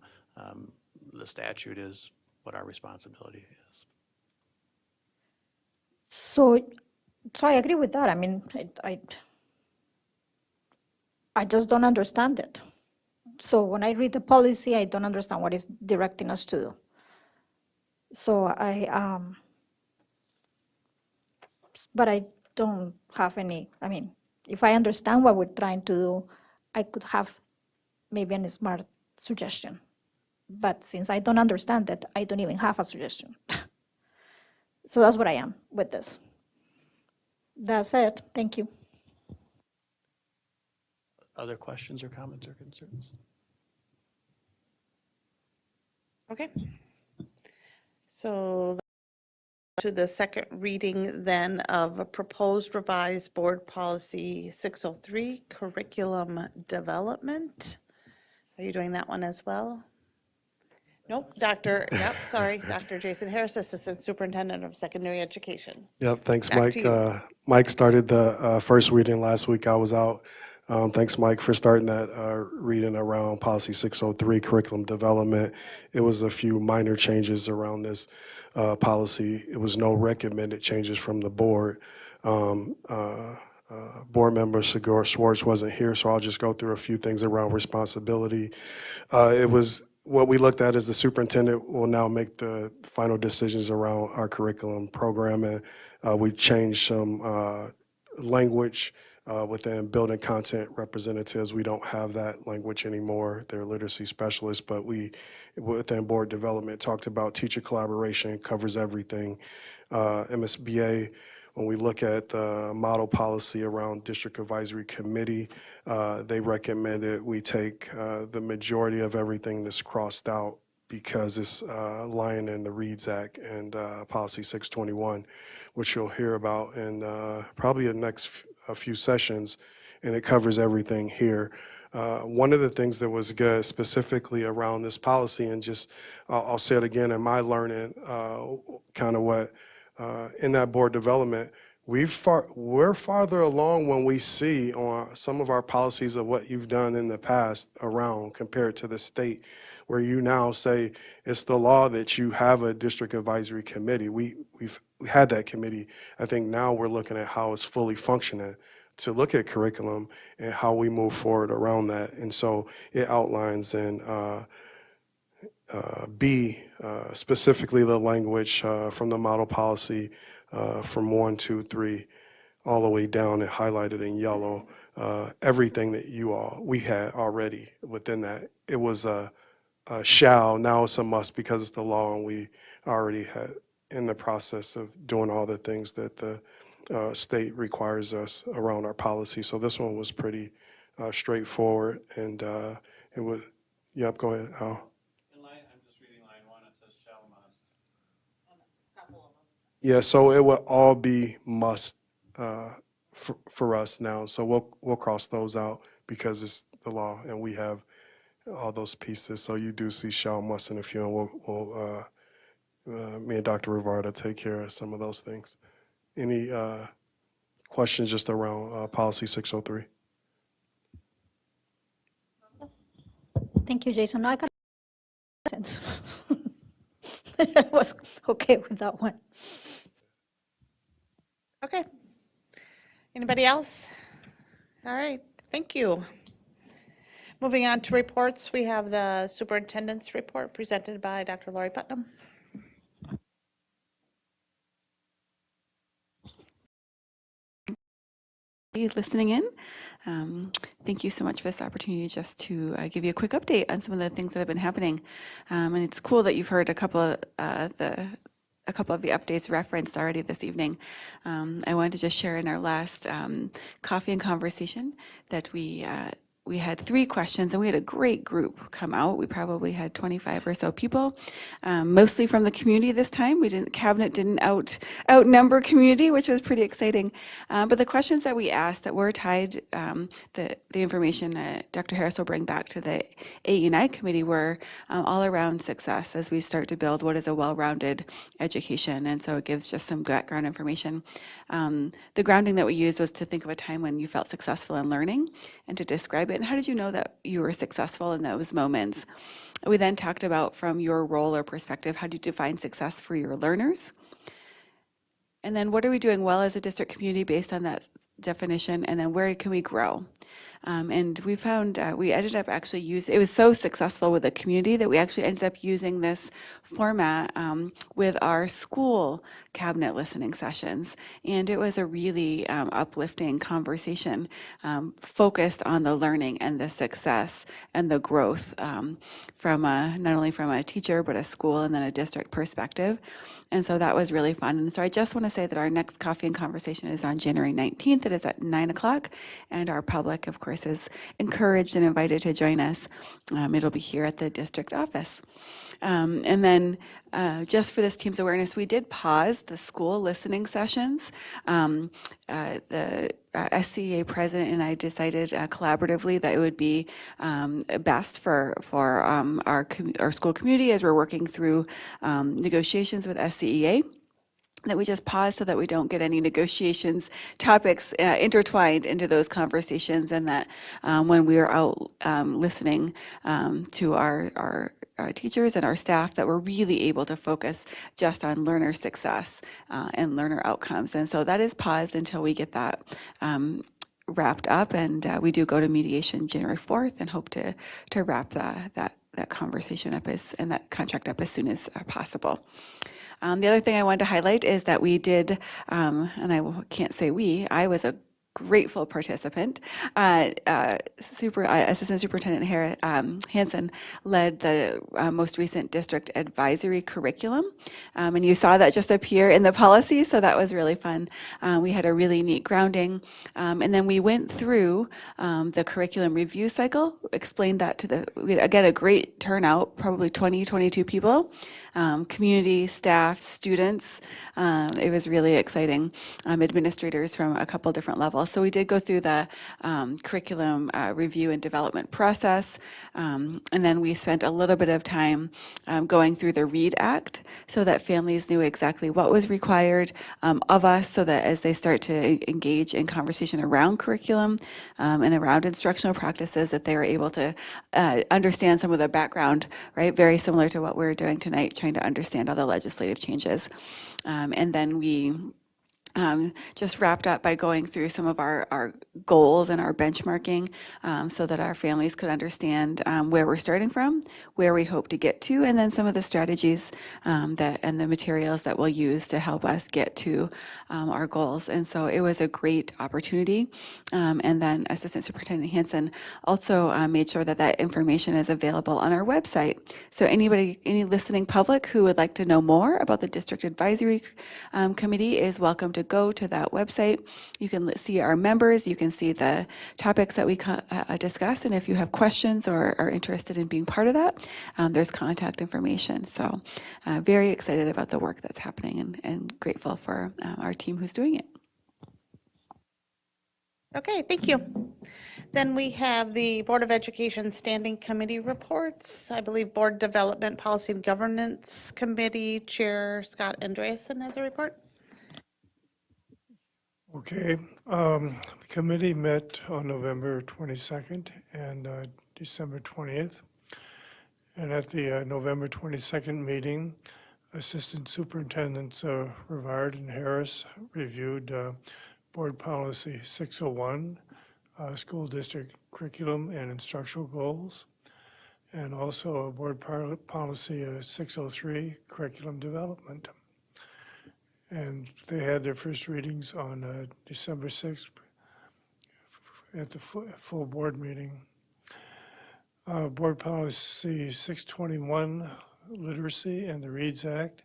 the statute is what our responsibility is. So I agree with that. I mean, I just don't understand it. So when I read the policy, I don't understand what it's directing us to do. So but I don't have any, if I understand what we're trying to do, I could have maybe a smart suggestion. But since I don't understand it, I don't even have a suggestion. So that's what I am with this. That's it. Thank you. Other questions or comments or concerns? Okay. So to the second reading then of a proposed revised board policy 603, curriculum development. Are you doing that one as well? Nope, Dr. Jason Harris, Assistant Superintendent of Secondary Education. Yep, thanks, Back Mike. to you. Mike started the first reading last week. I was out. Thanks, Mike, for starting that reading around policy 603, curriculum development. It was a few minor changes around this policy. It was no recommended changes from the board. Board member Sigur Schwartz wasn't here, so I'll just go through a few things around responsibility. It was what we looked at is the superintendent will now make the final decisions around our curriculum program, and we changed some language within building content representatives. We don't have that language anymore. They're literacy specialists, but we, within board development, talked about teacher collaboration, covers everything. MSBA, when we look at the model policy around district advisory committee, they recommended we take the majority of everything that's crossed out because it's lying in the READS Act and policy 621, which you'll hear about in probably the next few sessions, and it covers everything here. One of the things that was good specifically around this policy, and just I'll say it again, in my learning, kind of what in that board development, we're farther along when we see on some of our policies of what you've done in the past around compared to the state, where you now say it's the law that you have a district advisory committee. We had that committee. I think now we're looking at how it's fully functioning to look at curriculum and how we move forward around that. And so it outlines in B, specifically the language from the model policy from 1, 2, 3, all the way down and highlighted in yellow, everything that we had already within that. It was a shall, now it's a must because it's the law, and we already had in the process of doing all the things that the state requires us around our policy. So this one was pretty straightforward, and it was, yep, go ahead, Al. In line, I'm just reading line 1, it says shall must. Yeah, so it will all be must for us now. So we'll cross those out because it's the law and we have all those pieces. So you do see shall, must, and a few, and we'll me and Dr. Rivarda take care of some of those things. Any questions just around policy 603? Thank you, Jason. I got sense. I was okay with that one. Okay. Anybody else? All right, thank you. Moving on to reports, we have the superintendent's report presented by Dr. Lori Putnam. Listening in. Thank you so much for this opportunity just to give you a quick update on some of the things that have been happening. And it's cool that you've heard a couple of the updates referenced already this evening. I wanted to just share in our last coffee and conversation that we had 3 questions, and we had a great group come out. We probably had 25 or so people, mostly from the community this time. Cabinet didn't outnumber community, which was pretty exciting. But the questions that we asked that were tied, the information Dr. Harris will bring back to the AE&I committee were all around success as we start to build what is a well-rounded education. And so it gives just some background information. The grounding that we used was to think of a time when you felt successful in learning and to describe it. And how did you know that you were successful in those moments? We then talked about, from your role or perspective, how do you define success for your learners? And then what are we doing well as a district community based on that definition? And then where can we grow? And we found we ended up actually it was so successful with the community that we actually ended up using this format with our school cabinet listening sessions. And it was a really uplifting conversation focused on the learning and the success and the growth from not only from a teacher, but a school and then a district perspective. And so that was really fun. And so I just want to say that our next coffee and conversation is on January 19th. It is at 9 o'clock. And our public, of course, is encouraged and invited to join us. It'll be here at the district office. And then just for this team's awareness, we did pause the school listening sessions. The SCEA president and I decided collaboratively that it would be best for our school community as we're working through negotiations with SCEA, that we just pause so that we don't get any negotiations topics intertwined into those conversations, and that when we are out listening to our teachers and our staff, that we're really able to focus just on learner success and learner outcomes. And so that is paused until we get that wrapped up, and we do go to mediation January 4th and hope to wrap that conversation up and that contract up as soon as possible. The other thing I wanted to highlight is that we did, and I can't say I was a grateful participant. Assistant Superintendent Hansen led the most recent district advisory curriculum, and you saw that just appear in the policy, so that was really fun. We had a really neat grounding, and then we went through the curriculum review cycle, explained that we had, again, a great turnout, probably 22 people, community, staff, students. It was really exciting. Administrators from a couple different levels. So we did go through the curriculum review and development process, and then we spent a little bit of time going through the READ Act so that families knew exactly what was required of us, so that as they start to engage in conversation around curriculum and around instructional practices, that they are able to understand some of the background, right? Very similar to what we're doing tonight, trying to understand all the legislative changes. And then we just wrapped up by going through some of our goals and our benchmarking so that our families could understand where we're starting from, where we hope to get to, and then some of the strategies and the materials that we'll use to help us get to our goals. And so it was a great opportunity. And then Assistant Superintendent Hansen also made sure that that information is available on our website. So any listening public who would like to know more about the District Advisory Committee is welcome to to go to that website. You can see our members, you can see the topics that we discuss, and if you have questions or are interested in being part of that, there's contact information. So very excited about the work that's happening and grateful for our team who's doing it. Okay, thank you. Then we have the Board of Education Standing Committee reports. I believe Board Development Policy and Governance Committee Chair Scott Andreasen has a report. Okay, the committee met on November 22nd and December 20th. And at the November 22nd meeting, Assistant Superintendents Rivard and Harris reviewed Board Policy 601, School District Curriculum and Instructional Goals, and also Board Policy 603, Curriculum Development. And they had their first readings on December 6th at the full board meeting. Board Policy 621, Literacy and the READS Act,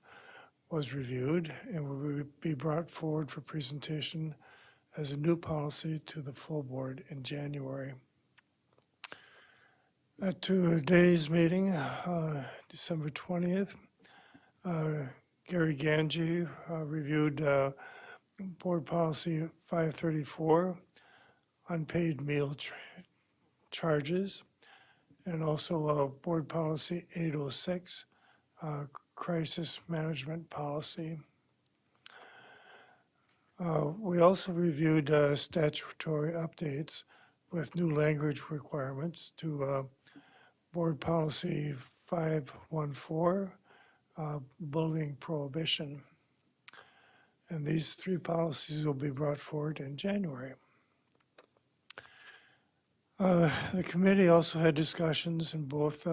was reviewed and will be brought forward for presentation as a new policy to the full board in January. At today's meeting, December 20th, Gary Ganji reviewed Board Policy 534, unpaid meal charges, and also Board Policy 806, Crisis Management Policy. We also reviewed statutory updates with new language requirements to Board Policy 514, bullying prohibition. And these three policies will be brought forward in January. The committee also had discussions in both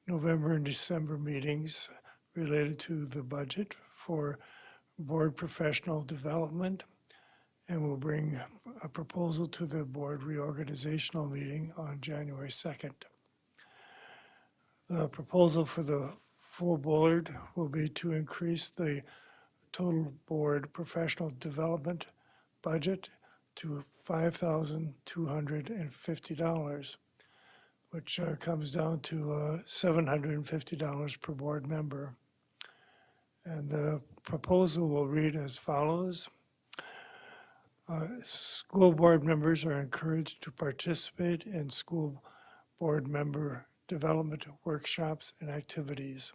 November and December meetings related to the budget for board professional development, and will bring a proposal to the board reorganizational meeting on January 2nd. The proposal for the full board will be to increase the total board professional development budget to $5,250, which comes down to $750 per board member. And the proposal will read as follows. School board members are encouraged to participate in school board member development workshops and activities.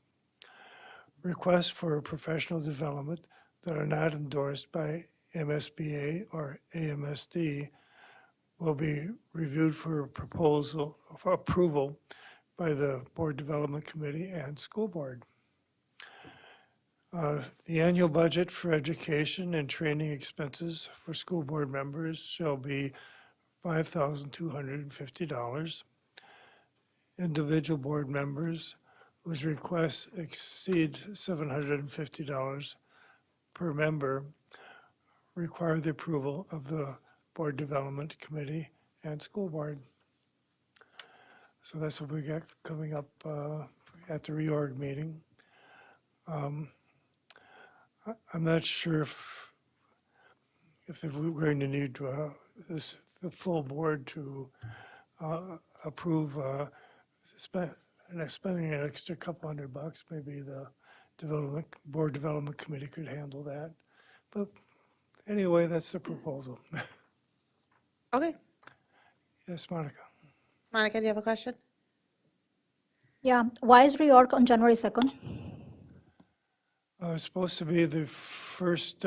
Requests for professional development that are not endorsed by MSBA or AMSD will be reviewed for proposal for approval by the Board Development Committee and School Board. The annual budget for education and training expenses for school board members shall be $5,250. Individual board members whose requests exceed $750 per member require the approval of the Board Development Committee and School Board. So that's what we got coming up at the reorg meeting. I'm not sure if we're going to need the full board to approve spending an extra couple $100. Maybe the Board Development Committee could handle that. But anyway, that's the proposal. Okay. Yes, Monica. Monica, do you have a question? Yeah, why is reorg on January 2nd? It's supposed to be the first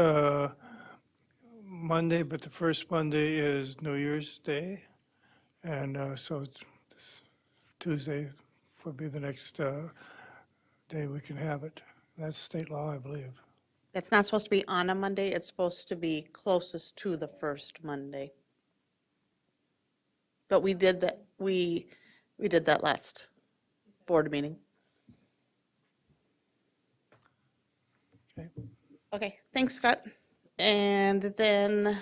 Monday, but the first Monday is New Year's Day. And so this Tuesday would be the next day we can have it. That's state law, I believe. It's not supposed to be on a Monday, it's supposed to be closest to the first Monday. But we did that, we did that last board meeting. Okay. Okay, thanks, Scott. And then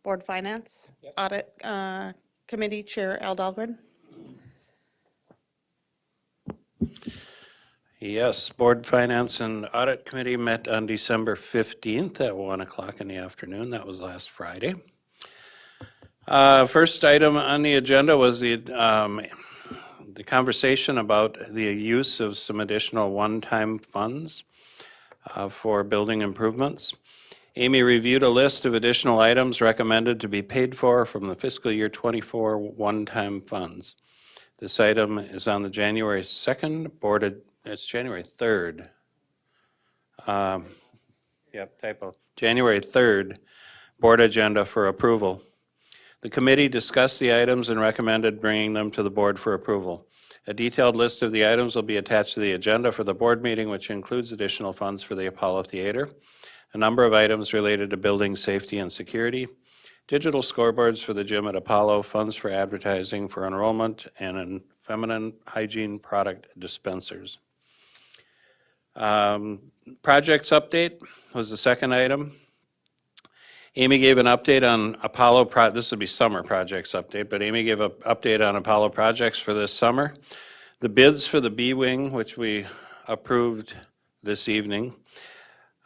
Board Finance Audit Committee Chair Al Dahlgren. Yes, Board Finance and Audit Committee met on December 15th at 1 o'clock in the afternoon. That was last Friday. First item on the agenda was the conversation about the use of some additional one-time funds for building improvements. Amy reviewed a list of additional items recommended to be paid for from the fiscal year 24 one-time funds. This item is on the January 2nd board. It's January 3rd. Yep, typo. January 3rd board agenda for approval. The committee discussed the items and recommended bringing them to the board for approval. A detailed list of the items will be attached to the agenda for the board meeting, which includes additional funds for the Apollo Theater, a number of items related to building safety and security, digital scoreboards for the gym at Apollo, funds for advertising for enrollment, and feminine hygiene product dispensers. Projects update was the second item. Amy gave an update on Apollo, this would be summer projects update, but Amy gave an update on Apollo projects for this summer. The bids for the B wing, which we approved this evening,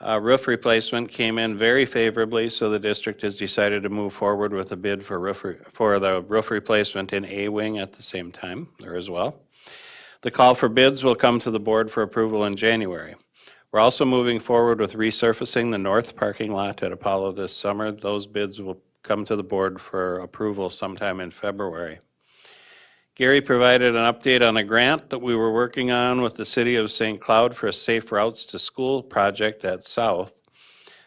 roof replacement came in very favorably, so the district has decided to move forward with a bid for the roof replacement in A wing at the same time, there as well. The call for bids will come to the board for approval in January. We're also moving forward with resurfacing the north parking lot at Apollo this summer. Those bids will come to the board for approval sometime in February. Gary provided an update on a grant that we were working on with the City of St. Cloud for a Safe Routes to School project at South.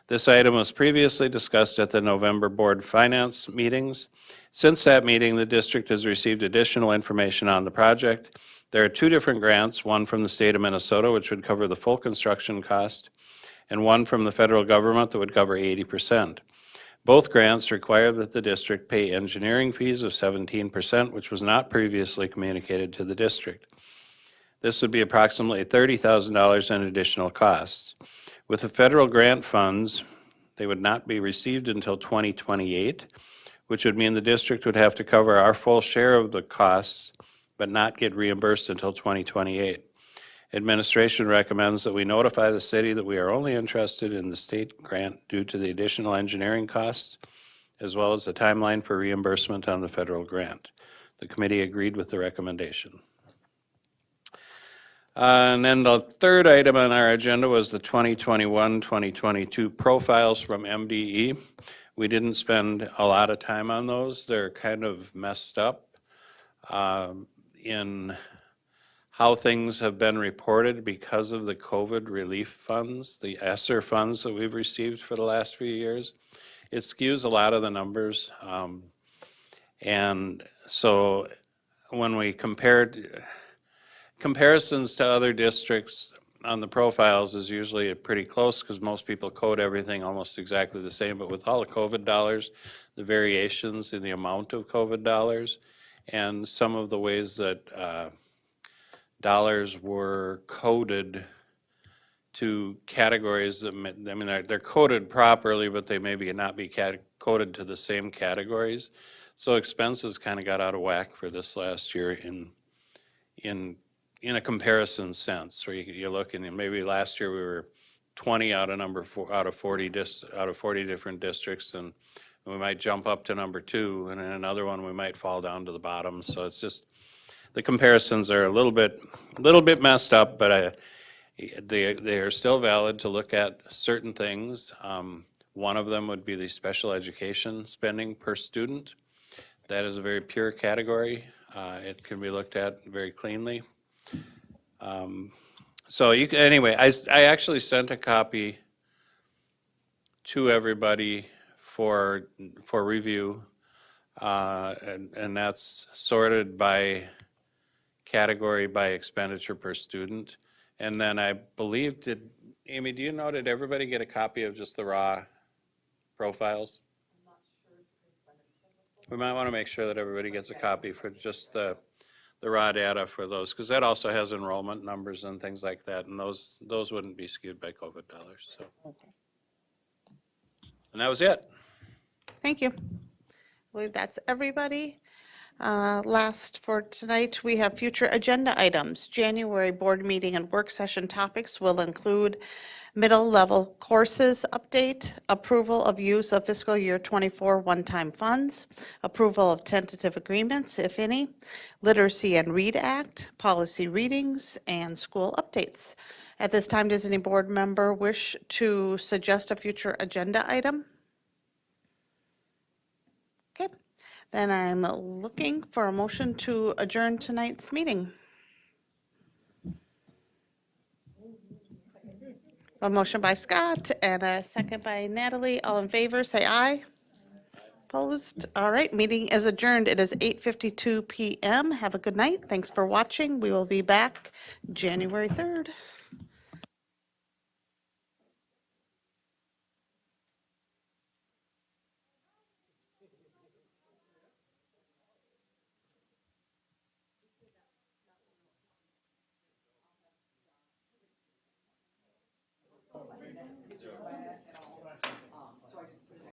This item was previously discussed at the November Board Finance meetings. Since that meeting, the district has received additional information on the project. There are two different grants, one from the state of Minnesota, which would cover the full construction cost, and one from the federal government that would cover 80%. Both grants require that the district pay engineering fees of 17%, which was not previously communicated to the district. This would be approximately $30,000 in additional costs. With the federal grant funds, they would not be received until 2028, which would mean the district would have to cover our full share of the costs but not get reimbursed until 2028. Administration recommends that we notify the city that we are only interested in the state grant due to the additional engineering costs, as well as the timeline for reimbursement on the federal grant. The committee agreed with the recommendation. And then the third item on our agenda was the 2021-2022 profiles from MDE. We didn't spend a lot of time on those. They're kind of messed up in how things have been reported because of the COVID relief funds, the ESSER funds that we've received for the last few years. It skews a lot of the numbers. And so when we compared, comparisons to other districts on the profiles is usually pretty close because most people code everything almost exactly the same, but with all the COVID dollars, the variations in the amount of COVID dollars, and some of the ways that dollars were coded to categories that, I mean, they're coded properly, but they maybe not be coded to the same categories. So expenses kind of got out of whack for this last year in a comparison sense, where you look and maybe last year we were 20 out of 40 different districts, and we might jump up to number 2, and in another one we might fall down to the bottom. So it's just the comparisons are a little bit messed up, but they are still valid to look at certain things. One of them would be the special education spending per student. That is a very pure category. It can be looked at very cleanly. So you can, anyway, I actually sent a copy to everybody for review, and that's sorted by category by expenditure per student. And then I believe, Amy, do you know, did everybody get a copy of just the raw profiles? We might want to make sure that everybody gets a copy for just the raw data for those, because that also has enrollment numbers and things like that, and those wouldn't be skewed by COVID dollars. So, and that was it. Thank you. I believe that's everybody. Last for tonight, we have future agenda items. January board meeting and work session topics will include middle level courses update, approval of use of fiscal year 24 one-time funds, approval of tentative agreements, if any, Literacy and Read Act, policy readings, and school updates. At this time, does any board member wish to suggest a future agenda item? Okay, then I'm looking for a motion to adjourn tonight's meeting. A motion by Scott and a second by Natalie. All in favor, say aye. Opposed? All right, meeting is adjourned. It is 8:52 p.m. Have a good night. Thanks for watching. We will be back January 3rd.